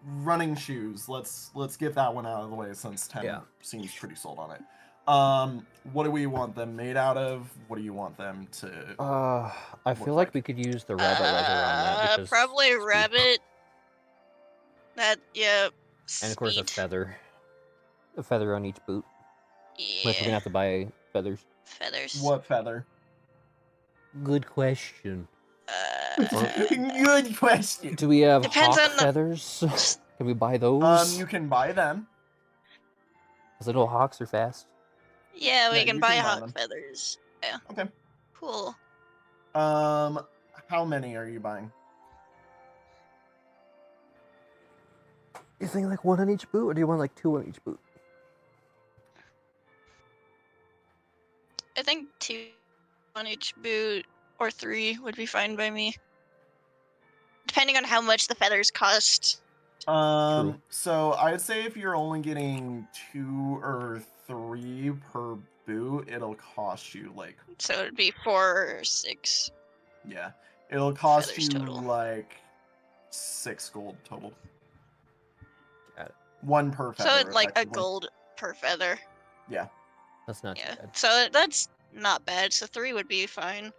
running shoes? Let's get that one out of the way since Tim seems pretty sold on it. What do we want them made out of? What do you want them to I feel like we could use the rabbit leather on that because probably speed. rabbit. That And of course speed. a feather on each boot. Yeah. Unless we're gonna have to buy feathers. Feathers. What feather? Good question. Good question. Do we have Depends hawk on the- feathers? Can we buy those? You can buy them. Because little hawks are fast. Yeah, we Yeah, can you buy can buy hawk them. feathers. Yeah. Okay. Cool. How many are you buying? You think like one on each boot, or do you want like two on each boot? I think 2 on each boot or 3 would be fine by me. Depending on how much the feathers cost. True. So I'd say if you're only getting 2 or 3 per boot, it'll cost you like. So it'd be 4 or 6. Yeah, it'll cost Feathers you total. like 6 gold total. Got it. 1 per feather. So it's like a effectively. gold per feather. Yeah. That's not Yeah. too bad. So that's not bad. So 3 would be fine.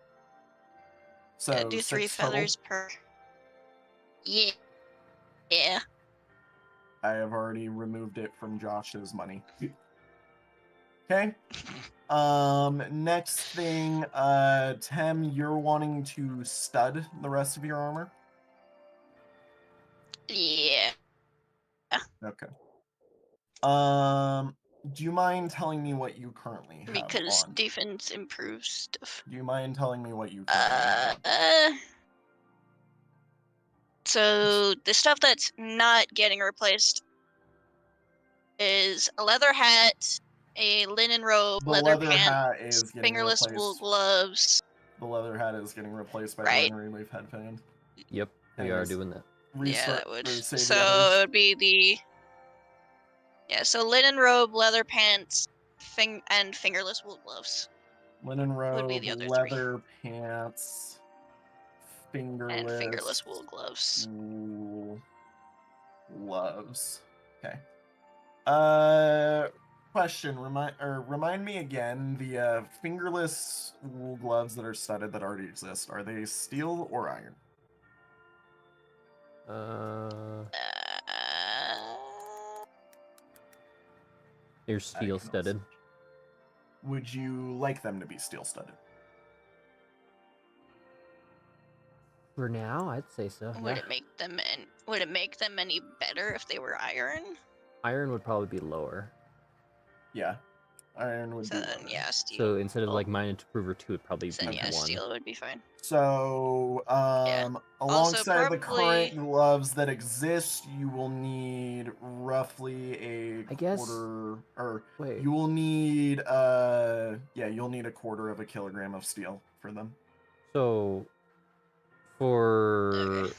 So Yeah, do 3 6 total? feathers per. Yeah. Yeah. I have already removed it from Josh's money. Okay. Next thing, Tem, you're wanting to stud the rest of your armor? Yeah. Okay. Do you mind telling me what you currently have Because on? defense improves stuff. Do you mind telling me what you currently have on? So the stuff that's not getting replaced is a leather hat, a linen robe, The leather leather hat pants, is getting fingerless replaced. wool gloves. The leather hat is getting replaced by Right. the relief headband. Yep, we are Anyways. doing that. Yeah, that would. say the So others. it would be the. Yeah, so linen robe, leather pants, and fingerless wool gloves. Linen would be robe, the other 3. leather pants, fingerless, And fingerless wool gloves. wool gloves. Okay. Question. Remind me again. The fingerless wool gloves that are studded that already exist. Are they steel or iron? They're steel studded. Would you like them to be steel studded? For now, I'd say so. Would Yeah. it make them any better if they were iron? Iron would probably be lower. Yeah. Iron would So be then, 1. yeah, steel. So instead of like mine to prove 2, it'd probably So then, be yeah, 1. steel would be fine. So, Yeah. alongside the probably- current gloves that exist, you will need roughly a I guess- quarter, or Wait. you will need, you'll need a quarter of a kilogram of steel for them. So for Okay.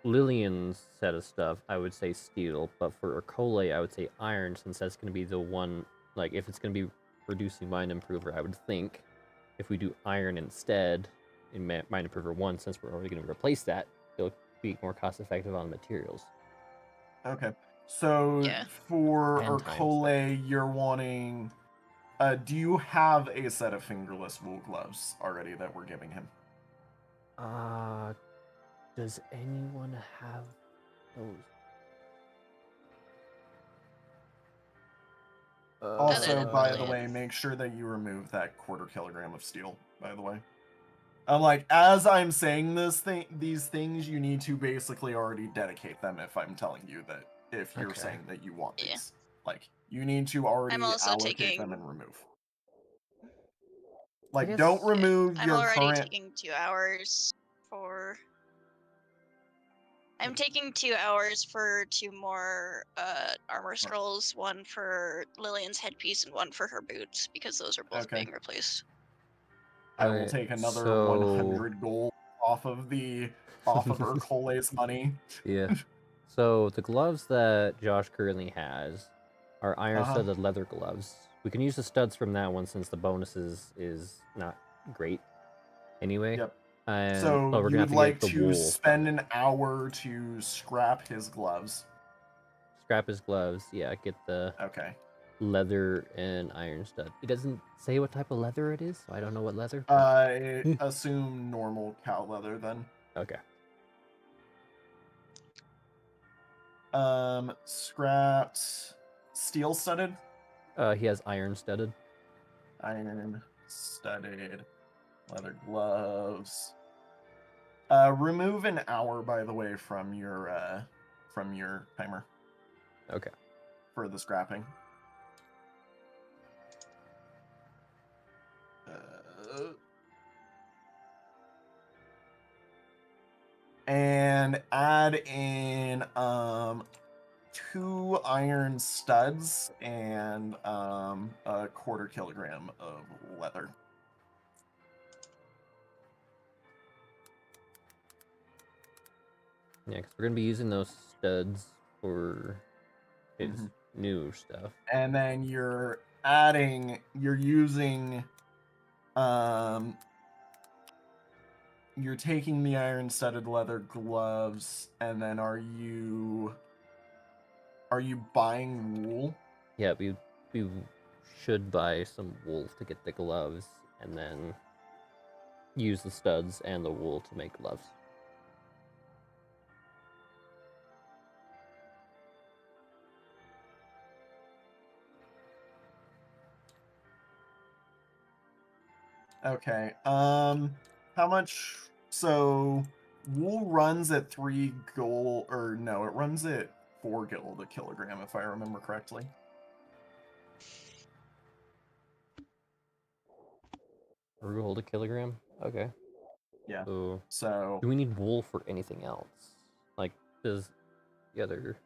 Lillian's set of stuff, I would say steel, but for Ercole, I would say iron, since that's going to be the one, like, if it's going to be reducing Mind Improver, I would think if we do iron instead in Mind Improver 1, since we're already going to replace that, it'll be more cost effective on materials. Okay. So Yeah. for And time Ercole, you're wanting, do you have a set of fingerless wool gloves already that we're giving him? Does anyone have those? Also, by the Lillian. way, make sure that you remove that quarter kilogram of steel, by the way. I'm like, as I'm saying these things, you need to basically already dedicate them if I'm telling you that, if you're Okay. saying that you want Yeah. these. Like, you need to already also allocate taking- them and remove. Like, guess- don't remove I'm your already current... taking 2 hours for... I'm taking 2 hours for 2 more armor scrolls, 1 for Lillian's headpiece and 1 for her boots, because those are both Okay. being replaced. I will Alright, take another so- 100 gold off of Ercole's money. Yeah. So the gloves that Josh currently has are iron-studded leather gloves. We can use the studs from that one since the bonuses is not great anyway. Yep. And, So we're you gonna have would to like get the to wool spend from an hour to scrap his gloves. scrap his gloves. Yeah, get the Okay. leather and iron stud. It doesn't say what type of leather it is, so I don't know what leather. Assume normal cow leather then. Okay. Scrapped steel studded? He has iron studded. Iron studded leather gloves. Remove an hour, by the way, from your timer Okay. for the scrapping. And add in 2 iron studs and a quarter kilogram of leather. Yeah, because we're gonna be using those studs for his new stuff. And then you're using you're taking the iron studded leather gloves, and then are you buying wool? Yeah, we should buy some wool to get the gloves, and then use the studs and the wool to make gloves. Okay. How much? So wool runs at 3 gold, or no, it runs at 4 gold a kilogram, if I remember correctly. Gold a kilogram? Okay. Yeah. So do we need wool for anything else? Like, does the other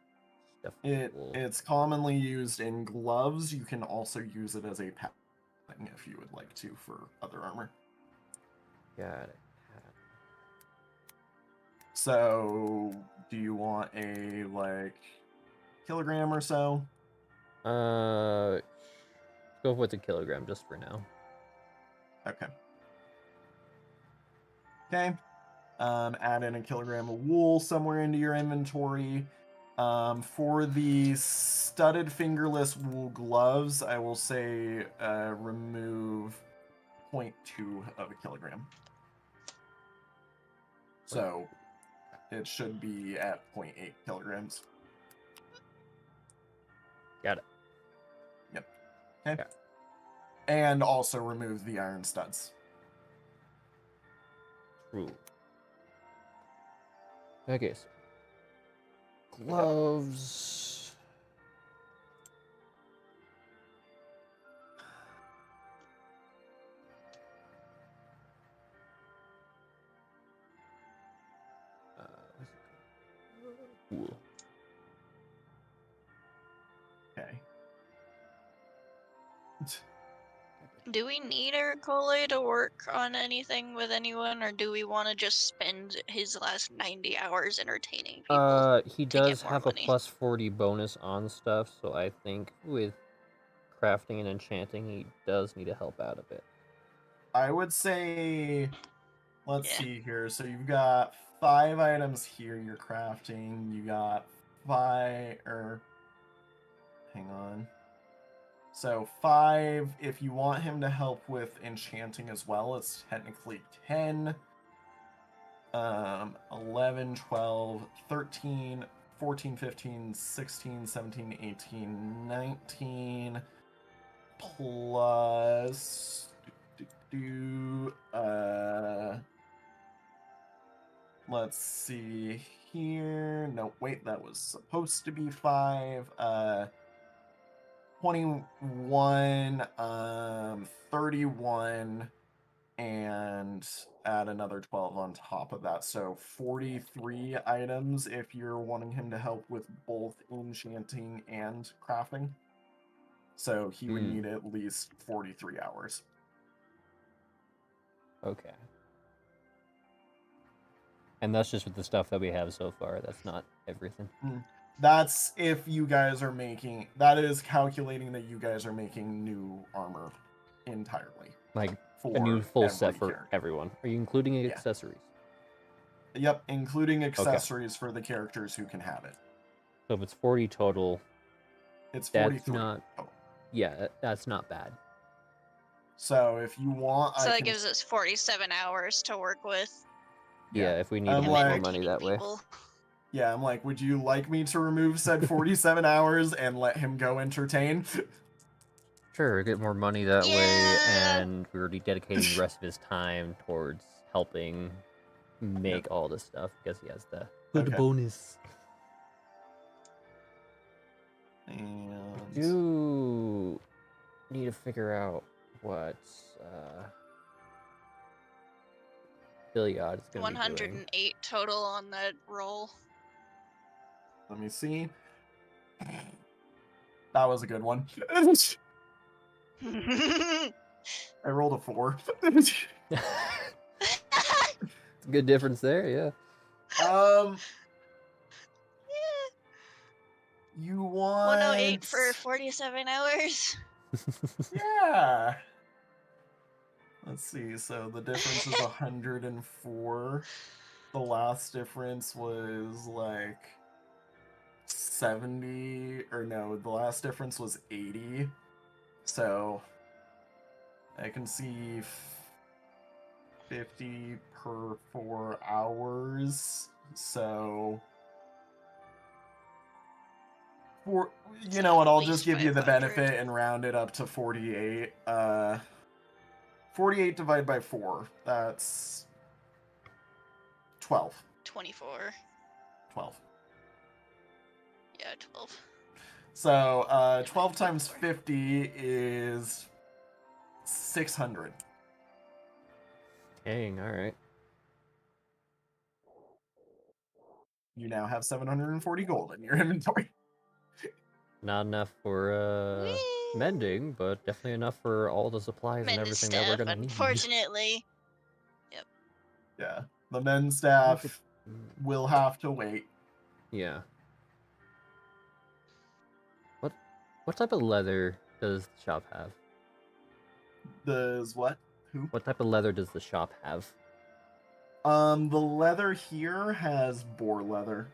stuff wool? It's commonly used in gloves. You can also use it as a padding if you would like to for other armor. Got it. So, do you want a, kilogram or so? Go with a kilogram just for now. Okay. Okay. Add in a kilogram of wool somewhere into your inventory. For the studded fingerless wool gloves, I will say remove 0.2 of a kilogram. So it should be at 0.8 kilograms. Got it. Yep. Okay. Okay. And also remove the iron studs. Ooh. Okay, so gloves. Okay. Do we need Ercole to work on anything with anyone, or do we want to just spend his last 90 hours entertaining people? He to get does more have money? a plus 40 bonus on stuff, so I think with crafting and enchanting, he does need to help out a bit. I would say, let's Yeah. see here. So you've got 5 items here you're crafting. You got 5, hang on. So 5, if you want him to help with enchanting as well, it's technically 10. 11, 12, 13, 14, 15, 16, 17, 18, 19, plus... let's see here. No, wait, that was supposed to be 5. 21, 31, and add another 12 on top of that. So 43 items if you're wanting him to help with both enchanting and crafting. So he would need at least 43 hours. Okay. And that's just with the stuff that we have so far. That's not everything. That's if you guys are making... That is calculating that you guys are making new armor entirely. Like a new full set for character. everyone. Are you including accessories? Yep, including accessories for the characters who can have it. So if it's 40 total, it's 43 total. Yeah, that's not bad. So if you want, so that gives us 47 hours to work with. Yeah, if we need to make more money that way. Yeah, I'm like, would you like me to remove said 47 hours and let him go entertain? Sure, get more money that way, and we're already dedicating the rest of his time towards helping make all this stuff because he has the good bonus. And do need to figure out what Iliad is going to be doing. 108 total on that roll. Let me see. That was a good one. I rolled a 4. It's a good difference there, yeah. You want 108 for 47 hours? Yeah. Let's see. So the difference is 104. The last difference was like 70, or no, the last difference was 80. So I can see 50 per 4 hours. So you know what, I'll just give you the benefit and round it up to 48. 48 divided by 4, that's 12. 24. 12. Yeah, 12. So 12 times 50 is 600. Dang, alright. You now have 740 gold in your inventory. Not enough for mending, but definitely enough for all the supplies and everything that we're gonna need. Unfortunately. Yep. Yeah. The mend staff will have to wait. Yeah. What type of leather does the shop have? Does what? Who? What type of leather does the shop have? The leather here has boar leather.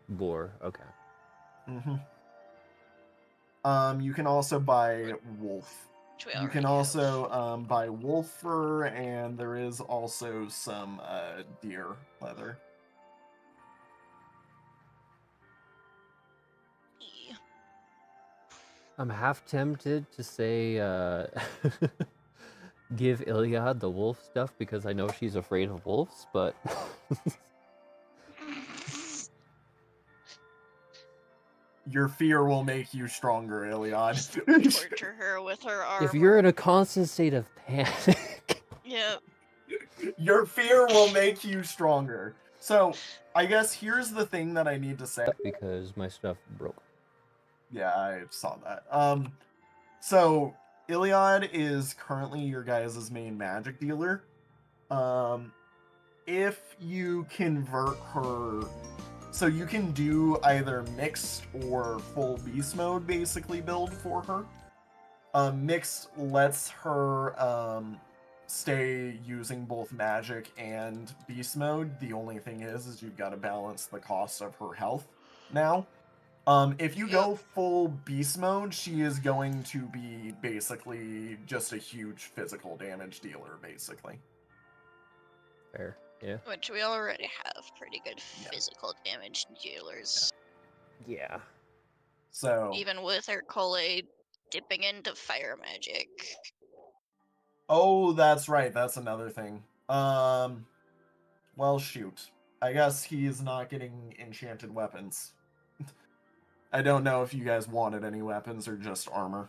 Boar, okay. You can also buy wolf. You can also buy wolf fur, and there is also some deer leather. I'm half tempted to say give Iliad the wolf stuff because I know she's afraid of wolves, but your fear will make you stronger, Iliad. Torture her with her armor. If you're in a constant state of panic. Yep. Your fear will make you stronger. So, I guess here's the thing that I need to say. Because my stuff broke. Yeah, I saw that. So Iliad is currently your guys' main magic dealer. If you convert her, so you can do either mixed or full beast mode basically build for her. Mixed lets her stay using both magic and beast mode. The only thing is you've got to balance the cost of her health now. If you go full beast mode, she is going to be basically just a huge physical damage dealer, basically. Fair, yeah. Which we already have pretty good physical damage dealers. Yeah. So even with her Kool-Aid dipping into fire magic. Oh, that's right. That's another thing. Well, shoot. I guess he's not getting enchanted weapons. I don't know if you guys wanted any weapons or just armor.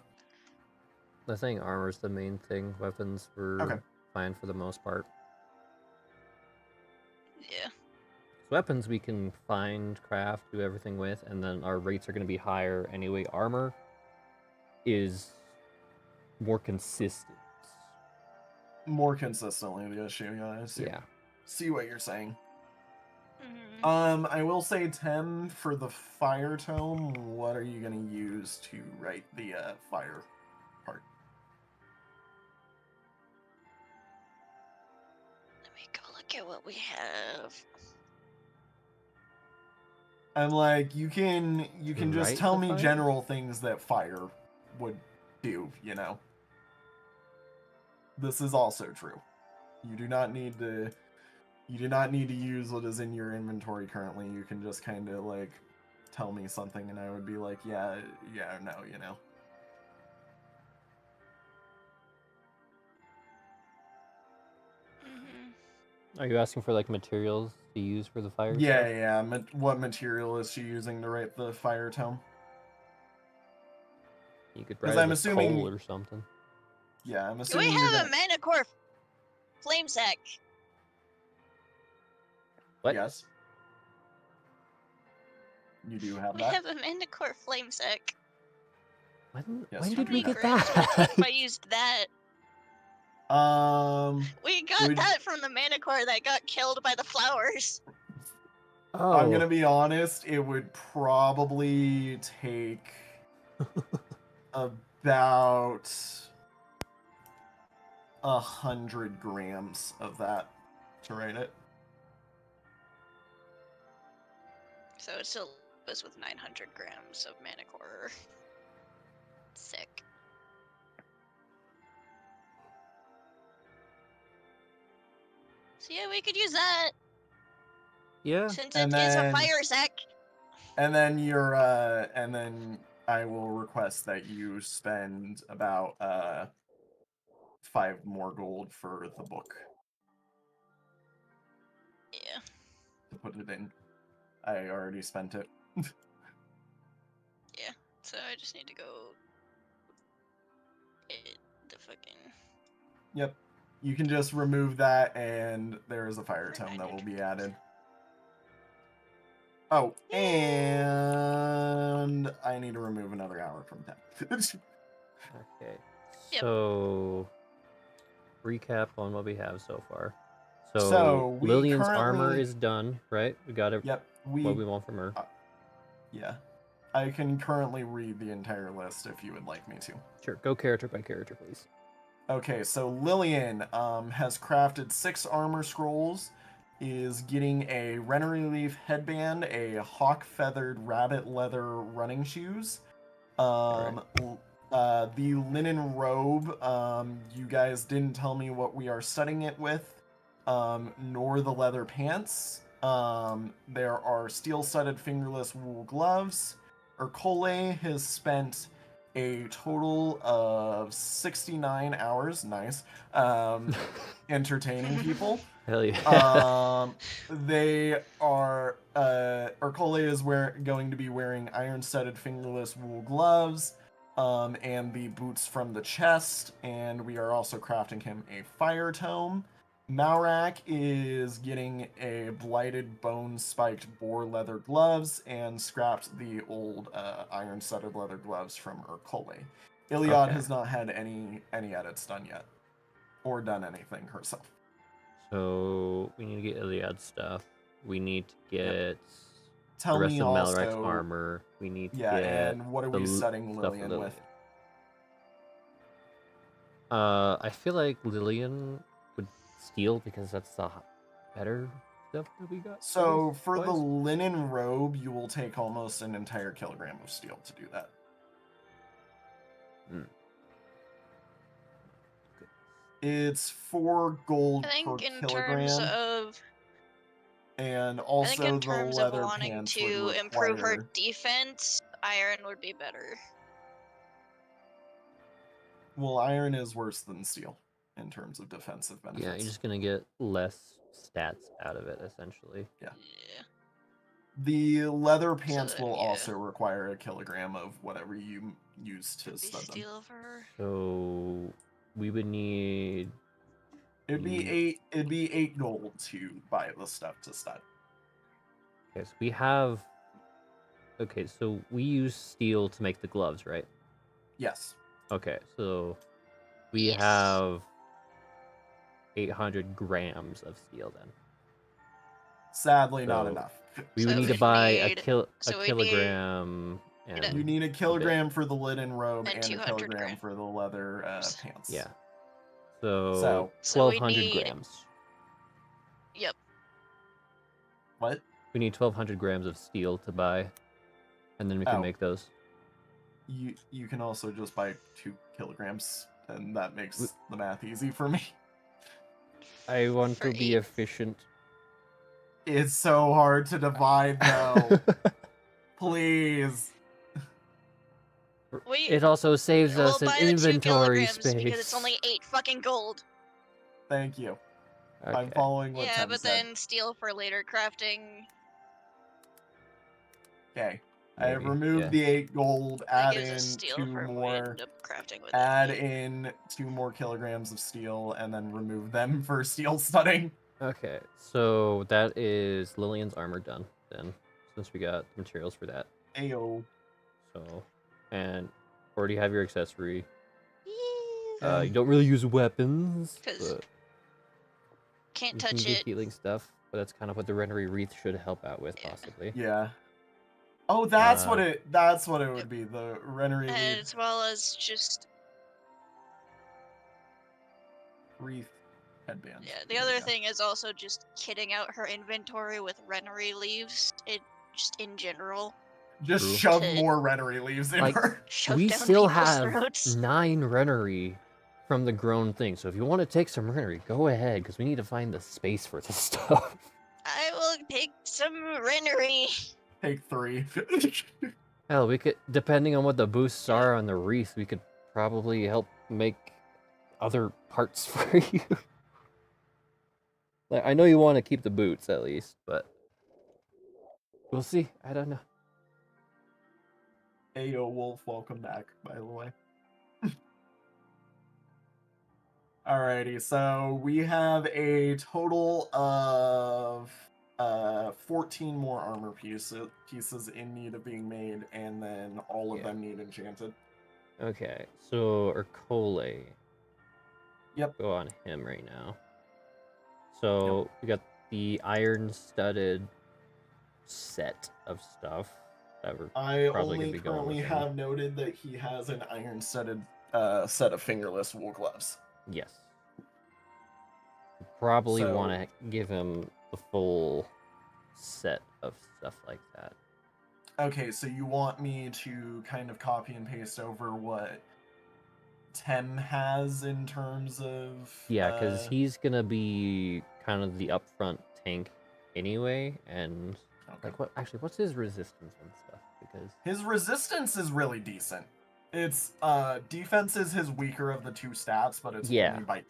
I think armor's the main thing. Weapons were fine for the most part. Yeah. Weapons we can find, craft, do everything with, and then our rates are going to be higher anyway. Armor is more consistent. More consistently the issue, yeah. See what you're saying. Mm-hmm. I will say, Tem, for the fire tome, what are you going to use to write the fire part? Let me go look at what we have. I'm like, you can just tell me general things that fire would do, you know. This is also true. You do not need to use what is in your inventory currently. You can just kind of like tell me something and I would be like, yeah, or no, you know. Are you asking for like materials to use for the fire stuff? Yeah. What material is she using to write the fire tome? You could write it with coal or something. Yeah, I'm assuming we have a mana core flame sack. What? Yes. You do have that? We have a mana core flame sack. When did we get that? I used that. We got that from the mana core that got killed by the flowers. Oh. I'm gonna be honest, it would probably take about 100 grams of that to write it. So it still was with 900 grams of mana core. Sick. So yeah, we could use that. Yeah. Since it is a fire sack. And then and then I will request that you spend about 5 more gold for the book. Yeah. To put it in. I already spent it. Yeah. So I just need to go the fucking. Yep. You can just remove that and there is a fire tome that will be added. Oh, and I need to remove another hour from that. Okay. So, recap on what we have so far. So Lillian's armor is done, right? We got it. Yep. What we want from her. Yeah. I can currently read the entire list if you would like me to. Sure. Go character by character, please. Okay, so Lillian has crafted 6 armor scrolls, is getting a Rennery Leaf headband, a hawk-feathered rabbit leather running shoes, the linen robe, you guys didn't tell me what we are studying it with, nor the leather pants. There are steel-studded fingerless wool gloves. Ercole has spent a total of 69 hours, nice, entertaining people. Hell yeah. They are, Ercole is going to be wearing iron-studded fingerless wool gloves, and the boots from the chest, and we are also crafting him a fire tome. Malrak is getting a blighted bone-spiked boar leather gloves and scrapped the old iron-studded leather gloves from Urkole. Iliad Okay. has not had any edits done yet, or done anything herself. So we need to get Iliad stuff. We need to get the Tell rest me of Malrak's also, armor. We need to yeah, get and what are we setting stuff for Lillian with? I feel like Lillian would steal because that's the better stuff that we got. So for the linen robe, you will take almost an entire kilogram of steel to do that. It's 4 gold per kilogram. And also I think in terms of leather wanting pants to would improve her require... defense, iron would be better. Well, iron is worse than steel in terms of defensive benefits. Yeah, you're just gonna get less stats out of it, essentially. Yeah. The leather pants will also require a kilogram of whatever you use to stud them. So we would need... It'd be 8 gold to buy the stuff to stud. Okay, so we have... Okay, so we use steel to make the gloves, right? Yes. Okay, so we have 800 grams of steel then. Sadly, not enough. We would need to buy a kilogram. You need a kilogram for the linen robe and a kilogram for the leather pants. Yeah. So 1,200 grams. Yep. What? We need 1,200 grams of steel to buy, and then we can make those. You can also just buy 2 kilograms, and that makes the math easy for me. I want to be efficient. It's so hard to divide, though. Please. It also saves us an inventory space. Because it's only 8 fucking gold. Thank you. Okay. I'm following what Tim but said. then steel for later crafting. Okay. I have removed the 8 gold, add in 2 more, add in 2 more kilograms of steel, and then remove them for steel studding. Okay, so that is Lillian's armor done, then, since we got materials for that. Ayo. So, and already have your accessory. Yeah. You don't really use weapons, but can't touch it. Healing stuff, but that's kind of what the Renery Wreath should help out with, possibly. Yeah. Oh, that's what it would be, the Renery Wreath. As well as just Wreath headband. Yeah, the other thing is also just kitting out her inventory with Renery leaves, just in general. Just shove more Renery leaves in her. We still have 9 Renery from the grown thing, so if you want to take some Renery, go ahead, because we need to find the space for this stuff. I will take some Renery. Take 3. Hell, we could, depending on what the boosts are on the wreath, we could probably help make other parts for you. Like, I know you want to keep the boots at least, but we'll see. I don't know. Ayo Wolf, welcome back, by the way. Alrighty, so we have a total of 14 more armor pieces in need of being made, and then all of them need enchanted. Okay, so Urkole. Yep. Go on him right now. So we got the iron-studded set of stuff that we're probably going to be going with. I only currently have noted that he has an iron-studded set of fingerless wool gloves. Yes. Probably want to give him the full set of stuff like that. Okay, so you want me to kind of copy and paste over what Tem has in terms of... Yeah, because he's going to be kind of the upfront tank anyway, and... Like, what's his resistance and stuff? Because his resistance is really decent. It's, defense is his weaker of the 2 stats, but it's only by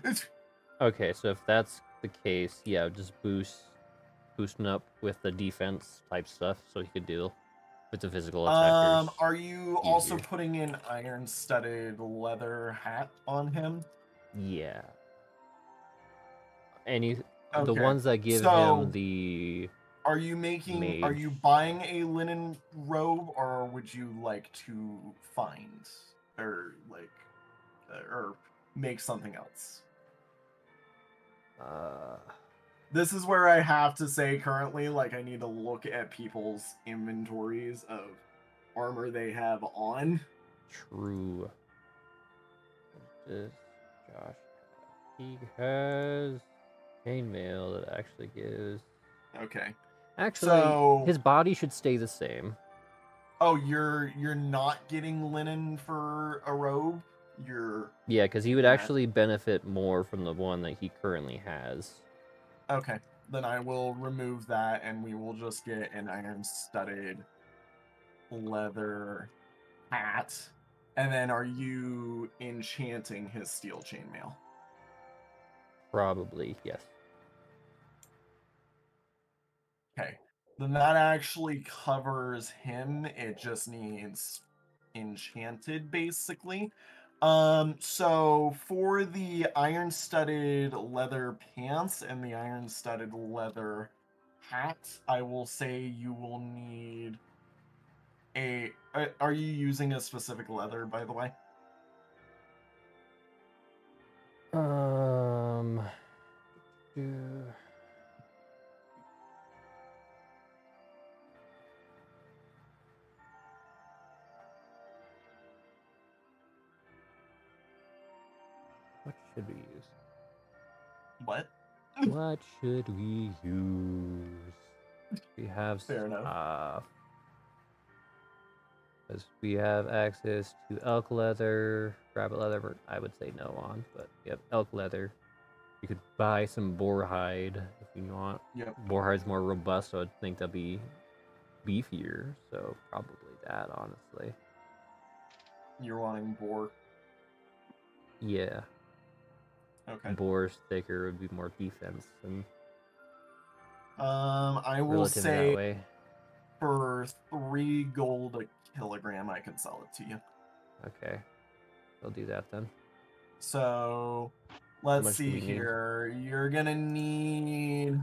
2. Okay, so if that's the case, yeah, just boosting up with the defense type stuff so he could deal with the physical attackers. Are you also putting in iron-studded leather hat on him? Yeah. the ones that give him the. Are you buying a linen robe, or would you like to find or or make something else? This is where I have to say currently, I need to look at people's inventories of armor they have on. True. This Josh, he has chainmail that actually gives. Okay. Actually, his body should stay the same. Oh, you're not getting linen for a robe? Yeah, because he would actually benefit more from the one that he currently has. Okay, then I will remove that, and we will just get an iron-studded leather hat. And then are you enchanting his steel chainmail? Probably, yes. Okay, then that actually covers him. It just needs enchanted, basically. So for the iron-studded leather pants and the iron-studded leather hat, I will say you will need a... Are you using a specific leather, by the way? What should we use? What? What should we use? We have Fair enough. Because we have access to elk leather, rabbit leather. I would say no on, but we have elk leather. You could buy some boar hide if you want. Yep. Boar hide's more robust, so I'd think that'd be beefier. So probably that, honestly. You're wanting boar? Yeah. Okay. Boar's thicker would be more defense and. I will say that way. For 3 gold a kilogram, I can sell it to you. Okay, I'll do that then. So let's see here. You're gonna need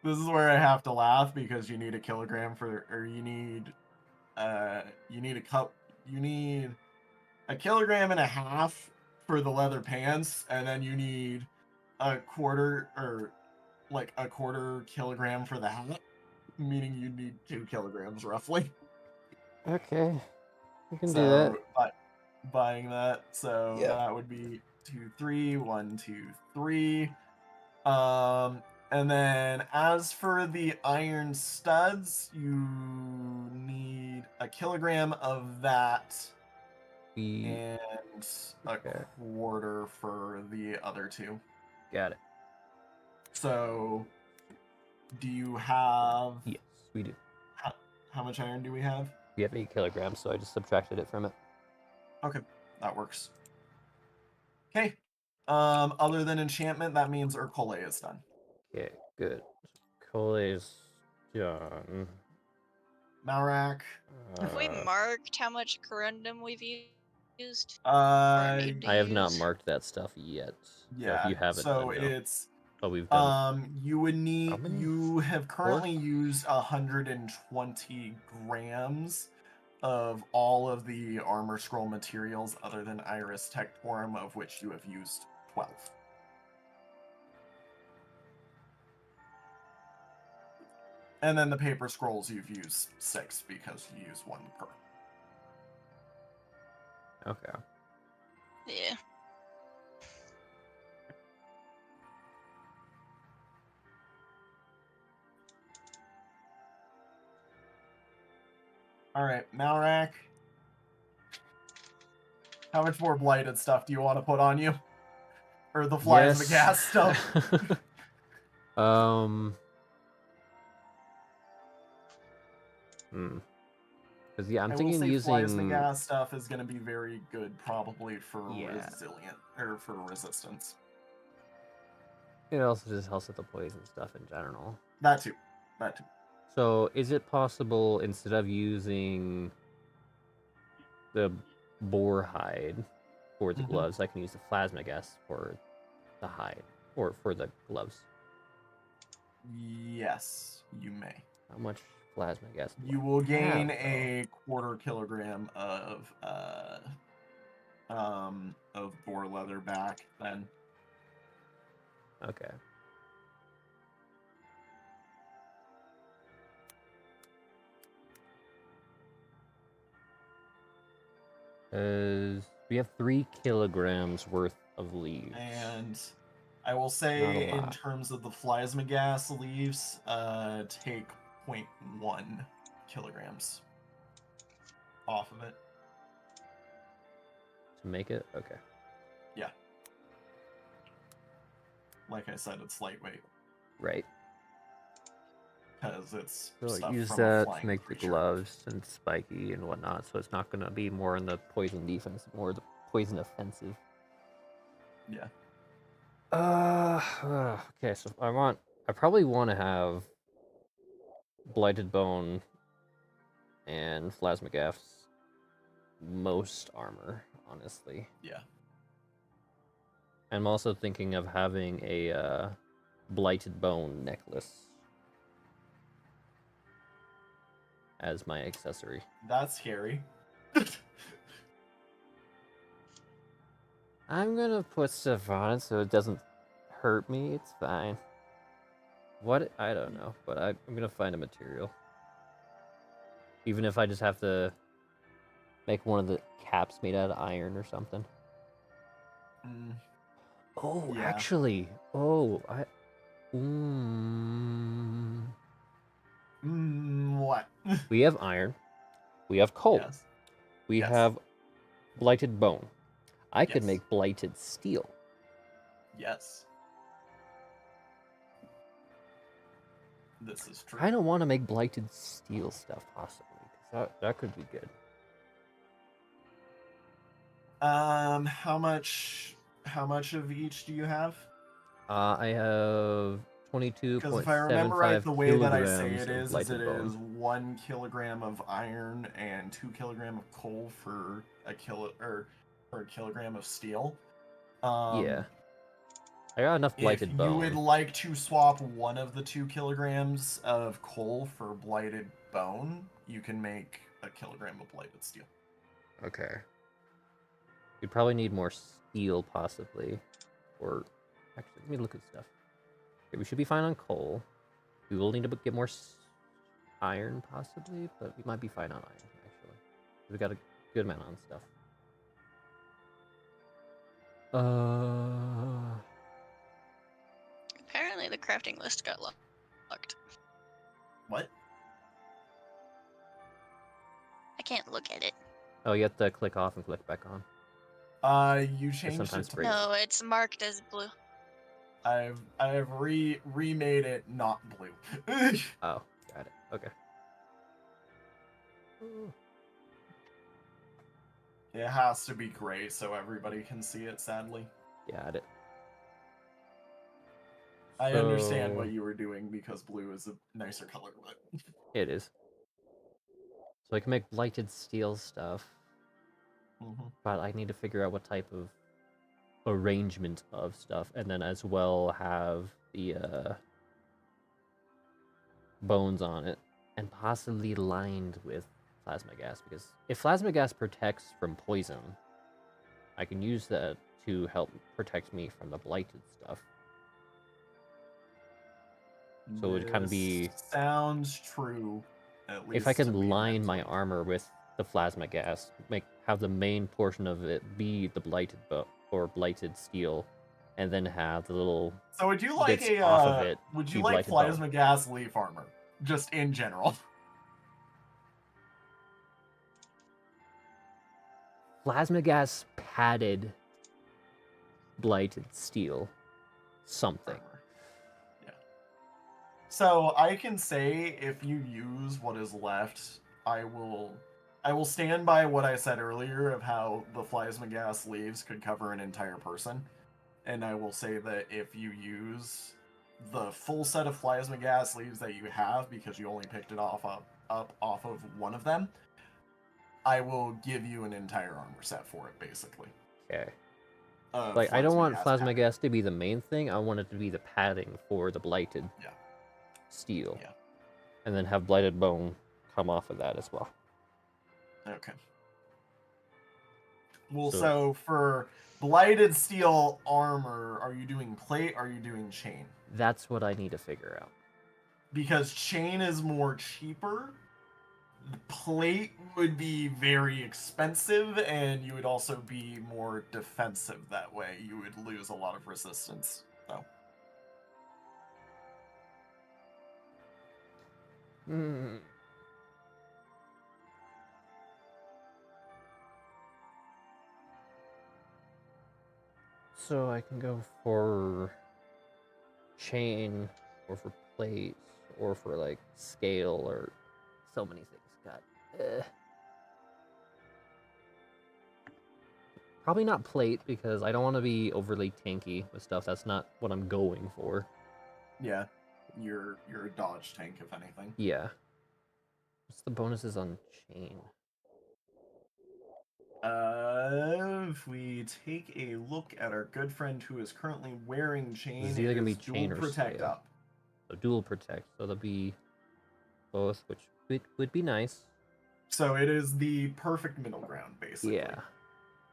this is where I have to laugh because you need a kilogram you need a kilogram and a half for the leather pants, and then you need a quarter kilogram for the hat, meaning you need 2 kilograms roughly. Okay, we can do that. Buying that, so that would be 2, 3, 1, 2, 3. And then as for the iron studs, you need a kilogram of that and a quarter for the other 2. Got it. So, do you have... Yes, we do. How much iron do we have? We have 8 kilograms, so I just subtracted it from it. Okay, that works. Okay. Other than enchantment, that means Urkole is done. Okay, good. Urkole is done. Malrak. Have we marked how much corundum we've used? I have not marked that stuff yet. Yeah. So if you haven't, so it's. Oh, we've done. You would need. You have currently used 120 grams of all of the armor scroll materials other than Iris Tectorum, of which you have used 12. And then the paper scrolls you've used 6 because you use 1 per. Okay. Yeah. All right, Malrak. How much more blighted stuff do you want to put on you? Or the flies and the gas stuff? Because I'm thinking using flies and the gas stuff is going to be very good, probably for resilient or for resistance. It also just helps with the poison stuff in general. That too. So, is it possible instead of using the boar hide for the Mhm. gloves, I can use the plasma gas for the hide, or for the gloves. Yes, you may. How much plasma gas? You will gain have, a quarter kilogram of boar leather back then. Okay. We have 3 kilograms worth of leaves. And I will Not say, a in lot. terms of the plasma gas leaves, take 0.1 kilograms off of it. To make it? Okay. Yeah. Like I said, it's lightweight. Right. Because it's So stuff use from a that flying to make the creature. gloves and spiky and whatnot, so it's not going to be more in the poison defense, more the poison offensive. Yeah. Okay, so I probably want to have blighted bone and Plasmagaff's most armor, honestly. Yeah. I'm also thinking of having a blighted bone necklace as my accessory. That's scary. I'm gonna put stuff on it so it doesn't hurt me. It's fine. What? I don't know, but I'm gonna find a material. Even if I just have to make one of the caps made out of iron or something. Oh, Yeah. actually. Oh, What? We have iron. We have coal. Yes. We Yes. have blighted bone. I could Yes. make blighted steel. Yes. This is true. I don't want to make blighted steel stuff, possibly, because that could be good. How much of each do you have? I have 22.75 Because if I remember right, the way that I say it kilograms of is it blighted bone. is 1 kilogram of iron and 2 kilogram of coal for a kilogram of steel. Yeah. I got enough If blighted bone. you would like to swap one of the 2 kilograms of coal for blighted bone, you can make a kilogram of blighted steel. Okay. We'd probably need more steel, possibly. Or, actually, let me look at stuff. Okay, we should be fine on coal. We will need to get more iron, possibly, but we might be fine on iron, actually. We got a good amount on stuff. Apparently the crafting list got locked. What? I can't look at it. Oh, you have to click off and click back on. You changed sometimes it to breaks. No, it's marked as blue. I've remade it not blue. Oh, got it. Okay. It has to be gray so everybody can see it, sadly. Got it. I understand what you were doing because blue is a nicer color, but It is. So I can make blighted steel stuff. But I need to figure out what type of arrangement of stuff, and then as well have the bones on it, and possibly lined with plasma gas, because if plasma gas protects from poison, I can use that to help protect me from the blighted stuff. So it would kind of be... Sounds true, at least if I to can me line my mentally. armor with the plasma gas, have the main portion of it be the blighted or blighted steel, and then have the little So would you like bits off of it would you be like blighted bone. plasma gas leaf armor? Just in general. Plasma gas padded blighted steel something. Armor. Yeah. So I can say if you use what is left, I will stand by what I said earlier of how the plasma gas leaves could cover an entire person. And I will say that if you use the full set of plasma gas leaves that you have, because you only picked it up off of one of them, I will give you an entire armor set for it, basically. Okay. Like, I don't want plasma padding. gas to be the main thing. I want it to be the padding for the blighted steel. Yeah. And then have blighted bone come off of that as well. Okay. Well, so for blighted steel armor, are you doing plate or are you doing chain? That's what I need to figure out. Because chain is more cheaper. Plate would be very expensive, and you would also be more defensive that way. You would lose a lot of resistance, though. Hmm. So I can go for chain, or for plates, or for like scale, or so many things. God. Probably not plate, because I don't want to be overly tanky with stuff. That's not what I'm going for. Yeah, you're a dodge tank, if anything. Yeah. What's the bonuses on chain? If we take a look at our good friend who is currently wearing chain, It's either gonna be dual chain or protect scale. up. So dual protect. So there'll be both, which would be nice. So it is the perfect middle ground, basically. Yeah.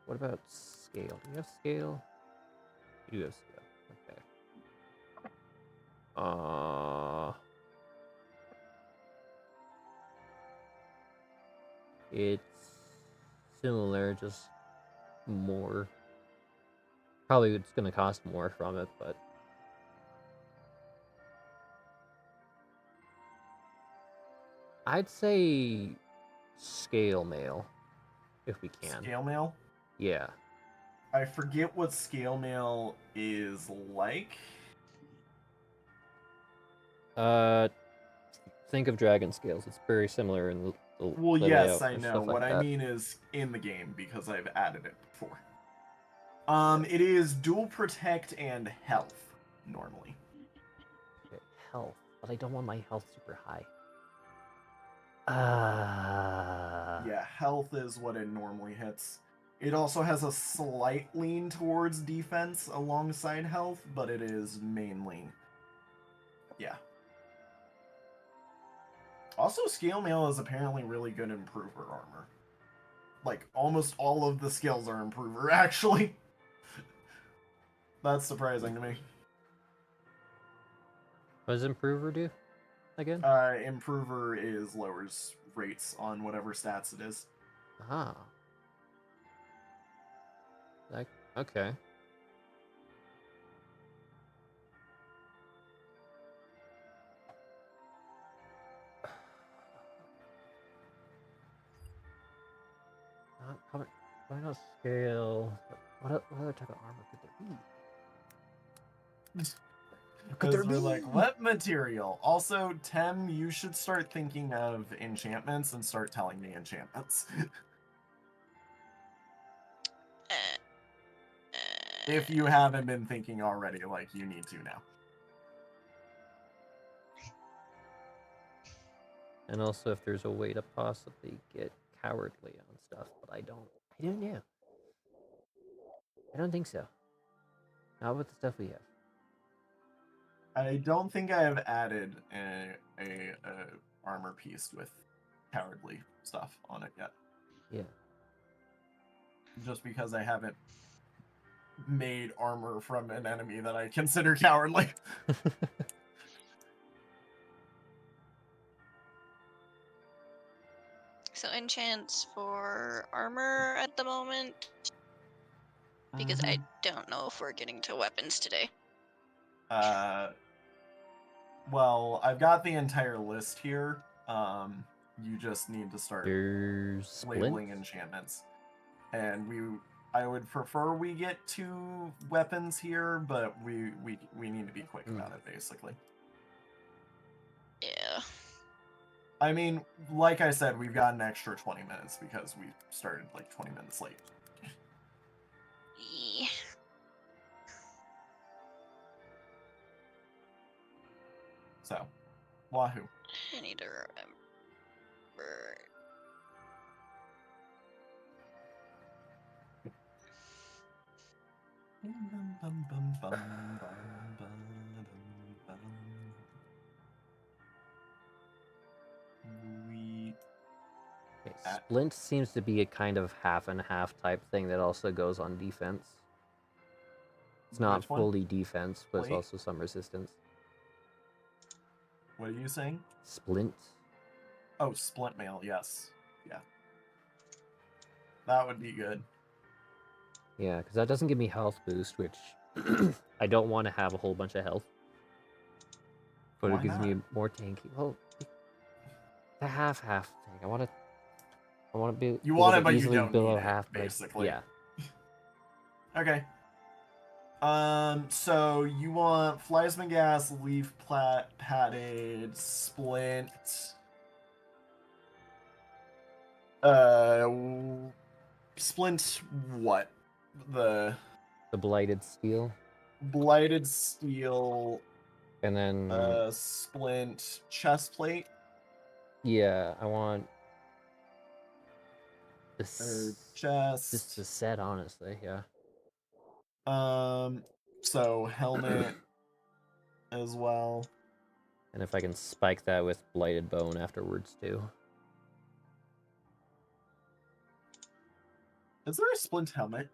What about scale? Do you have scale? You do have scale. Okay. It's similar, just more. Probably it's gonna cost more from it, but I'd say scale mail if we can. Scale mail? Yeah. I forget what scale mail is like. Think of dragon scales. It's very similar in the Well, the yes, layout I and know. stuff like What I that. mean is in the game because I've added it before. It is dual protect and health normally. Okay, health, but I don't want my health super high. Yeah, health is what it normally hits. It also has a slight lean towards defense alongside health, but it is mainly, yeah. Also, scale mail is apparently really good improver armor. Like, almost all of the skills are improver, actually. That's surprising to me. What does improver do again? Improver is lowers rates on whatever stats it is. Ah. Like, okay. Probably not scale. What other type of armor could there be? Because we're like, what material? Also, Tem, you should start thinking of enchantments and start telling me enchantments. If you haven't been thinking already, like, you need to now. And also if there's a way to possibly get cowardly on stuff, but I don't know. I don't think so. Not with the stuff we have. I don't think I have added a armor piece with cowardly stuff on it yet. Yeah. Just because I haven't made armor from an enemy that I consider cowardly. So enchants for armor at the moment, because I don't know if we're getting to weapons today. Well, I've got the entire list here. You just need to start labeling enchantments. And I would prefer we get 2 weapons here, but we need to be quick about it, basically. Yeah. I mean, like I said, we've got an extra 20 minutes because we started like 20 minutes late. Yeah. So, wahoo. I need to remember. Okay, Splint seems to be a kind of half and half type thing that also goes on defense. It's not fully defense, but it's also some resistance. What are you saying? Splint. Oh, splint mail, yes. Yeah. That would be good. Yeah, because that doesn't give me health boost, which I don't want to have a whole bunch of health. But it gives me more tanky. Well, the half thing. I want to be. You want it, but easily you don't below need half. it, basically. Yeah. Okay. So you want plasma gas, leaf padded, splint. Splint what? The blighted steel. Blighted steel. And then splint chest plate. Yeah, I want the chest. Just the set, honestly. Yeah. So helmet as well. And if I can spike that with blighted bone afterwards too. Is there a splint helmet?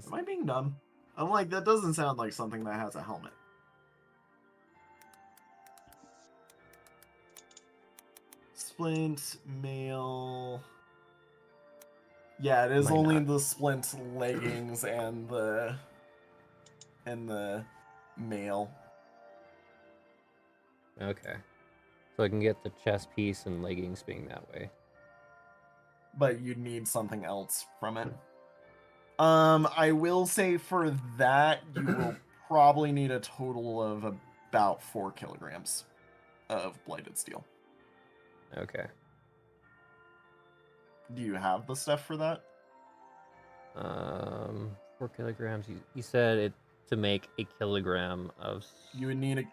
Am I being dumb? I'm like, that doesn't sound like something that has a helmet. Splint mail. Yeah, it is only the splint leggings and the mail. Okay. So I can get the chest piece and leggings being that way. But you'd need something else from it. I will say for that, you will probably need a total of about 4 kilograms of blighted steel. Okay. Do you have the stuff for that? 4 kilograms. You said it to make a kilogram of. You need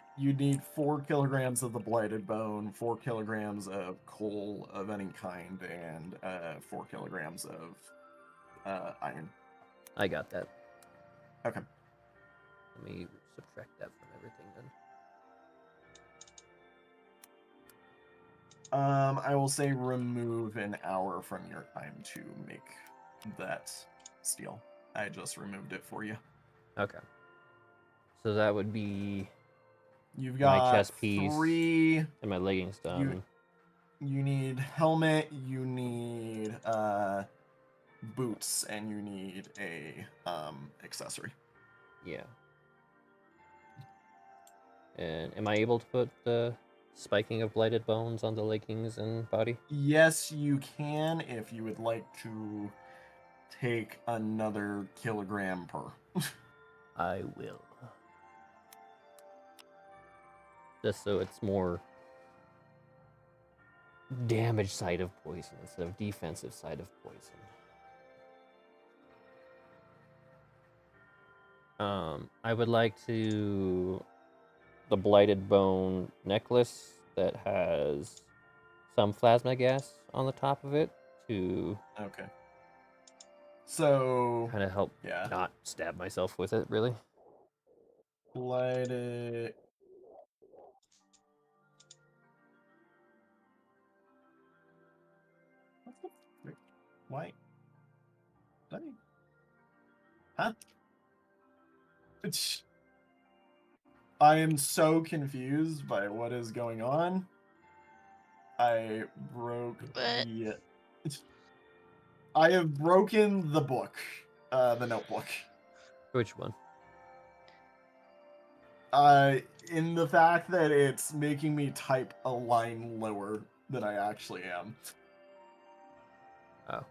4 kilograms of the blighted bone, 4 kilograms of coal of any kind, and 4 kilograms of iron. I got that. Okay. Let me subtract that from everything then. I will say remove an hour from your time to make that steel. I just removed it for you. Okay. So that would be. You've got my chest piece 3 and my leggings done. You need helmet. You need boots, and you need a accessory. Yeah. And am I able to put the spiking of blighted bones on the leggings and body? Yes, you can if you would like to take another kilogram per. I will. Just so it's more damage side of poison instead of defensive side of poison. I would like the blighted bone necklace that has some plasma gas on the top of it to Okay. So kind of help not stab myself with it, really. Blighted. Why? Huh? I am so confused by what is going on. I broke the. I have broken the book, the notebook. Which one? In the fact that it's making me type a line lower than I actually am. Oh.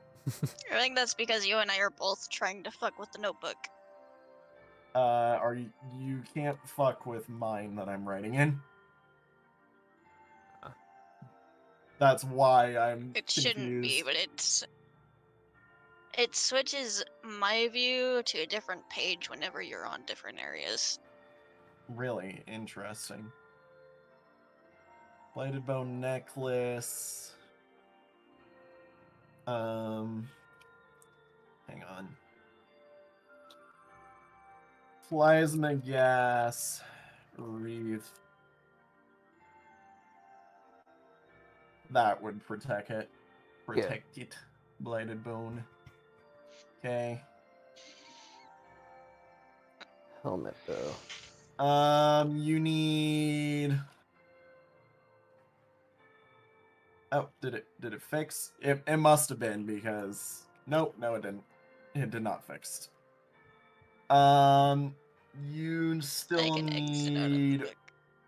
I think that's because you and I are both trying to fuck with the notebook. You can't fuck with mine that I'm writing in. That's why I'm It confused. shouldn't be, but it switches my view to a different page whenever you're on different areas. Really interesting. Blighted bone necklace. Hang on. Plasma gas wreath. That would protect it. Protect it. Blighted bone. Okay. Helmet though. You need. Oh, did it fix? It must have been because no, it didn't. It did not fix. You still need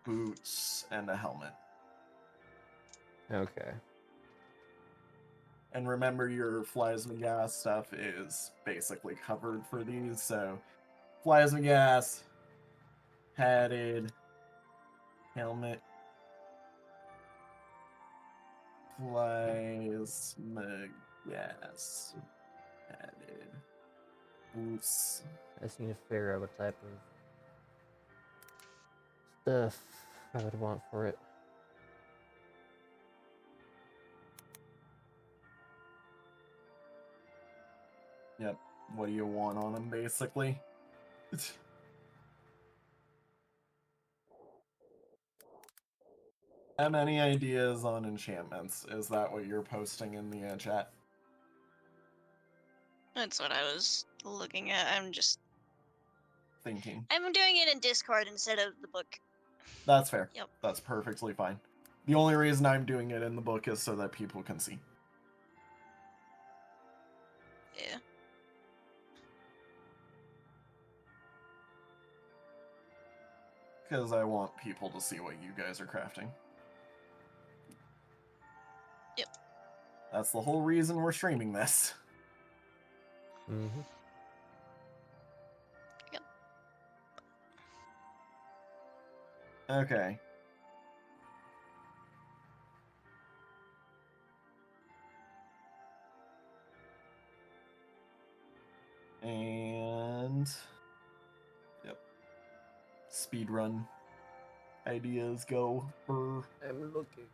boots and a helmet. Okay. And remember, your plasma gas stuff is basically covered for these. So, plasma gas, padded, helmet, plasma gas, padded, boots. I just need to figure out what type of stuff I would want for it. Yep. What do you want on them, basically? Have any ideas on enchantments? Is that what you're posting in the chat? That's what I was looking at. I'm just Thinking. I'm doing it in Discord instead of the book. That's fair. Yep. That's perfectly fine. The only reason I'm doing it in the book is so that people can see. Yeah. Because I want people to see what you guys are crafting. Yep. That's the whole reason we're streaming this. Mm-hmm. Yep. Okay. And yep. Speedrun ideas go for I'm looking.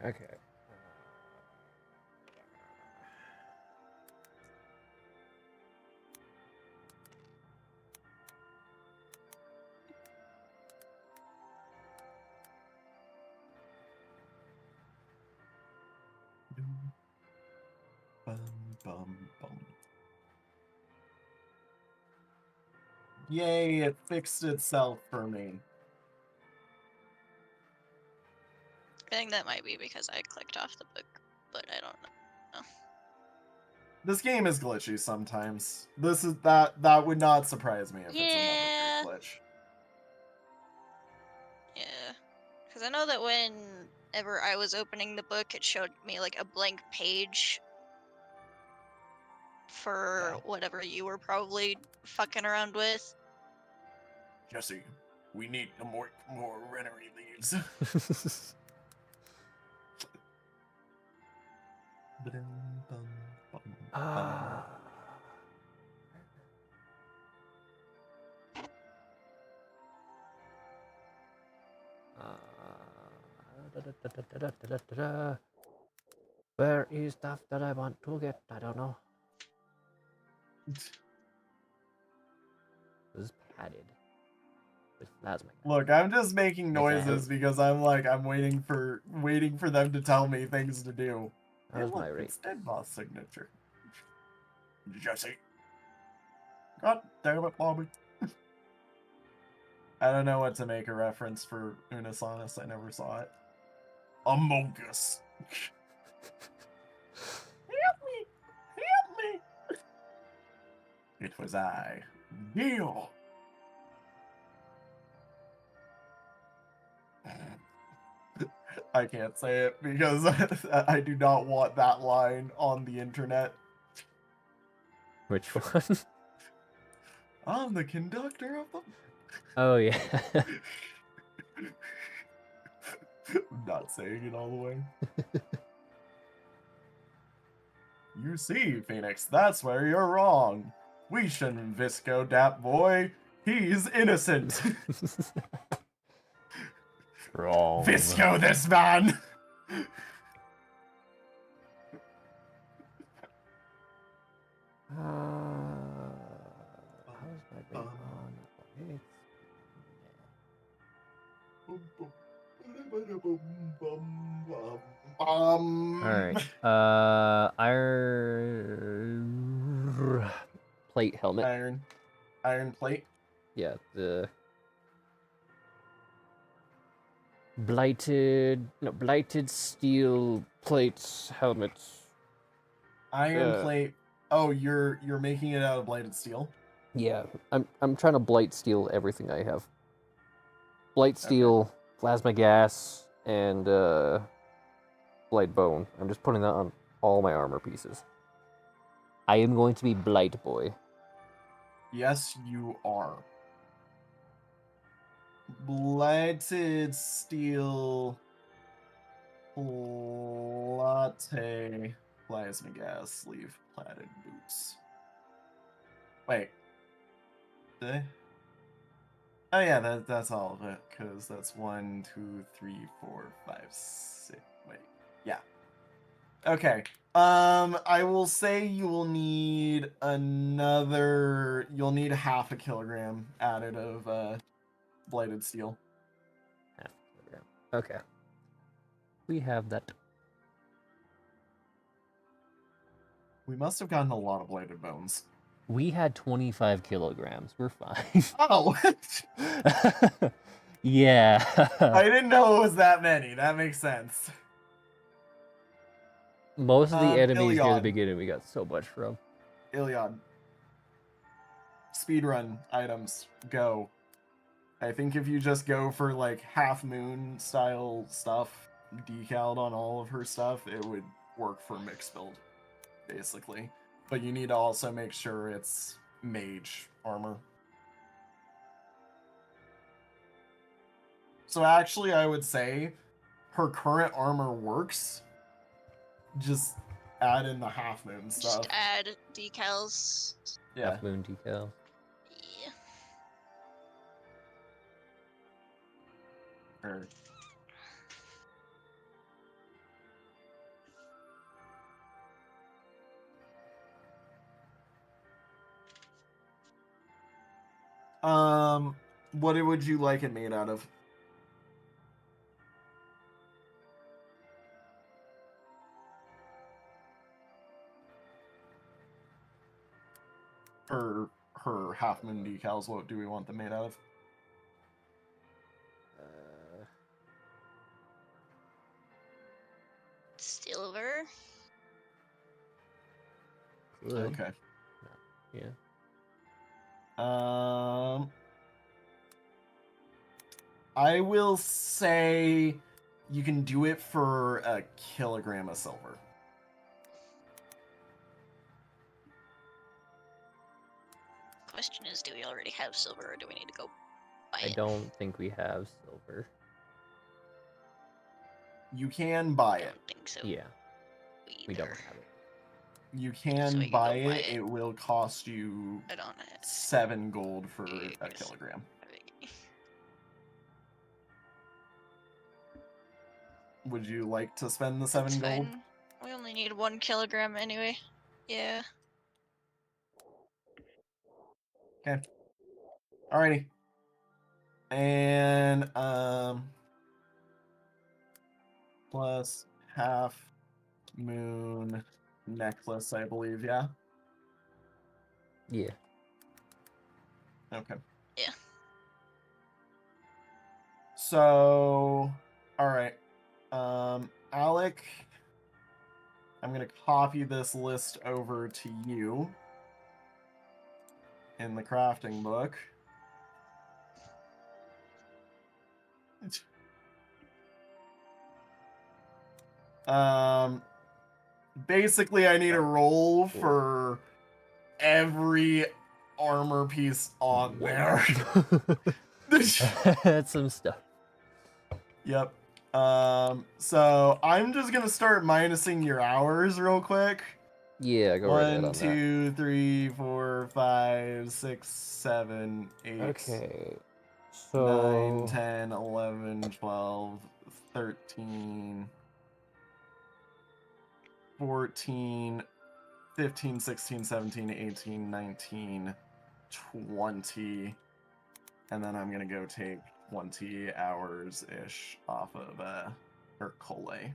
Okay. bum, bum, bum. Yay, it fixed itself for me. I think that might be because I clicked off the book, but I don't know. This game is glitchy sometimes. This is that would not surprise me if it's another glitch. Yeah. Because I know that whenever I was opening the book, it showed me like a blank page for whatever you were probably fucking around with. Jesse, we need more rennery leaves. Where is stuff that I want to get? I don't know. This is padded with plasma. Look, I'm just making noises because I'm waiting for them to tell me things to do. How's my rate? It's dead boss signature. Jesse. God damn it, Bobby. I don't know what to make a reference for Unisanis. I never saw it. Among Us. Help me! Help me! It was I. Deal! I can't say it because I do not want that line on the internet. Which one? I'm the conductor of the... Oh, yeah. I'm not saying it all the way. You see, Phoenix, that's where you're wrong. We shouldn't Visco, Dap boy. He's innocent. Wrong. Visco this man. How's my rate on? Alright. Iron plate helmet. Iron plate. Yeah, the blighted steel plates helmets. Iron plate. Oh, you're making it out of blighted steel? Yeah, I'm trying to blight steel everything I have. Blight steel, plasma gas, and blight bone. I'm just putting that on all my armor pieces. I am going to be Blight Boy. Yes, you are. Blighted steel latte plasma gas sleeve platted boots. Wait. Oh yeah, that's all of it, because that's 1, 2, 3, 4, 5, 6. Wait. Yeah. Okay. I will say you will need you'll need half a kilogram added of blighted steel. Half a kilogram. Okay. We have that. We must have gotten a lot of blighted bones. We had 25 kilograms. We're fine. Oh! Yeah. I didn't know it was that many. That makes sense. Most of the enemies near the Iliad. beginning we got so much from. Iliad. Speedrun items. Go. I think if you just go for like half moon style stuff decaled on all of her stuff, it would work for mixed build, basically. But you need to also make sure it's mage armor. So actually, I would say her current armor works. Just add in the half moon stuff. Just add decals. Yeah. Half moon decal. Yeah. Or... what would you like it made out of? Her half moon decals, what do we want them made out of? Silver. Good. Okay. Yeah. I will say you can do it for a kilogram of silver. Question is, do we already have silver, or do we need to go buy I it? don't think we have silver. You can buy I it. don't think so. Yeah. We don't Either. have it. You can So we can buy go buy it. it. It will cost you I don't know. 7 gold for a Yes. kilogram. Okay. Would you like to spend the That's 7 gold? fine. We only need 1 kilogram anyway. Yeah. Okay. Alrighty. And plus half moon necklace, I believe, yeah? Yeah. Okay. Yeah. So, alright. Alec, I'm gonna copy this list over to you in the crafting book. Basically, I need a roll for every armor piece on there. That's some stuff. Yep. So I'm just gonna start minusing your hours real quick, Yeah, go right ahead on 1, 2, 3, 4, 5, 6, 7, 8, that. Okay. 9, So 10, 11, 12, 13, 14, 15, 16, 17, 18, 19, 20. And then I'm going to go take 20 hours-ish off of Hercule.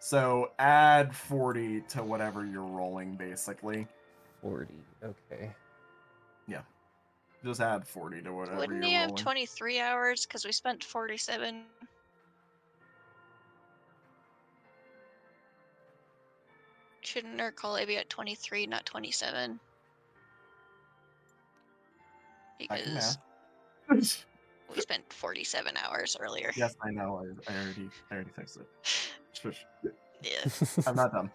So add 40 to whatever you're rolling, basically. 40. Okay. Yeah. Just add 40 to whatever Wouldn't you're he have rolling. 23 hours because we spent 47? Shouldn't Urkole be at 23, not 27? I can Because math. we spent 47 hours earlier. Yes, I know. I already fixed it. Shush. Yeah. I'm not done.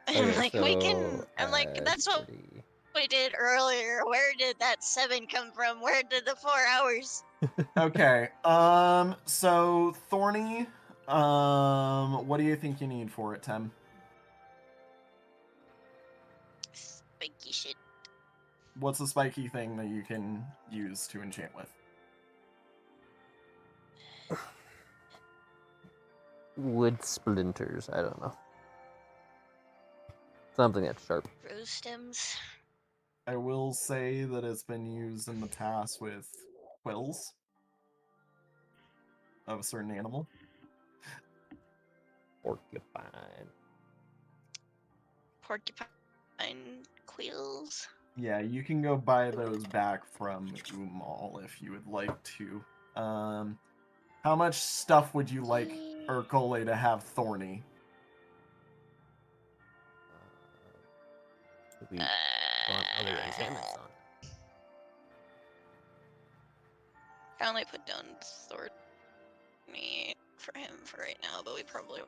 I'm Okay, like, we can. so I'm like, add that's what 40. we did earlier. Where did that 7 come from? Where did the 4 hours? Okay. So Thorny, what do you think you need for it, Tim? Spiky shit. What's a spiky thing that you can use to enchant with? Wood splinters. I don't know. Something that's sharp. Rose stems. I will say that it's been used in the past with quills of a certain animal. Porcupine. Porcupine quills. Yeah, you can go buy those back from Umal if you would like to. How much stuff would you like Urkole to have Thorny? Do we want other enchantments on it? I only put down Thorny for him for right now, but we probably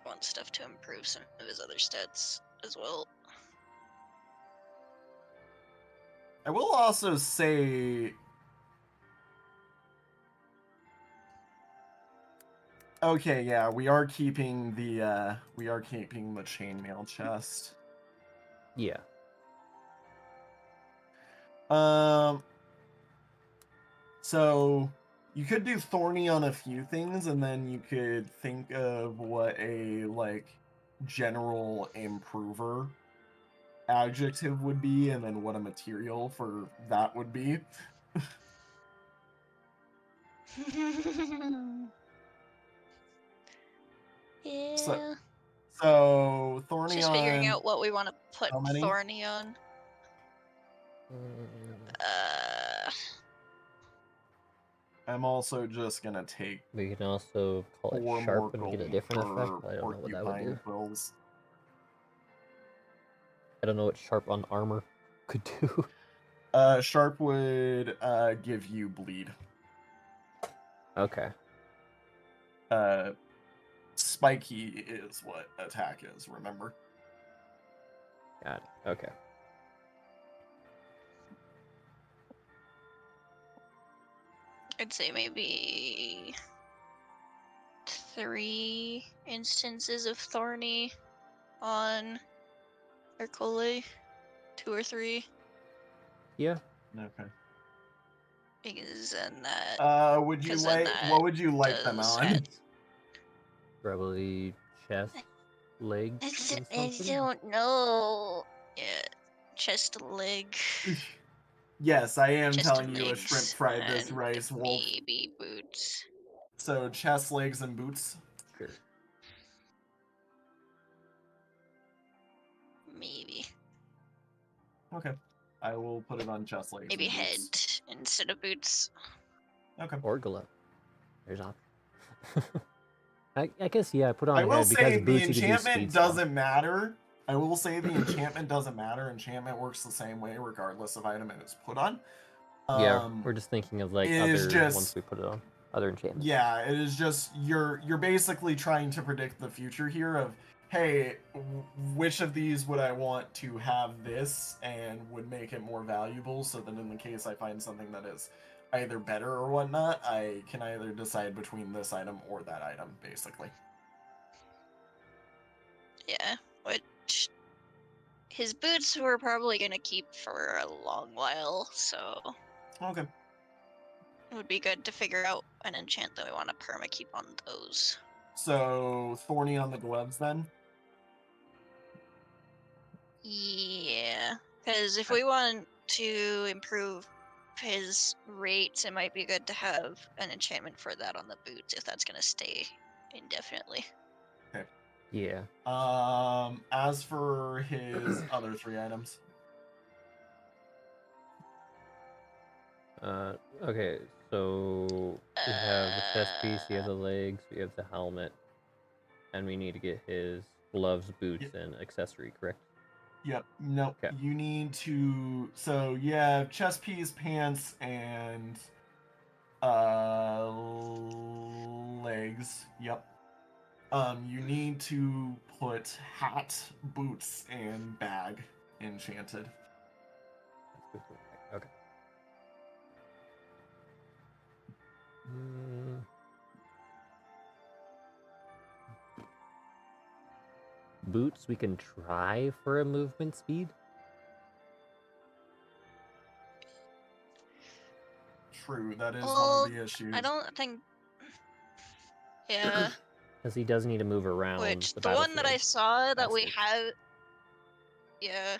want stuff to improve some of his other stats as well. I will also say, okay, yeah, we are keeping the chainmail chest. Yeah. So you could do Thorny on a few things, and then you could think of what a general improver adjective would be, and then what a material for that would be. Yeah. So Thorny Just on figuring out what we want to put how many? Thorny on. I'm also just gonna take We can also call 4 it more sharp and get a gold different per effect. I don't know what that would do. porcupine quills. I don't know what sharp on armor could do. Sharp would give you bleed. Okay. Spiky is what attack is, remember? Got it. Okay. I'd say maybe 3 instances of Thorny on Hercule. 2 or 3. Yeah. Okay. Because then that. Would you 'cause then like that what would you like them does on? add- Probably chest, legs, and I something. don't know. Yeah, chest, leg, Yes, I am chest telling and you a shrimp legs, fried this and rice wolf. maybe boots. So chest, legs, and boots. Sure. Maybe. Okay. I will put it on chest, legs, Maybe and head boots. instead of boots. Okay. Or glove. There's option. I guess, yeah, I put on I will head because say the boots you can do enchantment speed stuff. doesn't matter. I will say the enchantment doesn't matter. Enchantment works the same way regardless of item it is put on. Yeah, we're just thinking of like it other is just- once we put it on. Other enchantments. Yeah, it is just you're basically trying to predict the future here of, hey, which of these would I want to have this and would make it more valuable, so that in the case I find something that is either better or whatnot, I can either decide between this item or that item, basically. Yeah. his boots we're probably gonna keep for a long while, so Okay. it would be good to figure out an enchant that we want to perma keep on those. So thorny on the gloves then. Yeah, because if we want to improve his rates, it might be good to have an enchantment for that on the boots if that's gonna stay indefinitely. Okay. Yeah. As for his other 3 items. Okay, so we have the chest piece, we have the legs, we have the helmet, and we need to get his gloves, boots, and accessory, correct? Yep. No. Okay. You need to. So yeah, chest piece, pants, and legs. Yep. You need to put hat, boots, and bag enchanted. Okay. Boots, we can try for a movement speed. True, that is Well, one of the issues. I don't think. Yeah. Because he does need to move around. Which, the the one that I battlefield saw that we faster. have. Yeah.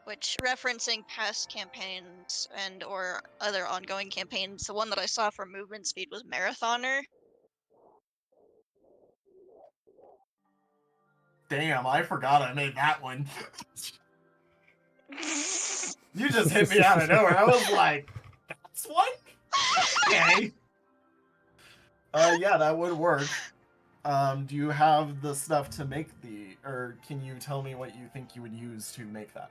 Which, referencing past campaigns and or other ongoing campaigns, the one that I saw for movement speed was Marathoner. Damn, I forgot I made that one. You just hit me out of nowhere. I was like, that's one? Okay. Yeah, that would work. Do you have the stuff to make or can you tell me what you think you would use to make that?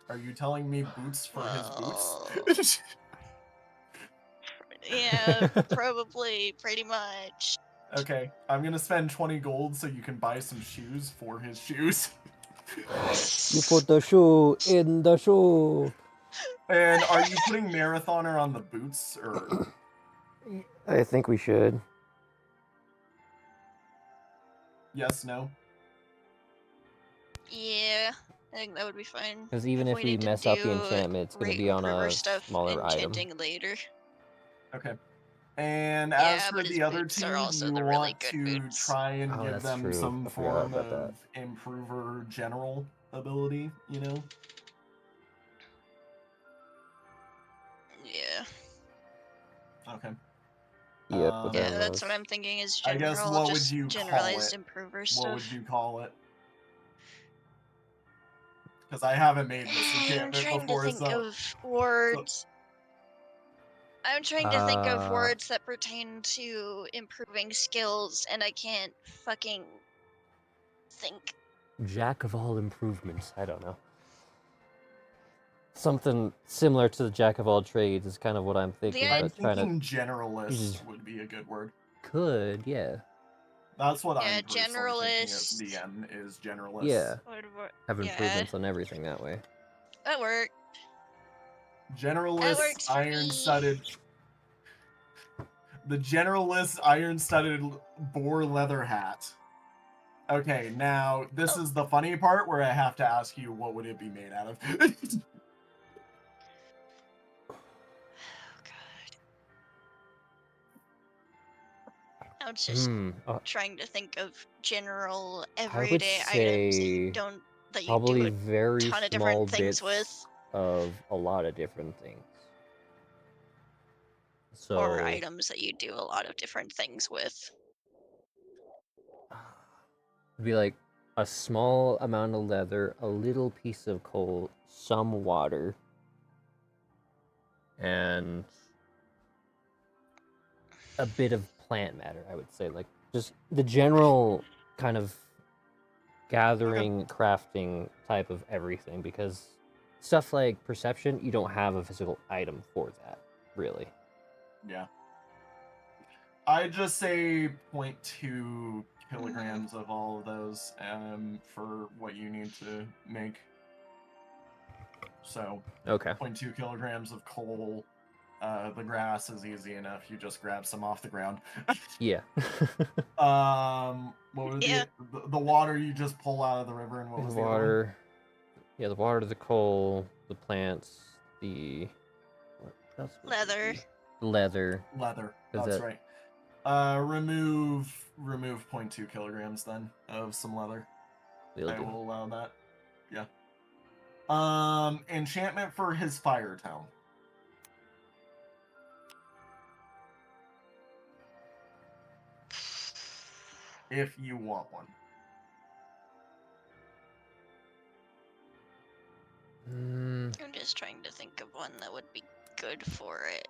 Are you telling me boots for his boots? Yeah, probably, pretty much. Okay, I'm gonna spend 20 gold so you can buy some shoes for his shoes. You put the shoe in the shoe. And are you putting Marathoner on the boots, or? I think we should. Yes, no? Yeah, I think that would be fine. Because even if we mess up the enchantment, it's going to be on a smaller item. Enchanting later. Okay. And Yeah, as for but his the other boots two, are also you the really want good to boots. try and give that's them true. some I forgot form about of that. improver general ability, you know? Yeah. Okay. Yep, Yeah, that's what I'm thinking is I general, guess what would just you call generalized it? improver stuff. What would you call it? Because I haven't made this enchantment I'm trying before, to think so... of words. I'm trying to think of words that pertain to improving skills, and I can't fucking think. Jack of all improvements. I don't know. Something similar to the Jack of all trades is kind of what I'm thinking. I'm thinking generalist would be a good word. Could, yeah. That's what I'm personally thinking generalist. as DM is generalist. Yeah. Have improvements on everything that way. That worked. Generalist iron-studded. The generalist iron-studded boar leather hat. Okay, now this is the funny part where I have to ask you, what would it be made out of? I was just trying to think of general everyday items that you do a very ton of small different things bits with. of a lot of different things. So, or items that you do a lot of different things with. It'd be like a small amount of leather, a little piece of coal, some water, and a bit of plant matter, I would say. Like, just the general kind of gathering, crafting type of everything, because stuff like perception, you don't have a physical item for that, really. Yeah. I just say 0.2 kilograms of all of those for what you need to make. So, okay. 0.2 kilograms of coal, The grass is easy enough. You just grab some off the ground. Yeah. What were Yeah. the water you just pull out of the river, and what was the the other one? water. Yeah, the water, the coal, the plants, the what else would there Leather. be? Leather. Leather. Is That's that- right. Remove 0.2 kilograms then of some leather. Will I do. will allow that. Yeah. Enchantment for his fire town. If you want one. I'm just trying to think of one that would be good for it.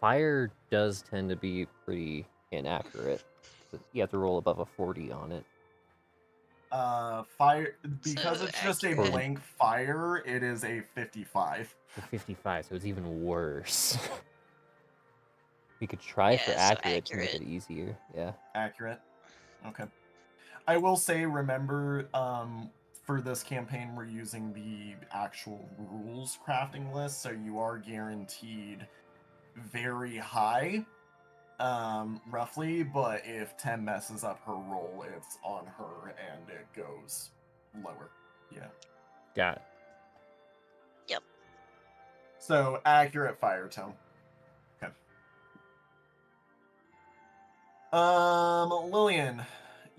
Fire does tend to be pretty inaccurate. You have to roll above a 40 on it. Fire, because So it's just a accurate. blank fire, it is a 55. The 55, so it's even worse. We could try for Yeah, so accurate to make accurate. it easier. Yeah. Accurate. Okay. I will say, remember, for this campaign, we're using the actual rules crafting list, so you are guaranteed very high, roughly, but if 10 messes up her roll, it's on her and it goes lower. Yeah. Got it. Yep. So, accurate fire tone. Okay. Lillian,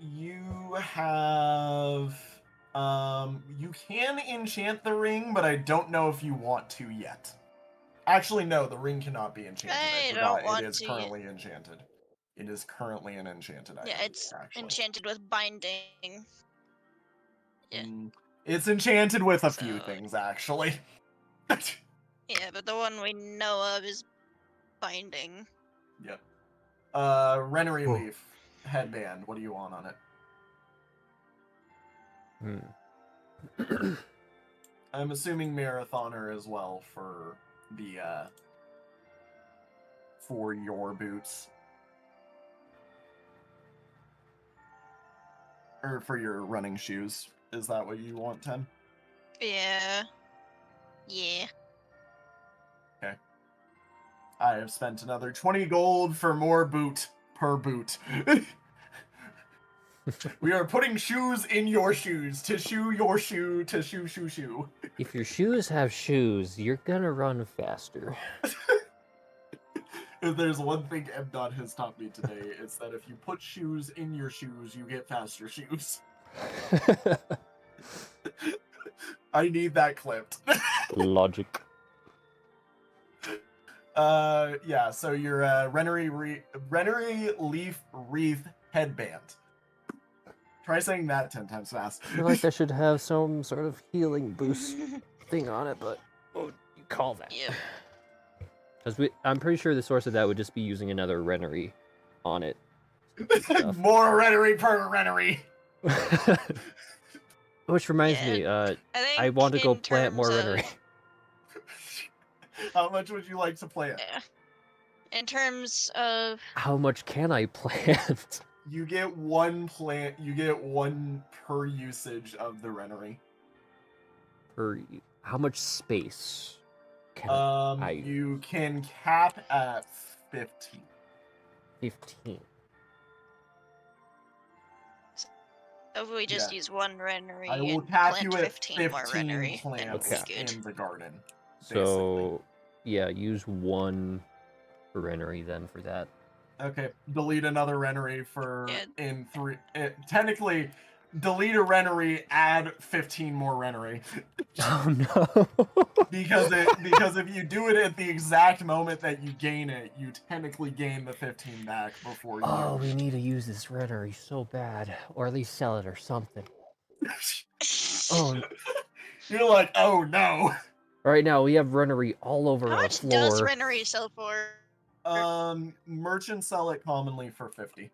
you have, you can enchant the ring, but I don't know if you want to yet. Actually, no, the ring cannot be enchanted. I I forgot. don't want It is to currently enchanted. It is currently an enchanted item. Yeah, it's actually. enchanted with binding. Yeah. It's enchanted with a few So- things, actually. Yeah, but the one we know of is binding. Yep. Renery Oh. Leaf headband. What do you want on it? I'm assuming marathoner as well for the for your boots. Or for your running shoes. Is that what you want, Tim? Yeah. Yeah. Okay. I have spent another 20 gold for more boot per boot. We are putting shoes in your shoes to shoe your shoe to shoe shoe shoe. If your shoes have shoes, you're gonna run faster. If there's one thing MDOD has taught me today, it's that if you put shoes in your shoes, you get faster shoes. I need that clipped. Logic. Yeah, so your Renery Leaf Wreath headband. Try saying that 10 times fast. I feel like that should have some sort of healing boost thing on it, but what would you call that? Yep. Because I'm pretty sure the source of that would just be using another Renery on it. More Renery per Renery. Which reminds me, I want to go plant more Renery. How much would you like to plant? Yeah. In terms of... How much can I plant? You get one plant, you get one per usage of the Renery. How much space can I you can cap at 15. 15. If we just use one Renery I will and cap plant you at 15 more 15 Renery, then plants we'll be good. in the garden. So, yeah, use one Renery then for that. Okay, delete another Renery for Yeah. in 3. Technically, delete a Renery, add 15 more Renery. Oh no! because if you do it at the exact moment that you gain it, you technically gain the 15 back before you. Oh, we need to use this Renery so bad, or at least sell it or something. Oh, you're like, oh no. Right now we have Renery all over How our much floor. does Renery sell for? Merchants sell it commonly for 50.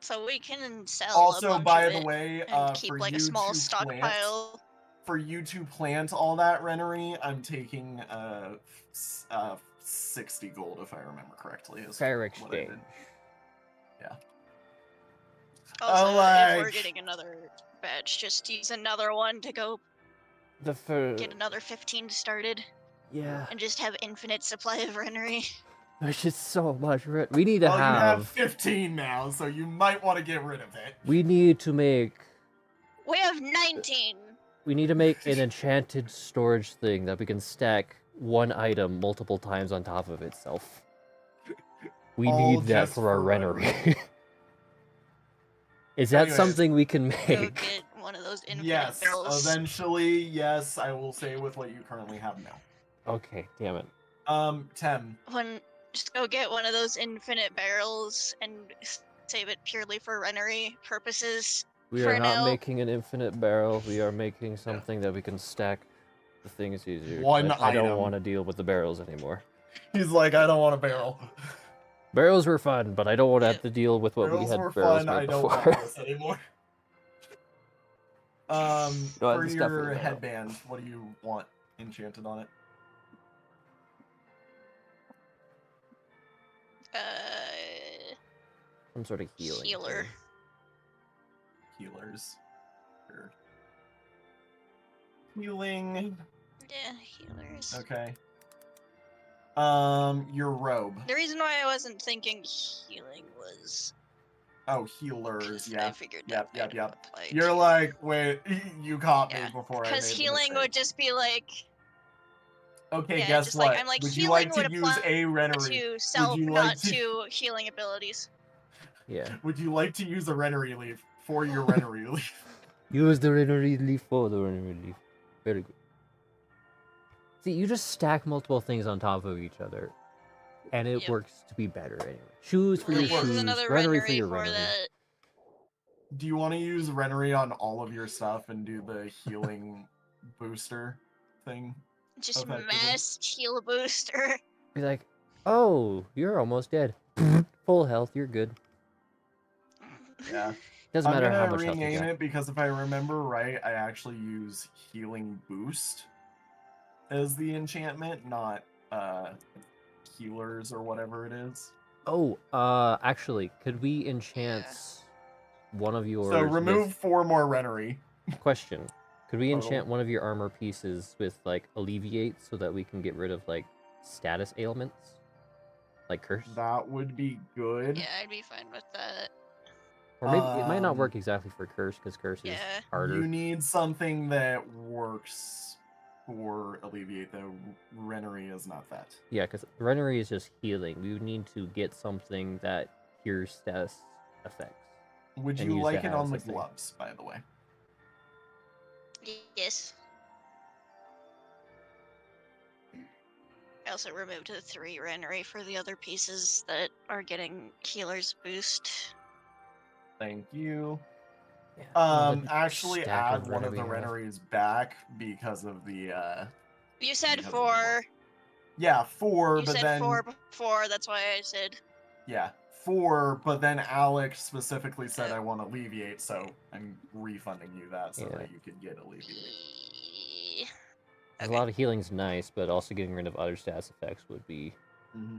So we can sell Also, a bunch by of the it way, and keep for like you a small to stockpile. For you to plant all that Renery, I'm taking 60 gold if I remember correctly. Fair exchange. Yeah. Also, if we're like- getting another batch, just use another one to go get another 15 started. Yeah. And just have infinite supply of Renery. There's just so much. We need to Well, have. you have 15 now, so you might want to get rid of it. We need to make. We have 19. We need to make an enchanted storage thing that we can stack one item multiple times on top of itself. We All need that just for our for Renery. Is that Anyways, something we can Go make? get one of those infinite yes, barrels. eventually, yes, I will say with what you currently have now. Okay, damn it. Tem. Just go get one of those infinite barrels and save it purely for Renery purposes. We for are not now. making an infinite barrel. We are making something that we can stack the things easier. One I don't item. want to deal with the barrels anymore. He's like, I don't want a barrel. Barrels were fun, but I don't want to have to deal with what Barrels we had were barrels fun. made I don't before. want this anymore. For it's your definitely not. headband, what do you want enchanted on it? Some sort of healing. Healer. thing. Healers. Sure. Healing. Yeah, healers. Okay. Your robe. The reason why I wasn't thinking healing was... Oh, healers. Yeah. I figured that Yep. apply You're to... like, wait, you caught me Yeah, before I made because the healing would mistake. just be like... Okay, yeah, guess just what? like, I'm like, would you healing like would to use apply a Renery? to self, you not like to healing abilities. Yeah. Would you like to use a Renery leaf for your Renery leaf? Use the Renery leaf for the Renery leaf. Very good. See, you just stack multiple things on top of each other, and it works to be better anyway. Shoes for your Use shoes, another Renery for Renery your for Renery. that. Do you want to use Renery on all of your stuff and do the healing booster thing? Just effectively? mass heal booster. Be like, oh, you're almost dead. Full health, you're good. Yeah. Doesn't matter how I'm much gonna health you rename got. it because if I remember right, I actually use healing boost as the enchantment, not healers or whatever it is. Oh, actually, could we enchant one of yours? So remove 4 more Renery. Question: could we enchant one of your armor pieces with like alleviate so that we can get rid of like status ailments, like curse? That would be good. Yeah, I'd be fine with that. Or maybe it might not work exactly for curse because curse is harder. You need something that works for alleviate, though. Renery is not that. Yeah, because Renery is just healing. We would need to get something that cures status effects. Would you like it on the gloves, by the way? Yes. I also removed the 3 Renery for the other pieces that are getting healer's boost. Thank you. Yeah, actually add one of the Renerys back because of the You said 4. Yeah, 4, you but said then 4 before, that's why I said. Yeah, 4, but then Alex specifically said I want alleviate, so I'm refunding you that so that you could get alleviate. A lot of healing's nice, but also getting rid of other status effects would be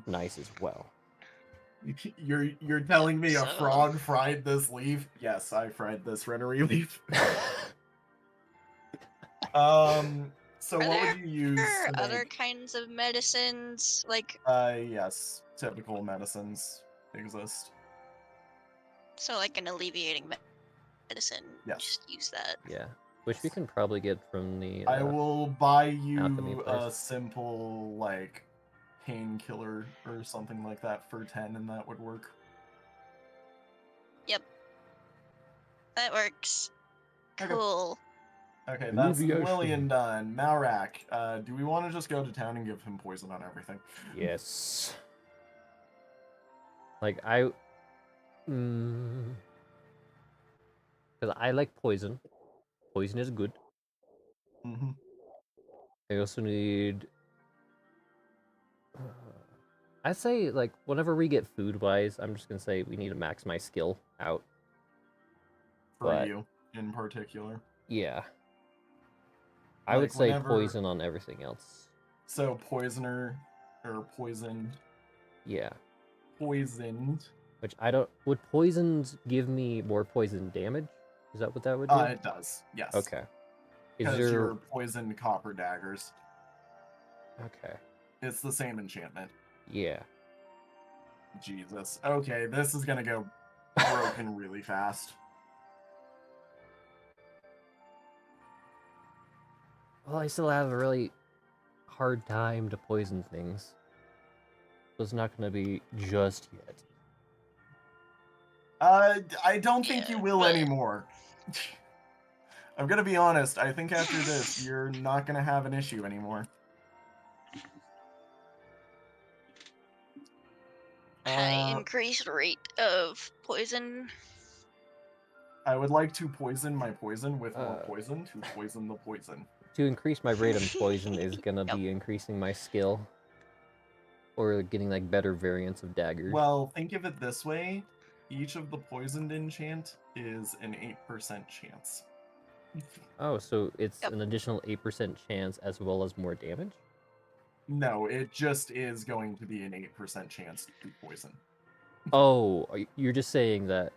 nice as well. You're telling me a frog fried this leaf? Yes, I fried this Renery leaf. So what would you use to make? Other kinds of medicines, like... yes, typical medicines exist. So like an alleviating medicine, just use that. Yeah, which we can probably get from the... I will buy you a place. simple, like, painkiller or something like that for 10, and that would work. Yep. That works. Cool. Okay, that's Lillian done. Malrak, do we want to just go to town and give him poison on everything? Yes. Like, because I like poison. Poison is good. I also need... I'd say, like, whenever we get food-wise, I'm just gonna say we need to max my skill out. For you, in particular. Yeah. I would say poison on everything else. So poisoner, or poisoned. Yeah. Poisoned. Which I don't... Would poisons give me more poison damage? Is that what that would do? It does, yes. Okay. Because you're poisoned copper daggers. Okay. It's the same enchantment. Yeah. Jesus. Okay, this is gonna go broken really fast. Well, I still have a really hard time to poison things. So it's not gonna be just yet. I don't think you will anymore. I'm gonna be honest, I think after this, you're not gonna have an issue anymore. High increased rate of poison. I would like to poison my poison with more poison to poison the poison. To increase my rate of poison is gonna be increasing my skill. Or getting like better variants of daggers. Well, think of it this way. Each of the poisoned enchant is an 8% chance. Oh, so it's an additional 8% chance as well as more damage? No, it just is going to be an 8% chance to poison. Oh, you're just saying that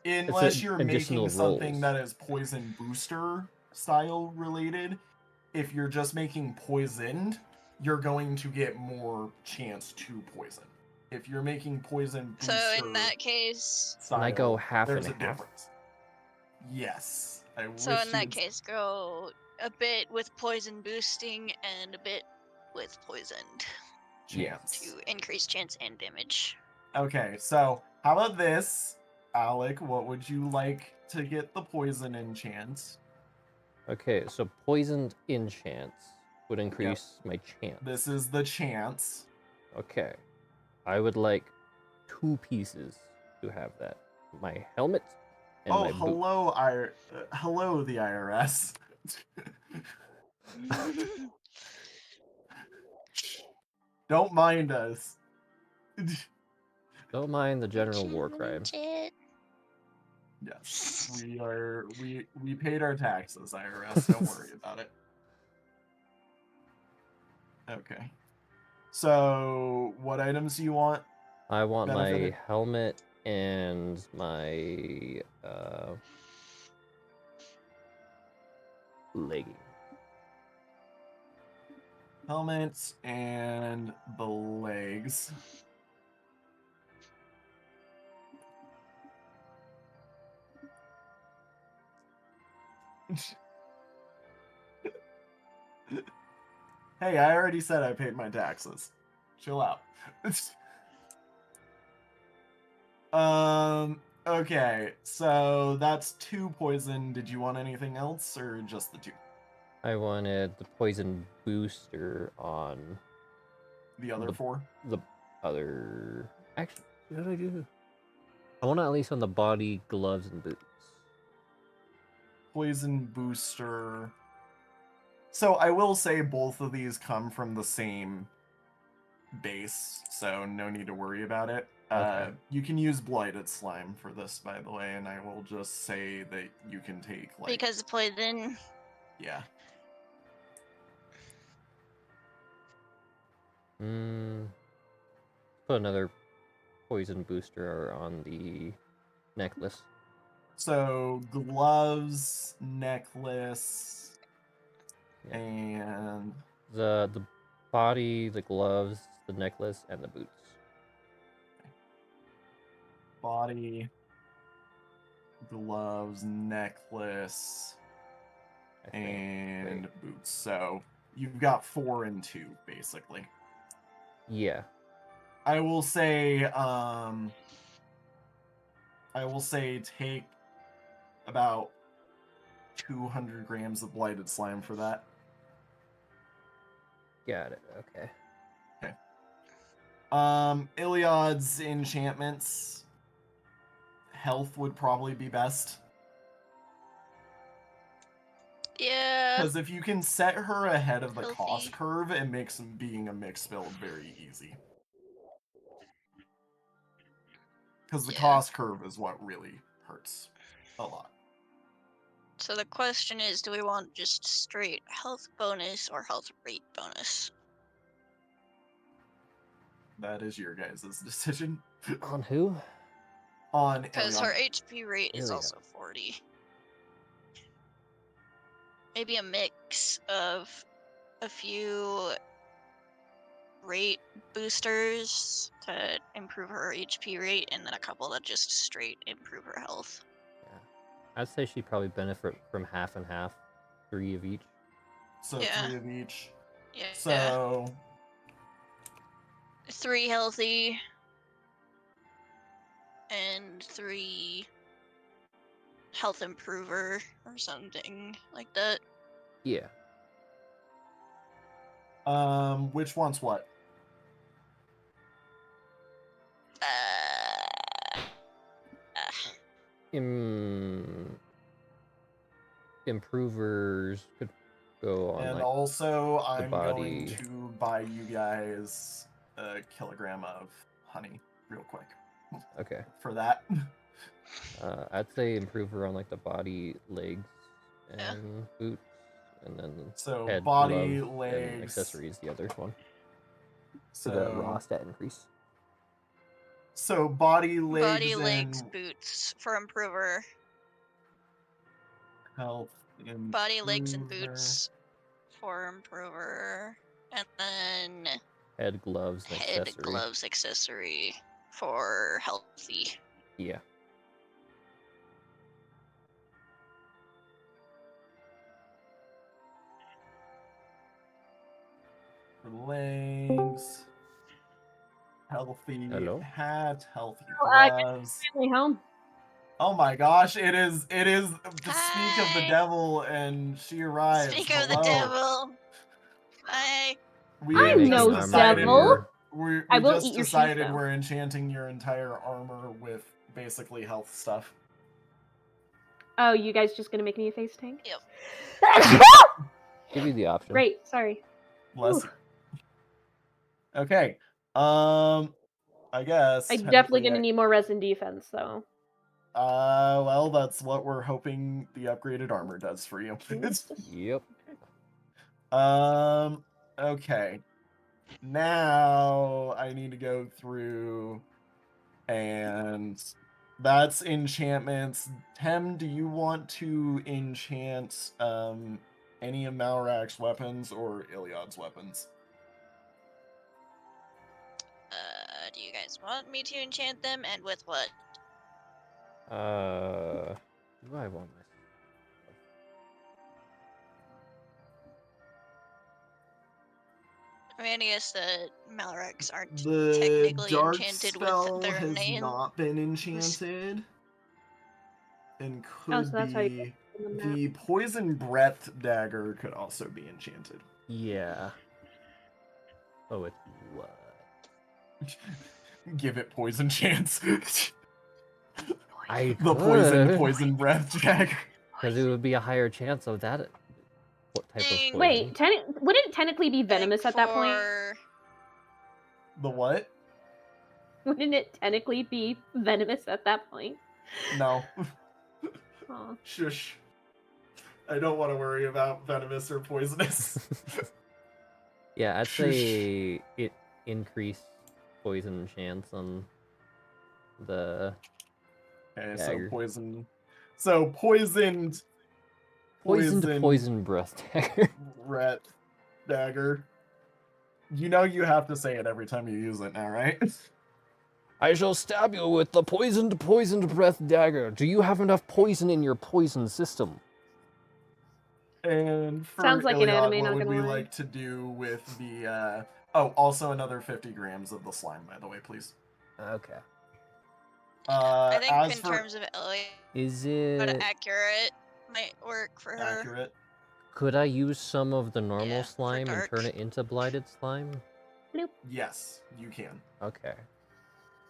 unless you're making something that is poison booster style related. If you're just making poisoned, you're going to get more chance to poison. If you're making poison booster, so in that case, style, I go half there's and a half. Difference. Yes. So in that case, go a bit with poison boosting and a bit with poisoned. Chance. To increase chance and damage. Okay, so how about this? Alec, what would you like to get the poison enchant? Okay, so poisoned enchants would increase my chance. This is the chance. Okay. I would like 2 pieces to have that. My helmet and my boots. Hello, the IRS. Don't mind us. Don't mind the general war crime. Yes, we paid our taxes, IRS. Don't worry about it. Okay. So, what items do you want? I want my helmet and my legging. Helmets and the legs. Hey, I already said I paid my taxes. Chill out. Okay, so that's 2 poison. Did you want anything else or just the 2? I wanted the poison booster on the other 4. The other actually, what did I do? I want it at least on the body, gloves, and boots. Poison booster. So I will say both of these come from the same base, so no need to worry about it. Okay. You can use blighted slime for this, by the way, and I will just say that you can take like because poison. Yeah. Put another poison booster on the necklace. So gloves, necklace, and the body, the gloves, the necklace, and the boots. Body, gloves, necklace, and boots. So you've got 4 and 2, basically. Yeah. I will say take about 200 grams of blighted slime for that. Got it. Okay. Iliad's enchantments. Health would probably be best. Yeah. Because if you can set her ahead of the cost curve, it makes being a mixed build very easy. Because the cost curve is what really hurts a lot. So the question is, do we want just straight health bonus or health rate bonus? That is your guys' decision. On who? On because her HP rate is also 40. maybe a mix of a few rate boosters to improve her HP rate, and then a couple that just straight improve her health. Yeah. I'd say she'd probably benefit from half and half, 3 of each. So Yeah. 3 of each. Yeah. So 3 healthy and 3 health improver or something like that. Yeah. Which one's what? Improvers could go on, And like, also, I'm going body. to buy you guys a kilogram of honey real quick. Okay. For that. I'd say improver on, like, the body, legs, and Yeah. boots, and then So head, body, glove, legs, and accessories, the other one. So For the raw stat increase. So body, legs, body, legs, and boots for improver. Health improver. Body, legs, and boots for improver, and then head, gloves, and head, accessory. gloves, accessory for healthy. Yeah. For legs. Healthy Hello? hat, healthy Oh, gloves. family home. Oh my gosh, it is to speak of the Hi. devil, and she arrives. Speak of the Hello. devil. Hi. I'm no devil. We I will just eat your shoes, decided though. we're enchanting your entire armor with basically health stuff. Oh, you guys just gonna make me a face tank? Yep. Give you the option. Great, sorry. Bless Whew. you. Okay. I guess. I'm definitely gonna need more resin defense, though. Well, that's what we're hoping the upgraded armor does for you. Yep. Okay. Now I need to go through, and that's enchantments. Tem, do you want to enchant any of Malrak's weapons or Iliad's weapons? Do you guys want me to enchant them, and with what? Do I want my... I mean, I guess the Malraks aren't The technically dark enchanted spell with their has name. not been enchanted, and Oh, could so that's how you be get on the map. the poison breath dagger could also be enchanted. Yeah. Oh, it's what? Give it poison chance. I The poison breath dagger. Because it would be a higher chance of that. What type of poison? Wait, wouldn't it technically be venomous at that point? The what? Wouldn't it technically be venomous at that point? No. Aw. Shush. I don't want to worry about venomous or poisonous. Yeah, I'd say it increased poison chance on the Okay, dagger. So poisoned Poison breath dagger. Breath dagger. You know you have to say it every time you use it now, right? I shall stab you with the poisoned breath dagger. Do you have enough poison in your poison system? And for Sounds like Iliad, an anime, what not would gonna we lie. like to do with the Oh, also another 50 grams of the slime, by the way, please. Okay. I think as in for terms of Elliot, Is it accurate might work for her. accurate, Could I use some of the normal Yeah, for slime and dark. turn it into blighted slime? yes, you can. Okay.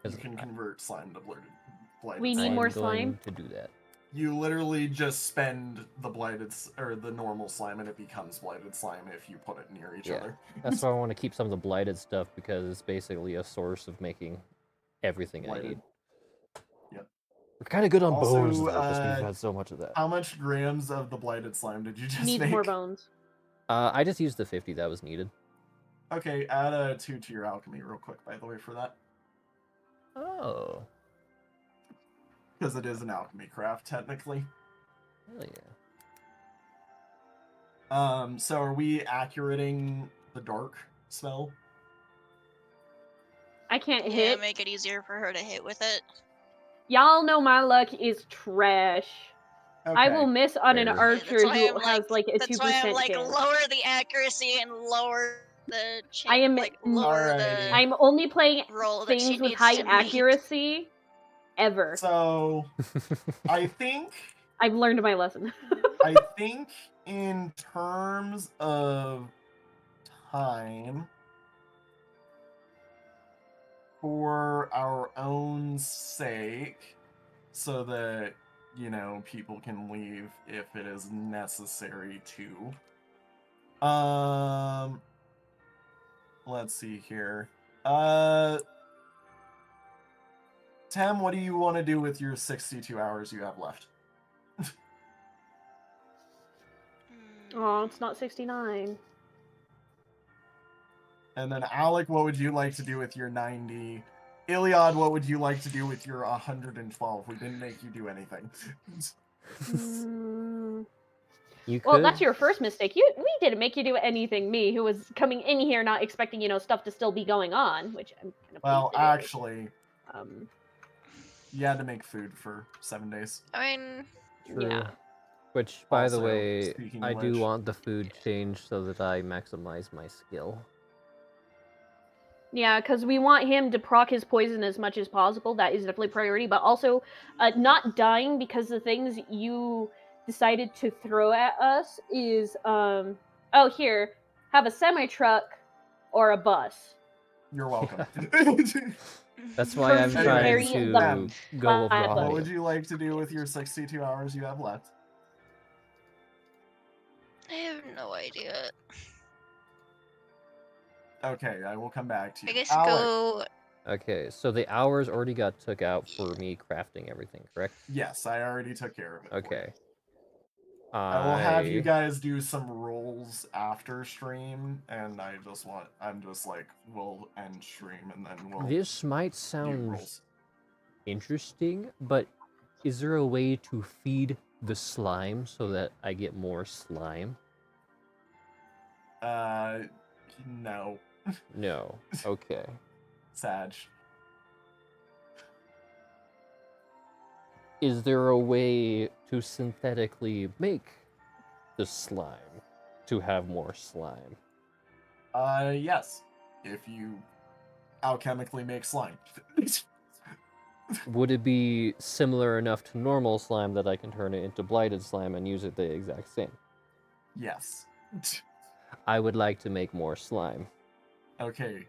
You can convert slime to blighted We need slime. more I'm going slime? to do that. You literally just spend the the normal slime and it becomes blighted slime if you put it near each other. That's why I want to keep some of the blighted stuff, because it's basically a source of making everything I need. Yep. We're kind of good on Also, bones, though, because we've had so much of that. How much grams of the blighted slime did you just Needs make? more bones. I just used the 50 that was needed. Okay, add a 2 to your alchemy real quick, by the way, for that. Oh. Because it is an alchemy craft, technically. Hell yeah. So are we accurating the dark spell? I can't Yeah, hit. make it easier for her to hit with it. Y'all know my luck is trash. Okay. I will miss on an Fair. archer who has like a 2% That's why I'm like chance. lower the accuracy and lower the chance. I am lower Alrighty. I'm only playing roll that she things with needs high to meet. accuracy ever. So I think I've learned my lesson. I think in terms of time, for our own sake, so that, you know, people can leave if it is necessary to. Let's see here. Tem, what do you want to do with your 62 hours you have left? Oh, it's not 69. And then Alec, what would you like to do with your 90? Iliad, what would you like to do with your 112? We didn't make you do anything. You could. Well, that's your first mistake. We didn't make you do anything. Me, who was coming in here not expecting, you know, stuff to still be going on, which I'm kind of. Well, actually, you had to make food for 7 days. I mean, True. Yeah. Which, by Also, the way, speaking I of do which- want the food changed so that I maximize my skill. Yeah, because we want him to proc his poison as much as possible. That is definitely priority. But also, not dying because the things you decided to throw at us is, oh, here, have a semi-truck or a bus. You're welcome. That's why I'm For trying carry to the go bus. What raw. would you like to do with your 62 hours you have left? I have no idea. Okay, I will come back to you. I guess Alec. go. Okay, so the hours already got took out for me crafting everything, correct? Yes, I already took care of it. for you. Okay. I will have you guys do some rolls after stream, and I'm just like, we'll end stream and then we'll This might do sound rolls. interesting, but is there a way to feed the slime so that I get more slime? No. No. Okay. Sag. Is there a way to synthetically make the slime to have more slime? Yes. If you alchemically make slime. Would it be similar enough to normal slime that I can turn it into blighted slime and use it the exact same? Yes. I would like to make more slime. Okay.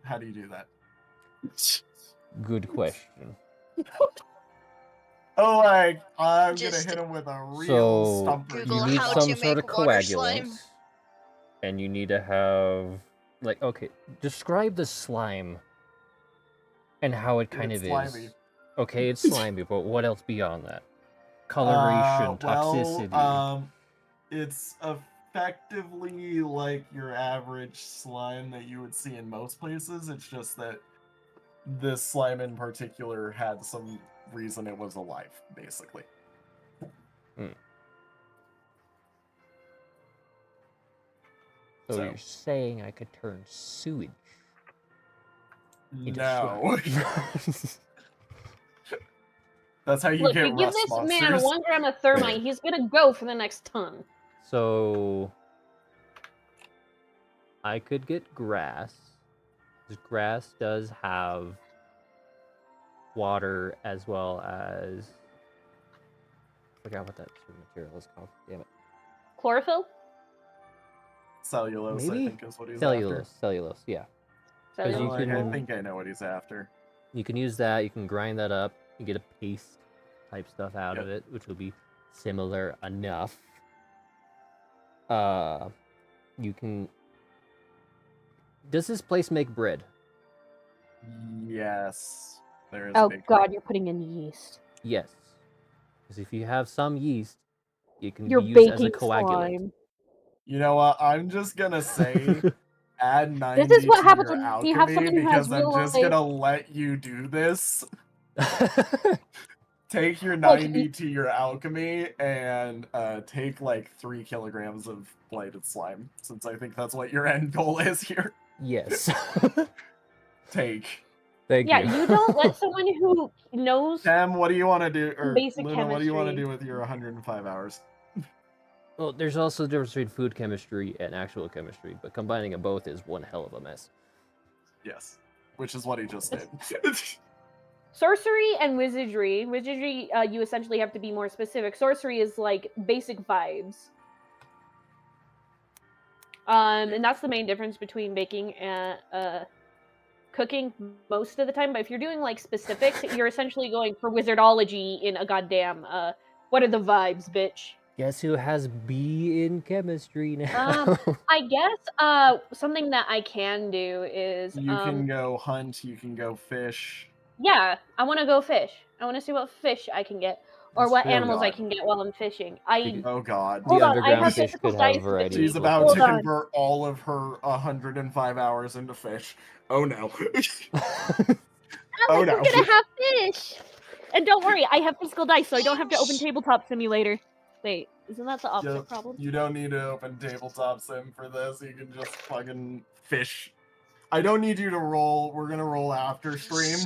How do you do that? Good question. Oh, like, I'm Just gonna hit him with a real So stumper. Google you need how some to sort of make water slime. coagulant, and you need to have like, okay, describe the slime and how it kind It's of slimy. is. Okay, it's slimy, but what else beyond that? Coloration, toxicity. Well, it's effectively like your average slime that you would see in most places. It's just that this slime in particular had some reason it was alive, basically. So you're saying I could turn sewage into No. slime? That's how you Look, get you give rust this monsters. man 1 gram of thermite, he's gonna go for the next ton. So I could get grass. Because grass does have water as well as I forgot what that sort of material is called. Damn it. Chlorophyll? Cellulose, Maybe? I think is what he's Cellulose, after. cellulose, yeah. So you Like, can- I think I know what he's after. You can use that, you can grind that up, you get a paste type stuff out of it, which will be similar enough. You can... Does this place make bread? Yes. There is Oh big god, you're putting in yeast. Yes. Because if you have some yeast, it can You're be used as a baking coagulant. slime. You know what? I'm just gonna say add 90 This is what to happens your when you have alchemy someone who has because I'm real just life- gonna let you do this. Take your 90 to your alchemy and take like 3 kilograms of blighted slime, since I think that's what your end goal is here. Yes. Take. Thank Yeah, you. you don't let someone who knows Sam, what do you want to do? Or basic Luna, what do you want to chemistry. do with your 105 hours? Well, there's also a difference between food chemistry and actual chemistry, but combining them both is one hell of a mess. Yes, which is what he just did. Sorcery and wizardry. Wizardry, you essentially have to be more specific. Sorcery is like basic vibes. And that's the main difference between baking and cooking most of the time. But if you're doing like specifics, you're essentially going for wizardology in a goddamn what are the vibes, bitch? Guess who has B in chemistry now? I guess something that I can do is You can go hunt, you can go fish. Yeah, I want to go fish. I want to see what fish I can get, or That's what true. animals I God. can get while I'm fishing. Oh god. Hold The on, I underground have fish physical could have dice a variety. She's of about equal to Hold on. convert all of her 105 hours into fish. Oh no. Oh no. I'm gonna have fish. And don't worry, I have physical dice, so I don't have to open Tabletop Simulator. Wait, isn't that the opposite Yep. problem? You don't need to open Tabletop Sim for this. You can just fucking fish. I don't need you to roll. We're gonna roll after stream.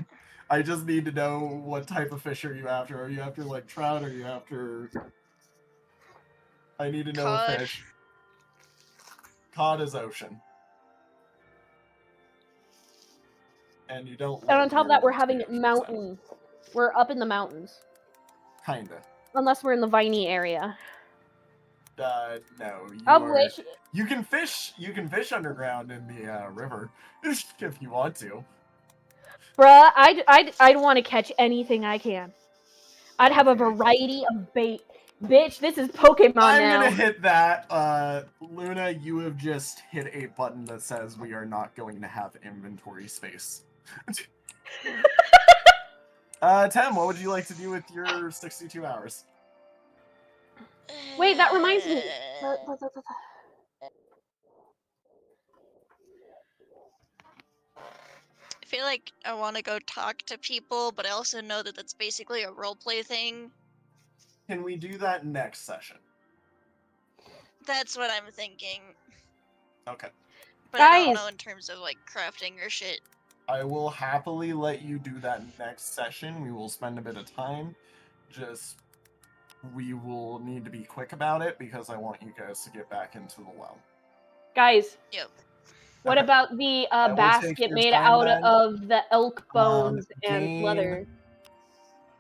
I just need to know what type of fish are you after. Are you after like trout? Or are you after? I need to know a Cod. fish. Cod is ocean. And you don't. And on top of that, we're having mountains. mountain. We're up in the mountains. Kinda. Unless we're in the viney area. No. Which You can fish. You can fish underground in the river if you want to. Bruh, I'd want to catch anything I can. I'd have a Okay. variety of bait. Bitch, this is Pokemon I'm now. gonna hit that. Luna, you have just hit a button that says we are not going to have inventory space. Tem, what would you like to do with your 62 hours? Wait, that reminds me. I feel like I want to go talk to people, but I also know that that's basically a roleplay thing. Can we do that next session? That's what I'm thinking. Okay. But I don't Guys. know in terms of like crafting or shit. I will happily let you do that next session. We will spend a bit of time. Just, we will need to be quick about it because I want you guys to get back into the well. Guys. Yep. What Okay. about the I will take basket your made time out then. of the elk bones and Gain- leather?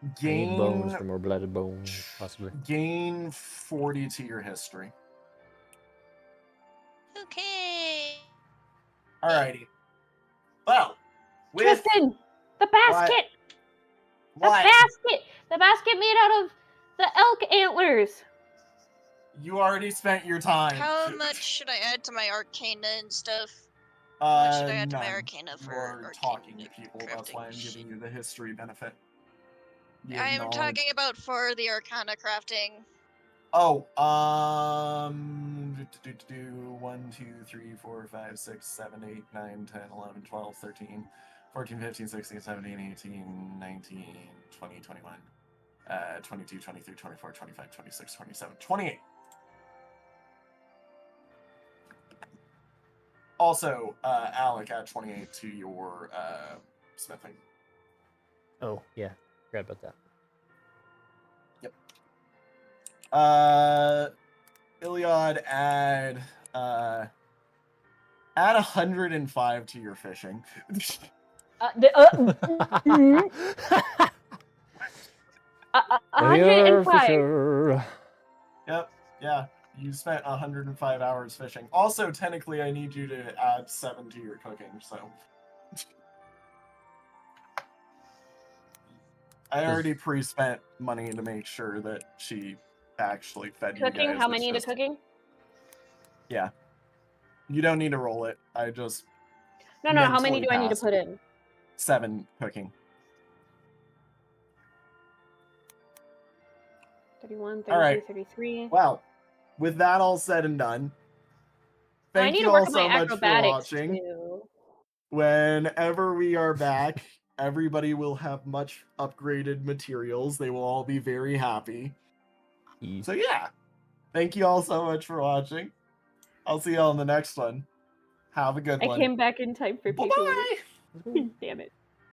I need bones for more blooded bones, possibly. Gain 40 to your history. Okay. Alrighty. Well, with Tristan, the basket. what? The basket made out of the elk antlers. You already spent your time. How much should I add to my arcana and stuff? How much should I add to my None. arcana for You're arcane talking to people. That's crafting why I'm shit? giving you the history benefit. I am talking about for the arcana crafting. Oh, 1, 2, 3, 4, 5, 6, 7, 8, 9, 10, 11, 12, 13, 14, 15, 16, 17, 18, 19, 20, 21, 22, 23, 24, 25, 26, 27, 28. Also, Alec, add 28 to your smithing. Oh, yeah. Forgot about that. Iliad, add 105 to your fishing. 105. Yep, yeah. You spent 105 hours fishing. Also, technically, I need you to add 7 to your cooking, so... I already pre-spent money to make sure that she actually fed you guys. Cooking? How many to cooking? Yeah. You don't need to roll it. I just... No, how many do I need to put in? 7 cooking. 31, 32, All right. 33. Well, with that all said and done, thank I need you to work all on so my much for acrobatics watching. too. Whenever we are back, Everybody will have much upgraded materials. They will all be very happy. So yeah, thank you all so much for watching. I'll see y'all in the next one. Have a good one. I came back in time for Bye-bye! paperwork. Damn it.